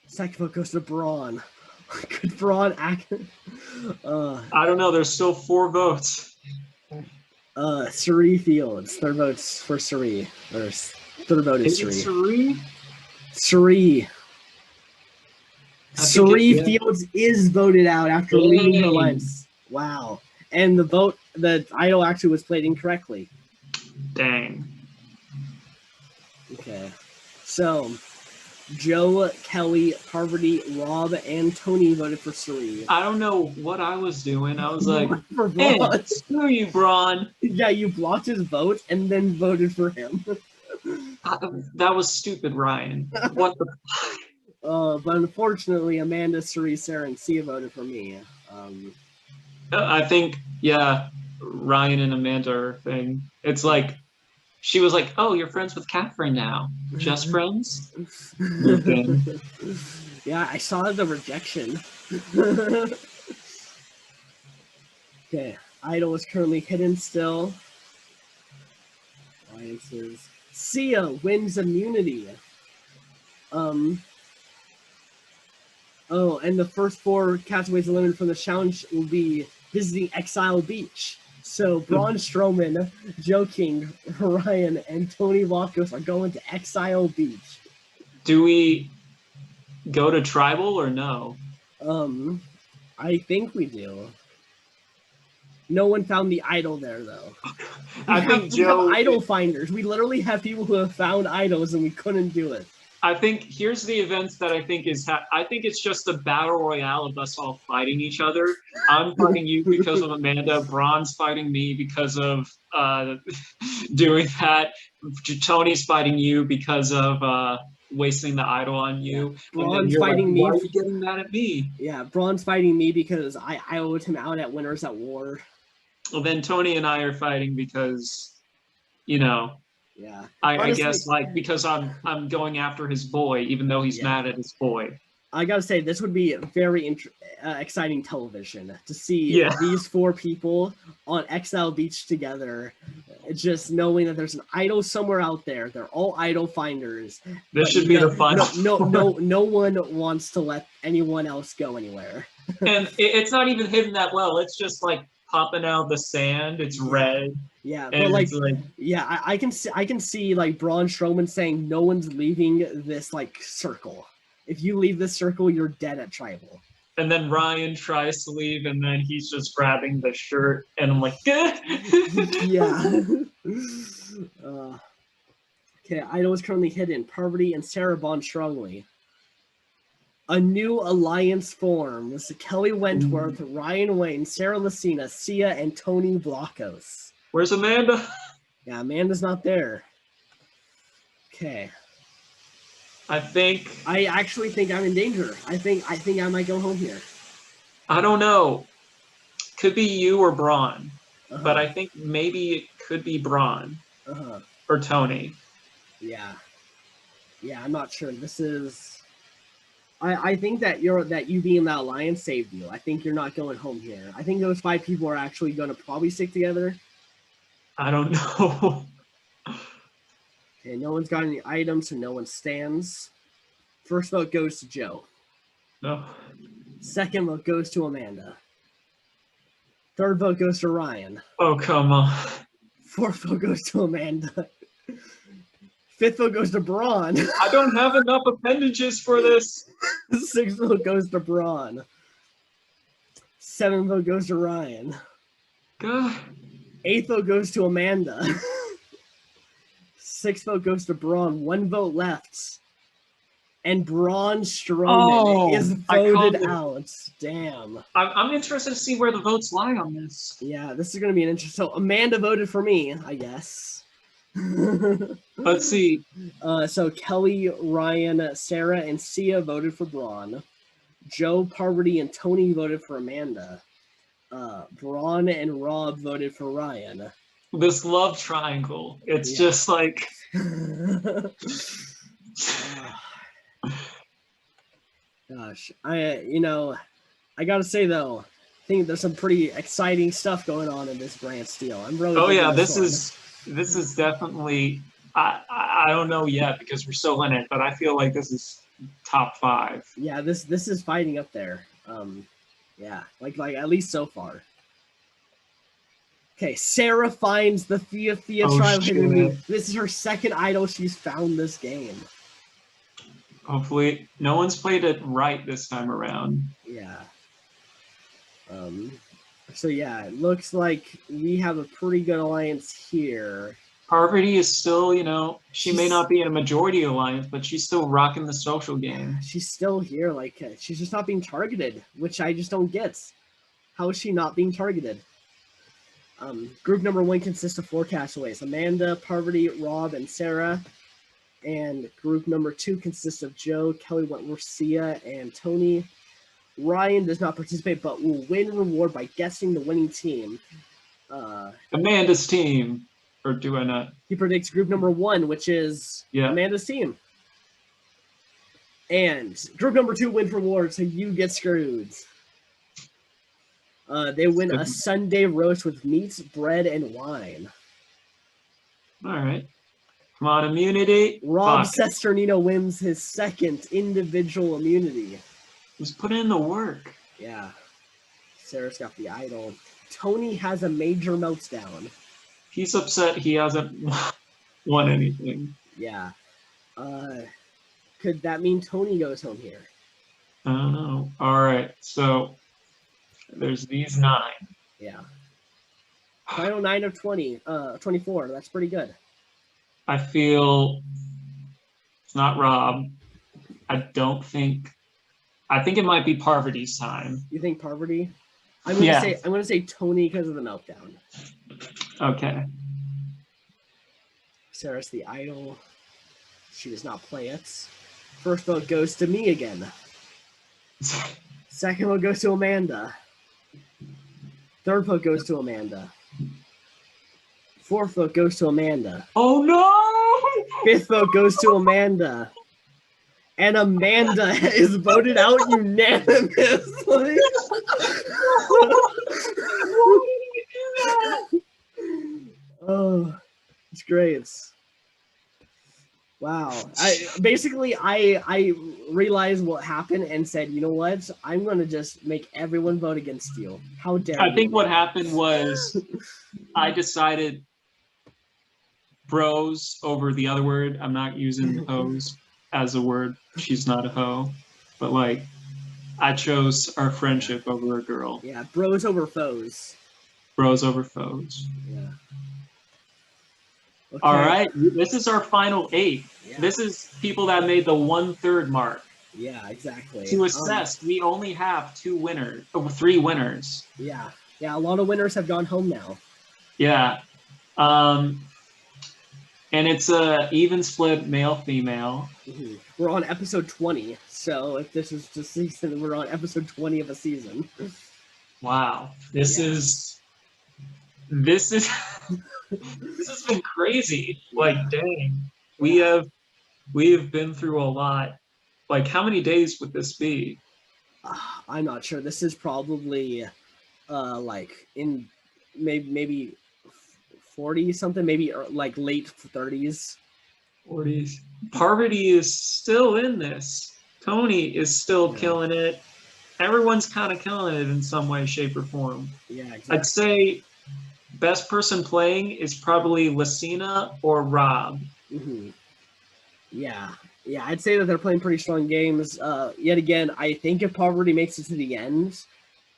Second vote goes to Braun. Could Braun act? I don't know. There's still 4 votes. Sheree Fields. Third vote's for Sheree. Or third vote is Sheree. Sheree. Sheree Fields is voted out after leaving her alliance. Wow. And the idol actually was played incorrectly. Dang. Okay. So, Joe, Kelly, Parvati, Rob, and Tony voted for Sheree. I don't know what I was doing. I was like, hey, screw you, Braun. Yeah, you blocked his vote and then voted for him. That was stupid, Ryan. What the but unfortunately, Amanda, Sheree, Sarah, and Sia voted for me. I think, yeah, Ryan and Amanda are a thing. It's like, she was like, oh, you're friends with Catherine now. Just friends? Yeah, I saw the rejection. Okay, idol is currently hidden still. Alliances. Sia wins immunity. Oh, and the first 4 castaways eliminated from the challenge will be visiting Exile Beach. So Braun Strowman, Joe King, Ryan, and Tony Loftus are going to Exile Beach. Do we go to Tribal or no? I think we do. No one found the idol there, though. I think Joe... We have idol finders. We literally have people who have found idols, and we couldn't do it. I think here's the events that I think is. I think it's just a battle royale of us all fighting each other. I'm fighting you because of Amanda. Braun's fighting me because of doing that. Tony's fighting you because of wasting the idol on you. Yeah. Braun's fighting me. Why are you getting mad at me? Yeah, Braun's fighting me because I owed him out at Winners at War. Well, then Tony and I are fighting because, you know. Yeah, I guess like because I'm going after his boy, even though he's mad at his boy. I gotta say, this would be very exciting television to see these 4 people on Exile Beach together, just knowing that there's an idol somewhere out there. They're all idol finders. This should be the fun. No one wants to let anyone else go anywhere. And it's not even hidden that well. It's just like popping out of the sand. It's red. Yeah, but like yeah, I can see like Braun Strowman saying no one's leaving this like circle. If you leave this circle, you're dead at Tribal. And then Ryan tries to leave, and then he's just grabbing the shirt, and I'm like, yeah. Okay, idol is currently hidden. Parvati and Sarah bond strongly. A new alliance forms. Kelly Wentworth, Ryan Wayne, Sarah Lucina, Sia, and Tony Blocos. Where's Amanda? Yeah, Amanda's not there. Okay. I actually think I'm in danger. I think I might go home here. I don't know. Could be you or Braun. But I think maybe it could be Braun. Or Tony. Yeah. Yeah, I'm not sure. This is I think that you being in that alliance saved you. I think you're not going home here. I think those 5 people are actually going to probably stick together. I don't know. Okay, no one's got any items, so no one stands. First vote goes to Joe. No. Second vote goes to Amanda. Third vote goes to Ryan. Oh, come on. Fourth vote goes to Amanda. Fifth vote goes to Braun. I don't have enough appendages for this. Sixth vote goes to Braun. Seventh vote goes to Ryan. God. Eighth vote goes to Amanda. Sixth vote goes to Braun. 1 vote left. And Braun Strowman is voted out. Damn. I'm interested to see where the votes lie on this. Yeah, this is going to be an interesting. So Amanda voted for me, I guess. Let's see. So Kelly, Ryan, Sarah, and Sia voted for Braun. Joe, Parvati, and Tony voted for Amanda. Braun and Rob voted for Ryan. This love triangle. It's just like... Gosh, I gotta say though, I think there's some pretty exciting stuff going on in this Brantsteele. I'm really. Oh yeah, this is definitely. I don't know yet because we're still in it, but I feel like this is top 5. Yeah, this is fighting up there. Yeah, like at least so far. Okay, Sarah finds the Thea trial hidden move. This is her second idol she's found this game. Hopefully, no one's played it right this time around. Yeah. So yeah, it looks like we have a pretty good alliance here. Parvati is still, she may not be in a majority alliance, but she's still rocking the social game. She's still here, like she's just not being targeted, which I just don't get. How is she not being targeted? Group number 1 consists of 4 castaways: Amanda, Parvati, Rob, and Sarah. And group number 2 consists of Joe, Kelly, Wentworth, Sia, and Tony. Ryan does not participate, but will win reward by guessing the winning team. Amanda's team. Or do I not? He predicts group number 1, which is Amanda's team. And group number 2 wins reward, so you get screwed. They win a Sunday roast with meat, bread, and wine. All right. Come on, immunity. Rob Sesternino wins his second individual immunity. He's putting in the work. Yeah. Sarah's got the idol. Tony has a major meltdown. He's upset he hasn't won anything. Yeah. Could that mean Tony goes home here? I don't know. All right. So there's these 9. Yeah. Final 9 of 20. 24. That's pretty good. I feel it's not Rob. I think it might be Parvati's time. You think Parvati? I'm gonna say Tony because of the meltdown. Okay. Sarah's the idol. She does not play it. First vote goes to me again. Second vote goes to Amanda. Third vote goes to Amanda. Fourth vote goes to Amanda. Oh no! Fifth vote goes to Amanda. And Amanda is voted out unanimously. Oh, it's great. Wow. I realized what happened and said, you know what? I'm going to just make everyone vote against you. How dare you? I think what happened was I decided bros over the other word. I'm not using hoes as a word. She's not a hoe. But like, I chose our friendship over a girl. Yeah, bros over foes. Bros over foes. Yeah. Okay. All right, this is our final 8. Yeah. This is people that made the 1/3 mark. Yeah, exactly. To assess, we only have 3 winners. Yeah, a lot of winners have gone home now. Yeah, and it's a even split male-female. Mm-hmm. We're on episode 20, so if this is the season, we're on episode 20 of a season. Wow, this is this has been crazy. Like, dang, we have been through a lot. Like, how many days would this be? I'm not sure. This is probably like in maybe 40 something, maybe like late 30s. 40s. Parvati is still in this. Tony is still Yeah. killing it. Everyone's kind of killing it in some way, shape, or form. Yeah, exactly. I'd say best person playing is probably Lucina or Rob. Mm-hmm. Yeah, I'd say that they're playing pretty strong games. Yet again, I think if Parvati makes it to the end,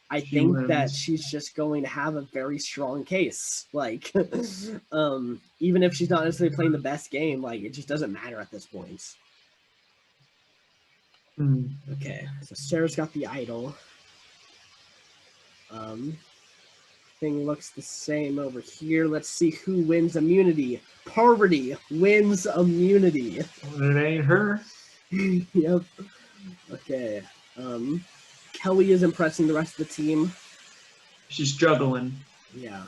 I think that she's just going to have a very strong case. Like, even if she's not necessarily playing the best game, like it just doesn't matter at this point. Okay, so Sarah's got the idol. Thing looks the same over here. Let's see who wins immunity. Parvati wins immunity. Well, it ain't her. Yep. Okay. Kelly is impressing the rest of the team. She's juggling. Yeah.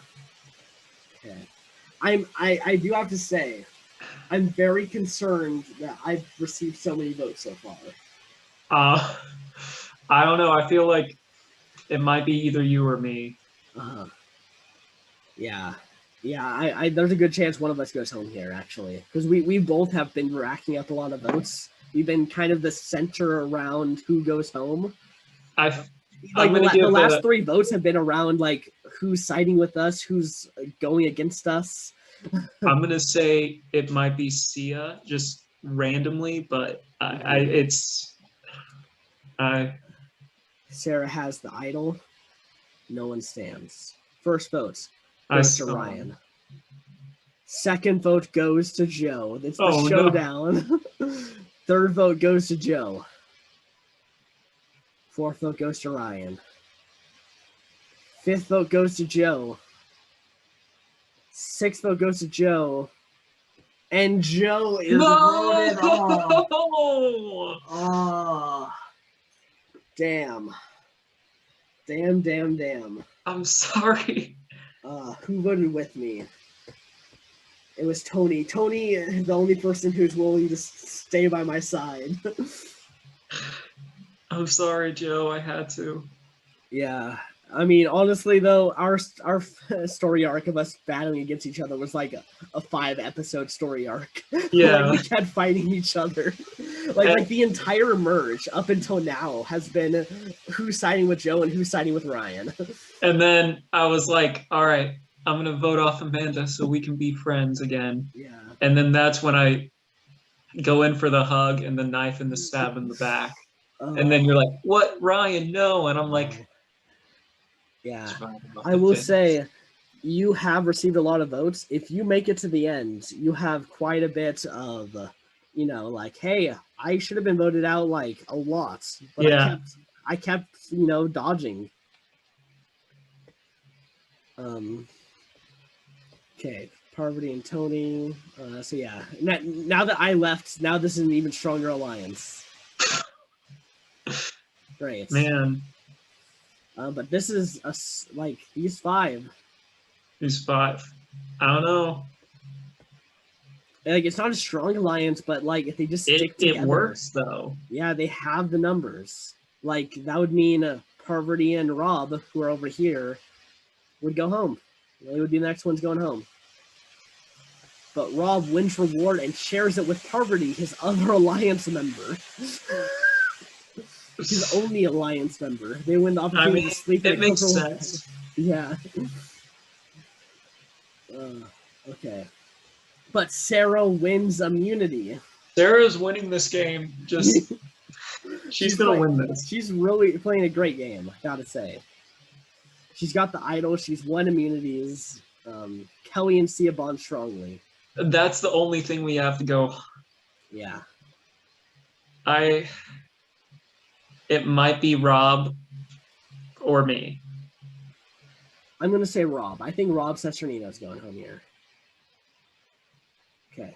Okay. I do have to say, I'm very concerned that I've received so many votes so far. I don't know. I feel like it might be either you or me. Yeah. I there's a good chance one of us goes home here, actually, because we both have been racking up a lot of votes. We've been kind of the center around who goes home. The last 3 votes have been around like who's siding with us, who's going against us. I'm gonna say it might be Sia, just randomly, but Sarah has the idol. No one stands. First vote goes to Ryan. Second vote goes to Joe. It's the showdown. No. Third vote goes to Joe. Fourth vote goes to Ryan. Fifth vote goes to Joe. Sixth vote goes to Joe. And Joe is voted off. Oh. Damn. I'm sorry. Who voted with me? It was Tony. Tony, the only person who's willing to stay by my side. I'm sorry, Joe. I had to. Yeah. I mean, honestly, though, our story arc of us battling against each other was like a 5-episode story arc. Yeah. Like, we kept fighting each other. Like the entire merge up until now has been who's siding with Joe and who's siding with Ryan. And then I was like, all right, I'm going to vote off Amanda so we can be friends again. Yeah. And then that's when I go in for the hug and the knife and the stab in the back. And then you're like, what, Ryan? No. And I'm like, yeah. I will say, you have received a lot of votes. If you make it to the end, you have quite a bit of, like, hey, I should have been voted out like a lot, but yeah. I kept, dodging. Okay, Parvati and Tony. So yeah, now that I left, now this is an even stronger alliance. Great, man. But this is like these 5. These 5. I don't know. Like, it's not a strong alliance, but like if they just stick together, it works though. Yeah, they have the numbers. Like that would mean Parvati and Rob, who are over here, would go home. They would be the next ones going home. But Rob wins reward and shares it with Parvati, his other alliance member. His only alliance member. They win the opportunity to sleep in a makes sense. Yeah. Okay. But Sarah wins immunity. Sarah's winning this game. Just she's gonna win this. She's really playing a great game, I gotta say. She's got the idol. She's won immunities. Kelly and Sia bond strongly. That's the only thing we have to go. Yeah. It might be Rob or me. I'm going to say Rob. I think Rob Cesternino's going home here. Okay.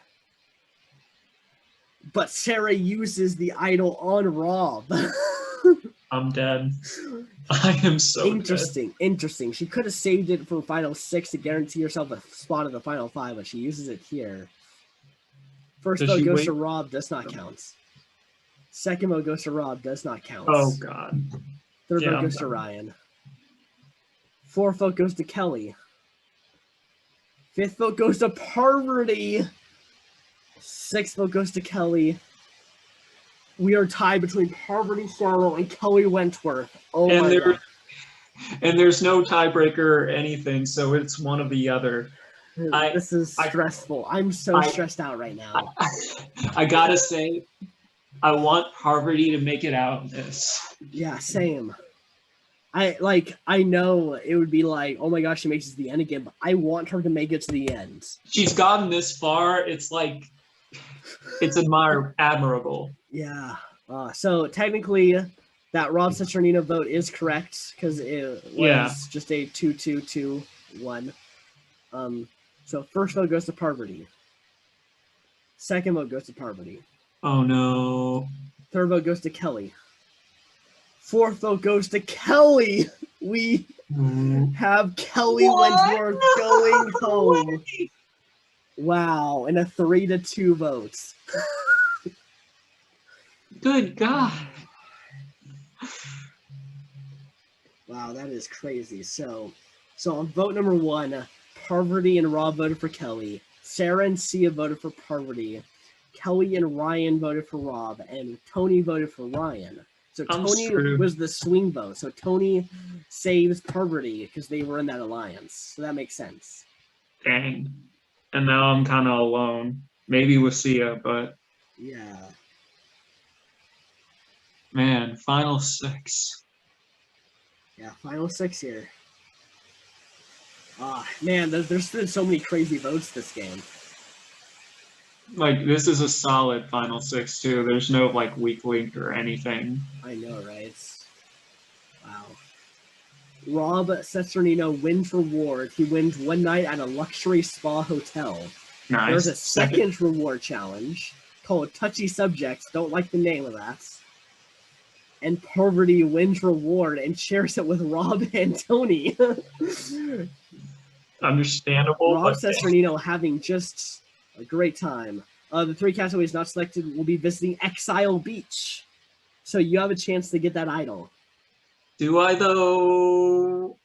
But Sarah uses the idol on Rob. I'm dead. I am so Interesting. She could have saved it for Final 6 to guarantee herself a spot in the Final 5, but she uses it here. First vote goes to Rob, does not count. Second vote goes to Rob. Does not count. Oh, God. Third vote goes to Ryan. Fourth vote goes to Kelly. Fifth vote goes to Parvati. Sixth vote goes to Kelly. We are tied between Parvati Shallow and Kelly Wentworth. Oh my God. And there's no tiebreaker or anything, so it's one or the other. This is stressful. I'm so stressed out right now. I gotta say, I want Parvati to make it out in this. Yeah, same. I know it would be like, oh my gosh, she makes it to the end again, but I want her to make it to the end. She's gotten this far. It's like, it's admirable. Yeah. So technically, that Rob Citronino vote is correct because it was just a 2-2-2-1. So first vote goes to Parvati. Second vote goes to Parvati. Oh no. Third vote goes to Kelly. Fourth vote goes to Kelly. We have Kelly Wentworth going home. Wow, and a 3-2 votes. Good God. Wow, that is crazy. So on vote number 1, Parvati and Rob voted for Kelly. Sarah and Sia voted for Parvati. Kelly and Ryan voted for Rob, and Tony voted for Ryan. So Tony was the swing vote. So Tony saves Parvati because they were in that alliance. So that makes sense. Dang. And now I'm kind of alone. Maybe with Sia, but... Yeah. Man, final 6. Yeah, final 6 here. Man, there's been so many crazy votes this game. Like, this is a solid final 6, too. There's no, like, weak link or anything. I know, right? Wow. Rob Cesternino wins reward. He wins one night at a luxury spa hotel. Nice. There's a second reward challenge called Touchy Subjects. Don't like the name of that. And Parvati wins reward and shares it with Rob and Tony. Understandable. Rob Cesternino having just a great time. The 3 castaways not selected will be visiting Exile Beach. So you have a chance to get that idol. Do I, though?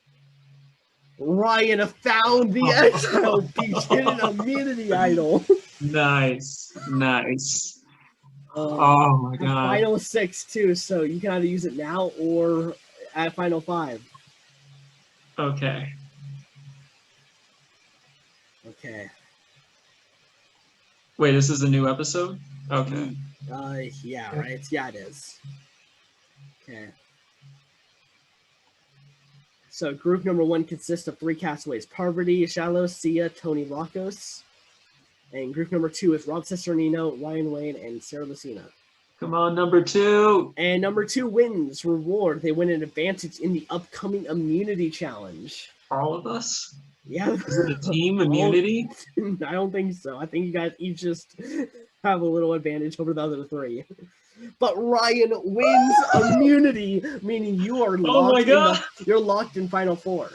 Ryan found the Exile Beach hidden immunity idol. Nice. Oh, my God. Final 6, too, so you can either use it now or at final 5. Okay. Wait, this is a new episode? Okay. Yeah, right? Yeah, it is. Okay. So group number 1 consists of 3 castaways: Parvati, Shallow, Sia, Tony Lacos. And group number 2 is Rob Cesternino, Ryan Wayne, and Sarah Lucina. Come on, number 2. And number 2 wins reward. They win an advantage in the upcoming immunity challenge. All of us? Yeah. Is it a team immunity? I don't think so. I think you guys each just have a little advantage over the other 3. But Ryan wins immunity, meaning you are locked. Oh my God. You're locked in final 4.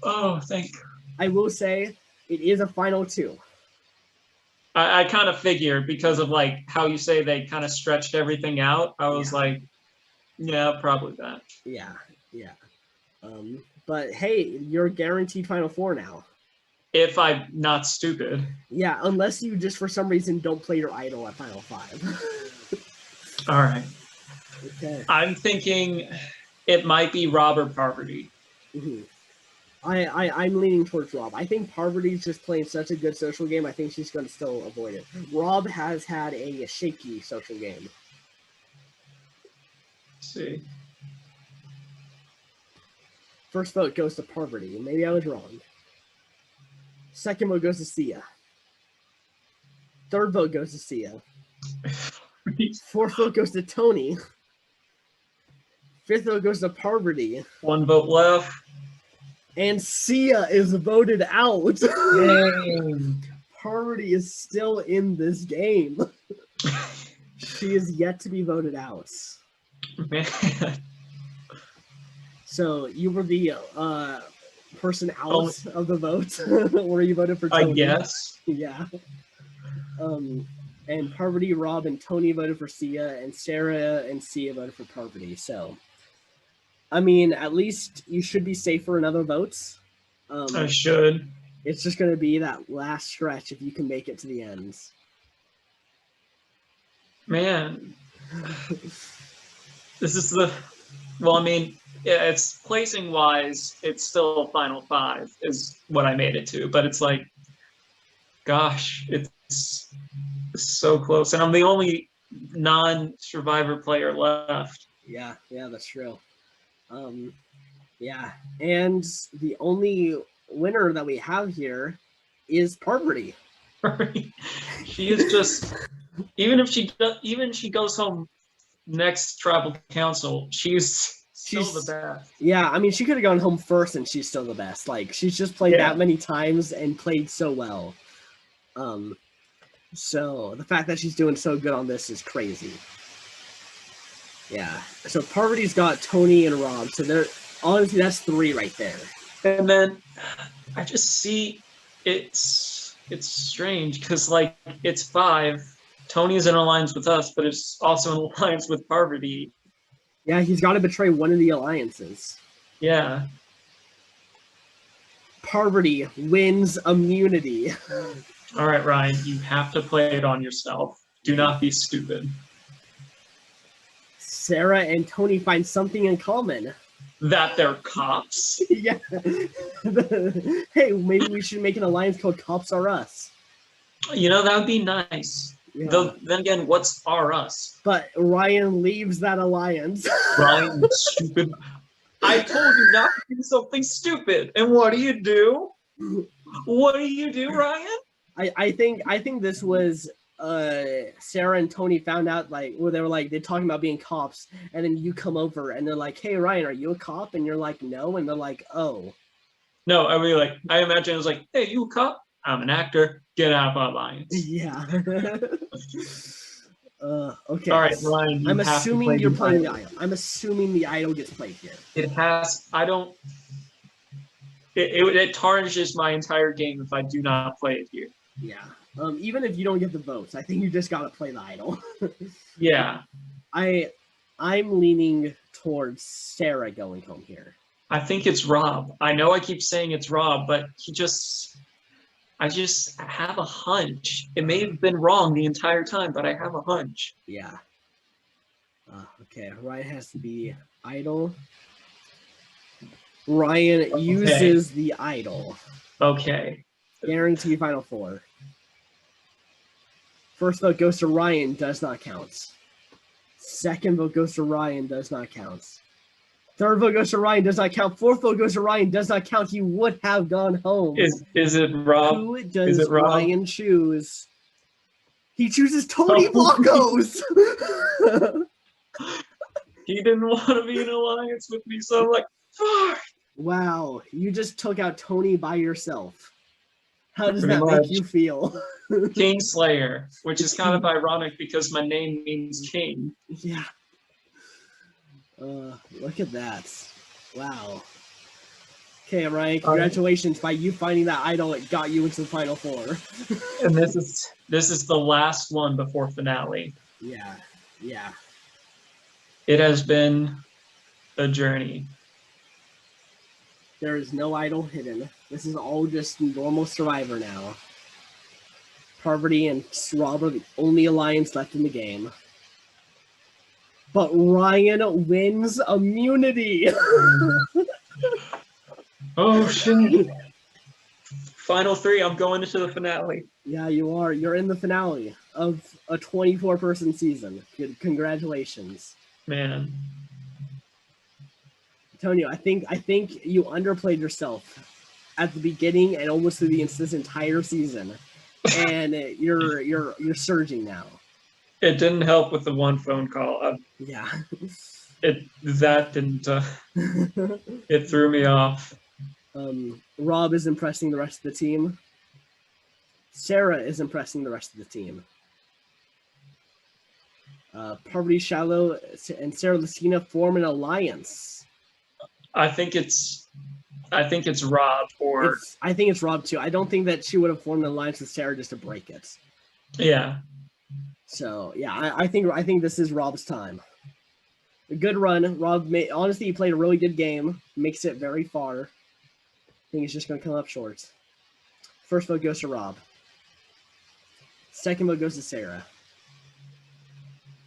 Oh, thank you. I will say it is a final 2. I kind of figured because of like how you say they kind of stretched everything out. I was like, yeah, probably that. Yeah. But hey, you're guaranteed final 4 now. If I'm not stupid. Yeah, unless you just for some reason don't play your idol at final 5. All right. Okay. I'm thinking it might be Rob or Parvati. Mm-hmm. I'm leaning towards Rob. I think Parvati's just playing such a good social game. I think she's going to still avoid it. Rob has had a shaky social game. Let's see. First vote goes to Parvati. Maybe I was wrong. Second vote goes to Sia. Third vote goes to Sia. Fourth vote goes to Tony. Fifth vote goes to Parvati. 1 vote left. And Sia is voted out. Dang. Parvati is still in this game. She is yet to be voted out. Man. So you were the person out of the vote, where you voted for Tony. I guess. Yeah. And Parvati, Rob, and Tony voted for Sia, and Sarah and Sia voted for Parvati. So, I mean, at least you should be safe for another votes. I should. It's just going to be that last stretch if you can make it to the end. Man, this is the. Well, I mean, it's placing wise, it's still final 5 is what I made it to, but it's like, gosh, it's so close, and I'm the only non-survivor player left. Yeah, that's true. Yeah, and the only winner that we have here is Parvati. She is just, even if she goes home next tribal council, she's still the best. Yeah, I mean, she could have gone home first, and she's still the best. Like, she's just played that many times and played so well. So the fact that she's doing so good on this is crazy. Yeah. So Parvati's got Tony and Rob. So they're honestly, that's 3 right there. And then I just see it's strange because like it's 5. Tony's in alliance with us, but it's also in alliance with Parvati. Yeah, he's got to betray one of the alliances. Yeah. Parvati wins immunity. All right, Ryan, you have to play it on yourself. Do not be stupid. Sarah and Tony find something in common. That they're cops? Yeah. Hey, maybe we should make an alliance called Cops Are Us. You know, that would be nice. Yeah. Then again, what's are us? But Ryan leaves that alliance. Ryan, stupid. I told you not to do something stupid. And what do? What do you do, Ryan? I think this was Sarah and Tony found out, like, where they were like, they're talking about being cops, and then you come over and they're like, hey Ryan, are you a cop? And you're like, no, and they're like, oh. No, I mean, like, I imagine it was like, hey, you a cop? I'm an actor. Get out of our alliance. Yeah. Okay. All right, Ryan. I'm assuming you're playing the idol. I'm assuming the idol gets played here. It has. I don't. It tarnishes my entire game if I do not play it here. Yeah. Even if you don't get the votes, I think you just gotta play the idol. Yeah. I'm leaning towards Sarah going home here. I think it's Rob. I know I keep saying it's Rob, but I just have a hunch. It may have been wrong the entire time, but I have a hunch. Yeah. Okay, Ryan has to be idol. Ryan uses the idol. Okay. Guarantee final 4. First vote goes to Ryan, does not count. Second vote goes to Ryan, does not count. Third vote goes to Ryan, does not count. Fourth vote goes to Ryan, does not count. He would have gone home. Is it Rob? Who does Ryan choose? He chooses Tony Blancos. He didn't want to be in alliance with me, so I'm like, fuck. Wow, you just took out Tony by yourself. How does that make you feel? Kingslayer, which is kind of ironic because my name means king. Yeah. Look at that. Wow. Okay, Ryan, congratulations. By you finding that idol, it got you into the final 4. And this is the last one before finale. Yeah. Yeah. It has been a journey. There is no idol hidden. This is all just normal Survivor now. Parvati and Rob are the only alliance left in the game. But Ryan wins immunity. Oh, shit. Final 3, I'm going into the finale. Yeah, you are. You're in the finale of a 24-person season. Good, congratulations. Man. Antonio, I think you underplayed yourself at the beginning and almost through this entire season. And you're surging now. It didn't help with the one phone call. Yeah. That didn't. It threw me off. Rob is impressing the rest of the team. Sarah is impressing the rest of the team. Parvati Shallow and Sarah Lucina form an alliance. I think it's Rob I think it's Rob too. I don't think that she would have formed an alliance with Sarah just to break it. Yeah. So yeah, I think this is Rob's time. A good run. Rob honestly, he played a really good game. Makes it very far. I think he's just going to come up short. First vote goes to Rob. Second vote goes to Sarah.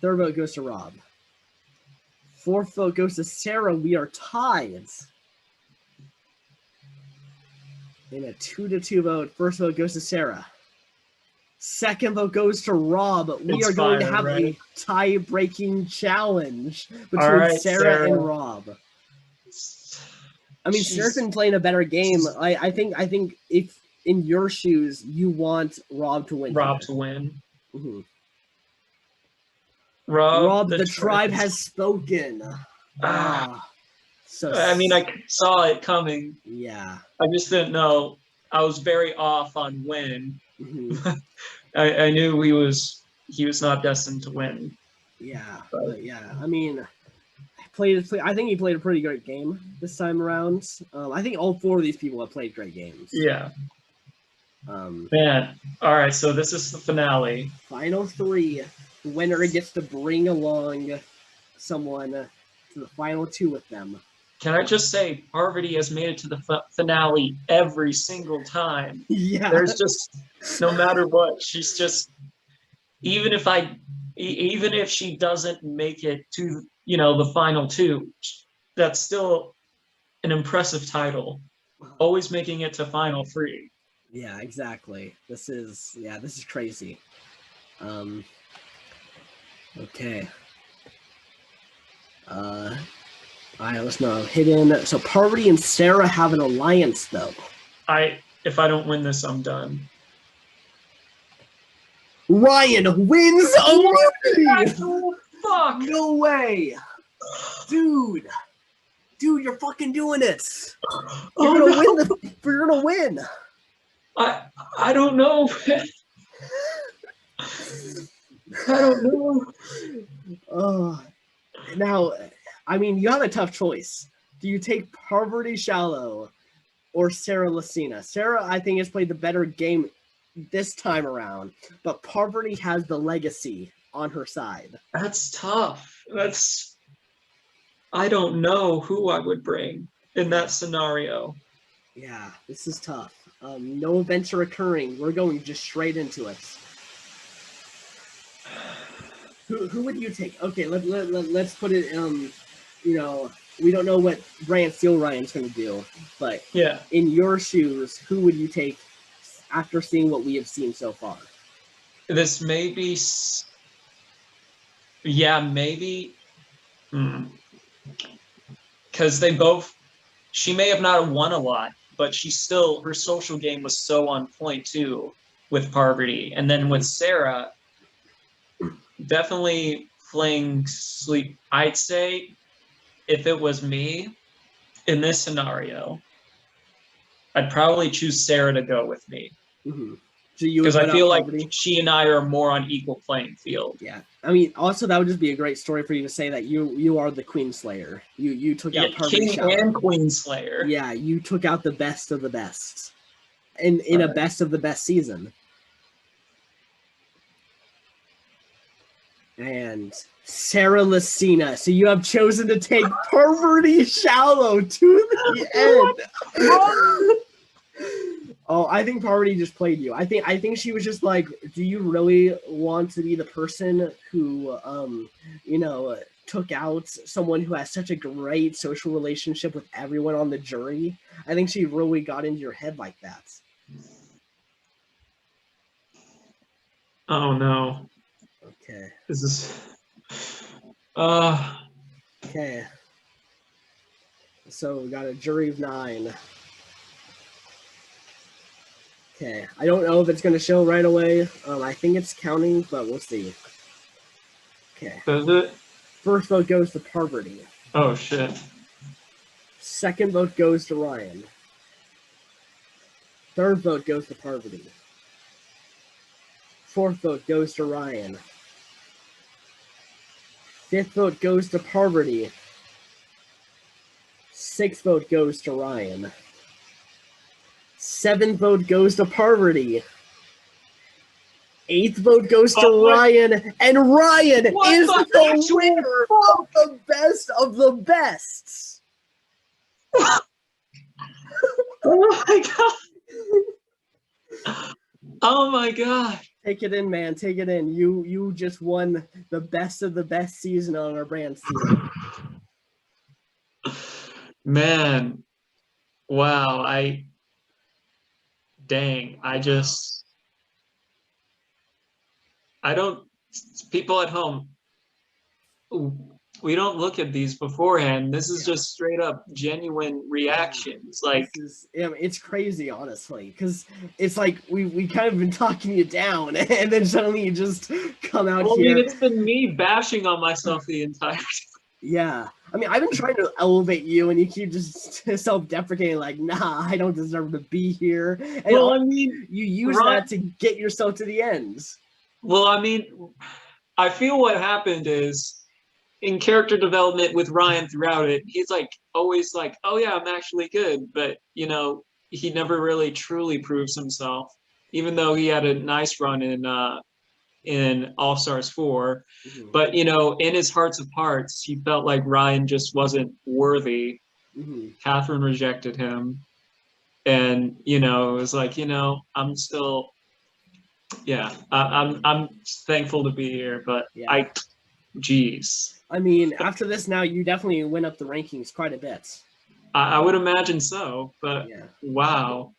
Third vote goes to Rob. Fourth vote goes to Sarah. We are tied. In a 2-2 vote, first vote goes to Sarah. Second vote goes to Rob. We are going to have a tie-breaking challenge between Sarah and Rob. I mean, Sarah's been playing a better game. I think if in your shoes, you want Rob to win. Mm-hmm. Rob, the tribe has spoken. So I mean, I saw it coming. Yeah. I just didn't know. I was very off on win. Mm-hmm. I knew he was not destined to win. Yeah, but yeah. I mean, I think he played a pretty great game this time around. I think all four of these people have played great games. Yeah. Man, all right. So this is the finale. Final three. The winner gets to bring along someone to the final two with them. Can I just say, Parvati has made it to the finale every single time. Yeah. There's just, no matter what, she's just, even if she doesn't make it to, the final two, that's still an impressive title. Always making it to final three. Yeah, exactly. This is crazy. Okay. All right, let's know. Hidden. So Parvati and Sarah have an alliance, though. If I don't win this, I'm done. Ryan wins immunity! Fuck! No way! Dude, you're fucking doing it! You're gonna win! I don't know. I don't know. Now, I mean, you have a tough choice. Do you take Parvati Shallow or Sarah Lucina? Sarah, I think, has played the better game this time around, but Parvati has the legacy on her side. That's tough. I don't know who I would bring in that scenario. Yeah, this is tough. No events are occurring. We're going just straight into it. Who would you take? Okay, let's put it. We don't know what Brantsteele Ryan's going to do, but yeah, in your shoes, who would you take after seeing what we have seen so far? This may be. Yeah, maybe. Because they both. She may have not won a lot, but her social game was so on point too with Parvati, and then with Sarah. Definitely playing sleep. I'd say if it was me in this scenario, I'd probably choose Sarah to go with me. Mm-hmm. Because I feel like she and I are more on equal playing field. Yeah. I mean, also that would just be a great story for you to say that you are the Queen Slayer. You took out Parvati King and Queen Slayer. Yeah, you took out the best of the best. In a best of the best season. And Sarah Lucina. So you have chosen to take Parvati Shallow to the end. Oh, I think Parvati just played you. I think she was just like, do you really want to be the person who, took out someone who has such a great social relationship with everyone on the jury? I think she really got into your head like that. Oh no. Okay. This is. Okay. So we got a jury of 9. Okay. I don't know if it's going to show right away. I think it's counting, but we'll see. Okay. Does it? First vote goes to Parvati. Oh shit. Second vote goes to Ryan. Third vote goes to Parvati. Fourth vote goes to Ryan. Fifth vote goes to Parvati. Sixth vote goes to Ryan. Seventh vote goes to Parvati. 8th vote goes to Ryan, and Ryan is the winner of the best of the best. Oh my god! Oh my god! Take it in, man. Take it in. You just won the best of the best season on our Brantsteele. Man, wow! I don't. People at home, we don't look at these beforehand. This is just straight up genuine reactions. Like, it's crazy, honestly, because it's like we kind of been talking you down, and then suddenly you just come out here. I mean, it's been me bashing on myself the entire time. Yeah. I mean, I've been trying to elevate you, and you keep just self-deprecating, like, nah, I don't deserve to be here. And well, I mean, you use that to get yourself to the ends. Well, I mean, I feel what happened is in character development with Ryan throughout it, he's like always like, oh yeah, I'm actually good. But, you know, he never really truly proves himself, even though he had a nice run in All Stars 4. Mm-hmm. But, you know, in his hearts of hearts, he felt like Ryan just wasn't worthy. Mm-hmm. Catherine rejected him. And, you know, it was like, you know, I'm still, yeah, I'm thankful to be here, but yeah. Geez. I mean, after this now, you definitely went up the rankings quite a bit. I would imagine so, but yeah. Wow.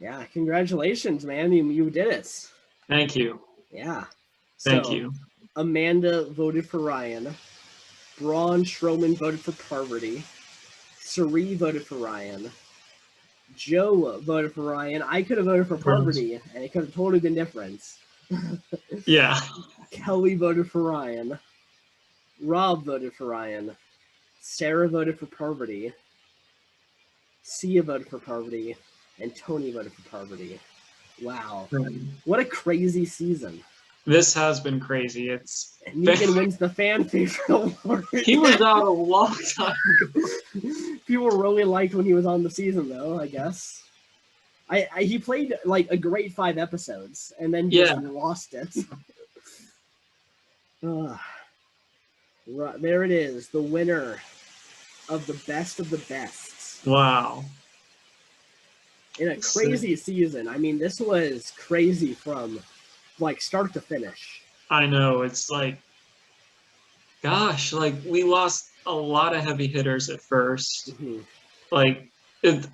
Yeah, congratulations, man. You did it. Thank you. Yeah. Thank you. Amanda voted for Ryan. Braun Strowman voted for Parvati. Sari voted for Ryan. Joe voted for Ryan. I could have voted for Parvati, and it could have totally been different. Yeah. Kelly voted for Ryan. Rob voted for Ryan. Sarah voted for Parvati. Sia voted for Parvati. And Tony voted for Parvati. Wow. What a crazy season. This has been crazy. It's Negan wins the fan favorite award. He was out a long time ago. People really liked when he was on the season, though, I guess. He played like a great 5 episodes and then just lost it. There it is, the winner of the best of the best. Wow. In a crazy season. I mean, this was crazy from like start to finish. I know. It's like, gosh, like we lost a lot of heavy hitters at first. Mm-hmm. Like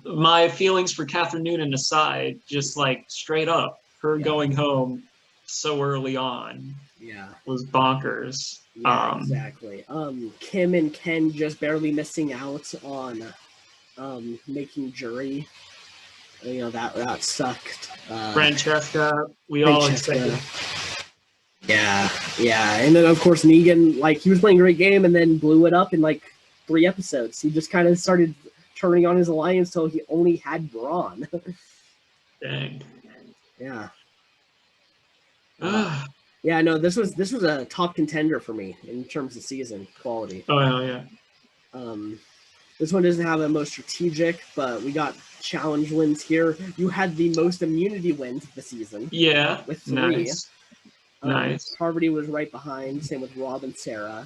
my feelings for Catherine Noonan aside, just like straight up, her going home so early on was bonkers. Yeah, exactly. Kim and Ken just barely missing out on making jury. You know, that sucked. Francesca, we all expected. Yeah. And then, of course, Negan, like, he was playing a great game and then blew it up in, like, 3 episodes. He just kind of started turning on his alliance till he only had Braun. Dang. Yeah. Yeah, no, this was a top contender for me in terms of season quality. Oh, yeah. This one doesn't have the most strategic, but we got challenge wins here. You had the most immunity wins of the season. Yeah, with 3. Nice. Parvati was right behind. Same with Rob and Sarah.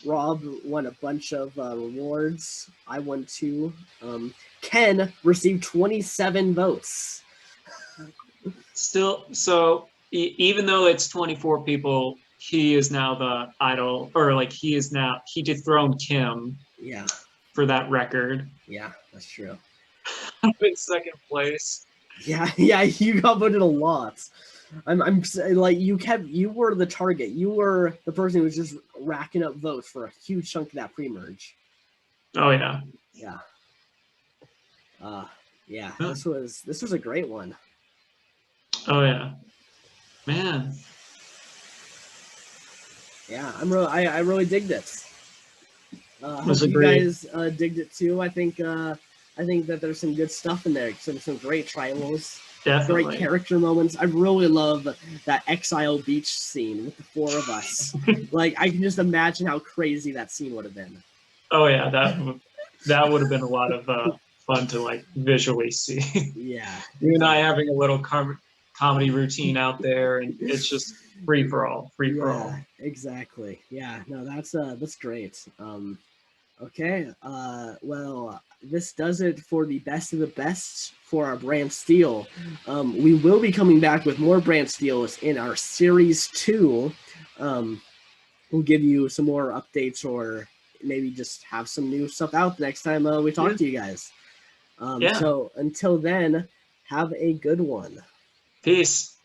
Rob won a bunch of rewards. I won 2. Ken received 27 votes. Still, so even though it's 24 people, he is now the idol, or like he dethroned Kim. Yeah. For that record. Yeah, that's true. I'm in 2nd place. Yeah, you got voted a lot. I'm like you were the target. You were the person who was just racking up votes for a huge chunk of that pre-merge. Oh yeah. Yeah. This was a great one. Oh yeah. Man. Yeah, I really dig this. Hope you guys digged it too. I think that there's some good stuff in there. Some great trials. Definitely. Great character moments. I really love that Exile Beach scene with the 4 of us. Like, I can just imagine how crazy that scene would have been. Oh yeah, that would have been a lot of fun to like visually see. Yeah. You and I having a little comedy routine out there, and it's just free for all. Yeah, exactly. Yeah, no, that's great. Okay, well, this does it for the best of the best for our Brantsteele. We will be coming back with more Brantsteeles in our Series 2. We'll give you some more updates, or maybe just have some new stuff out the next time we talk to you guys. So until then, have a good one. Peace.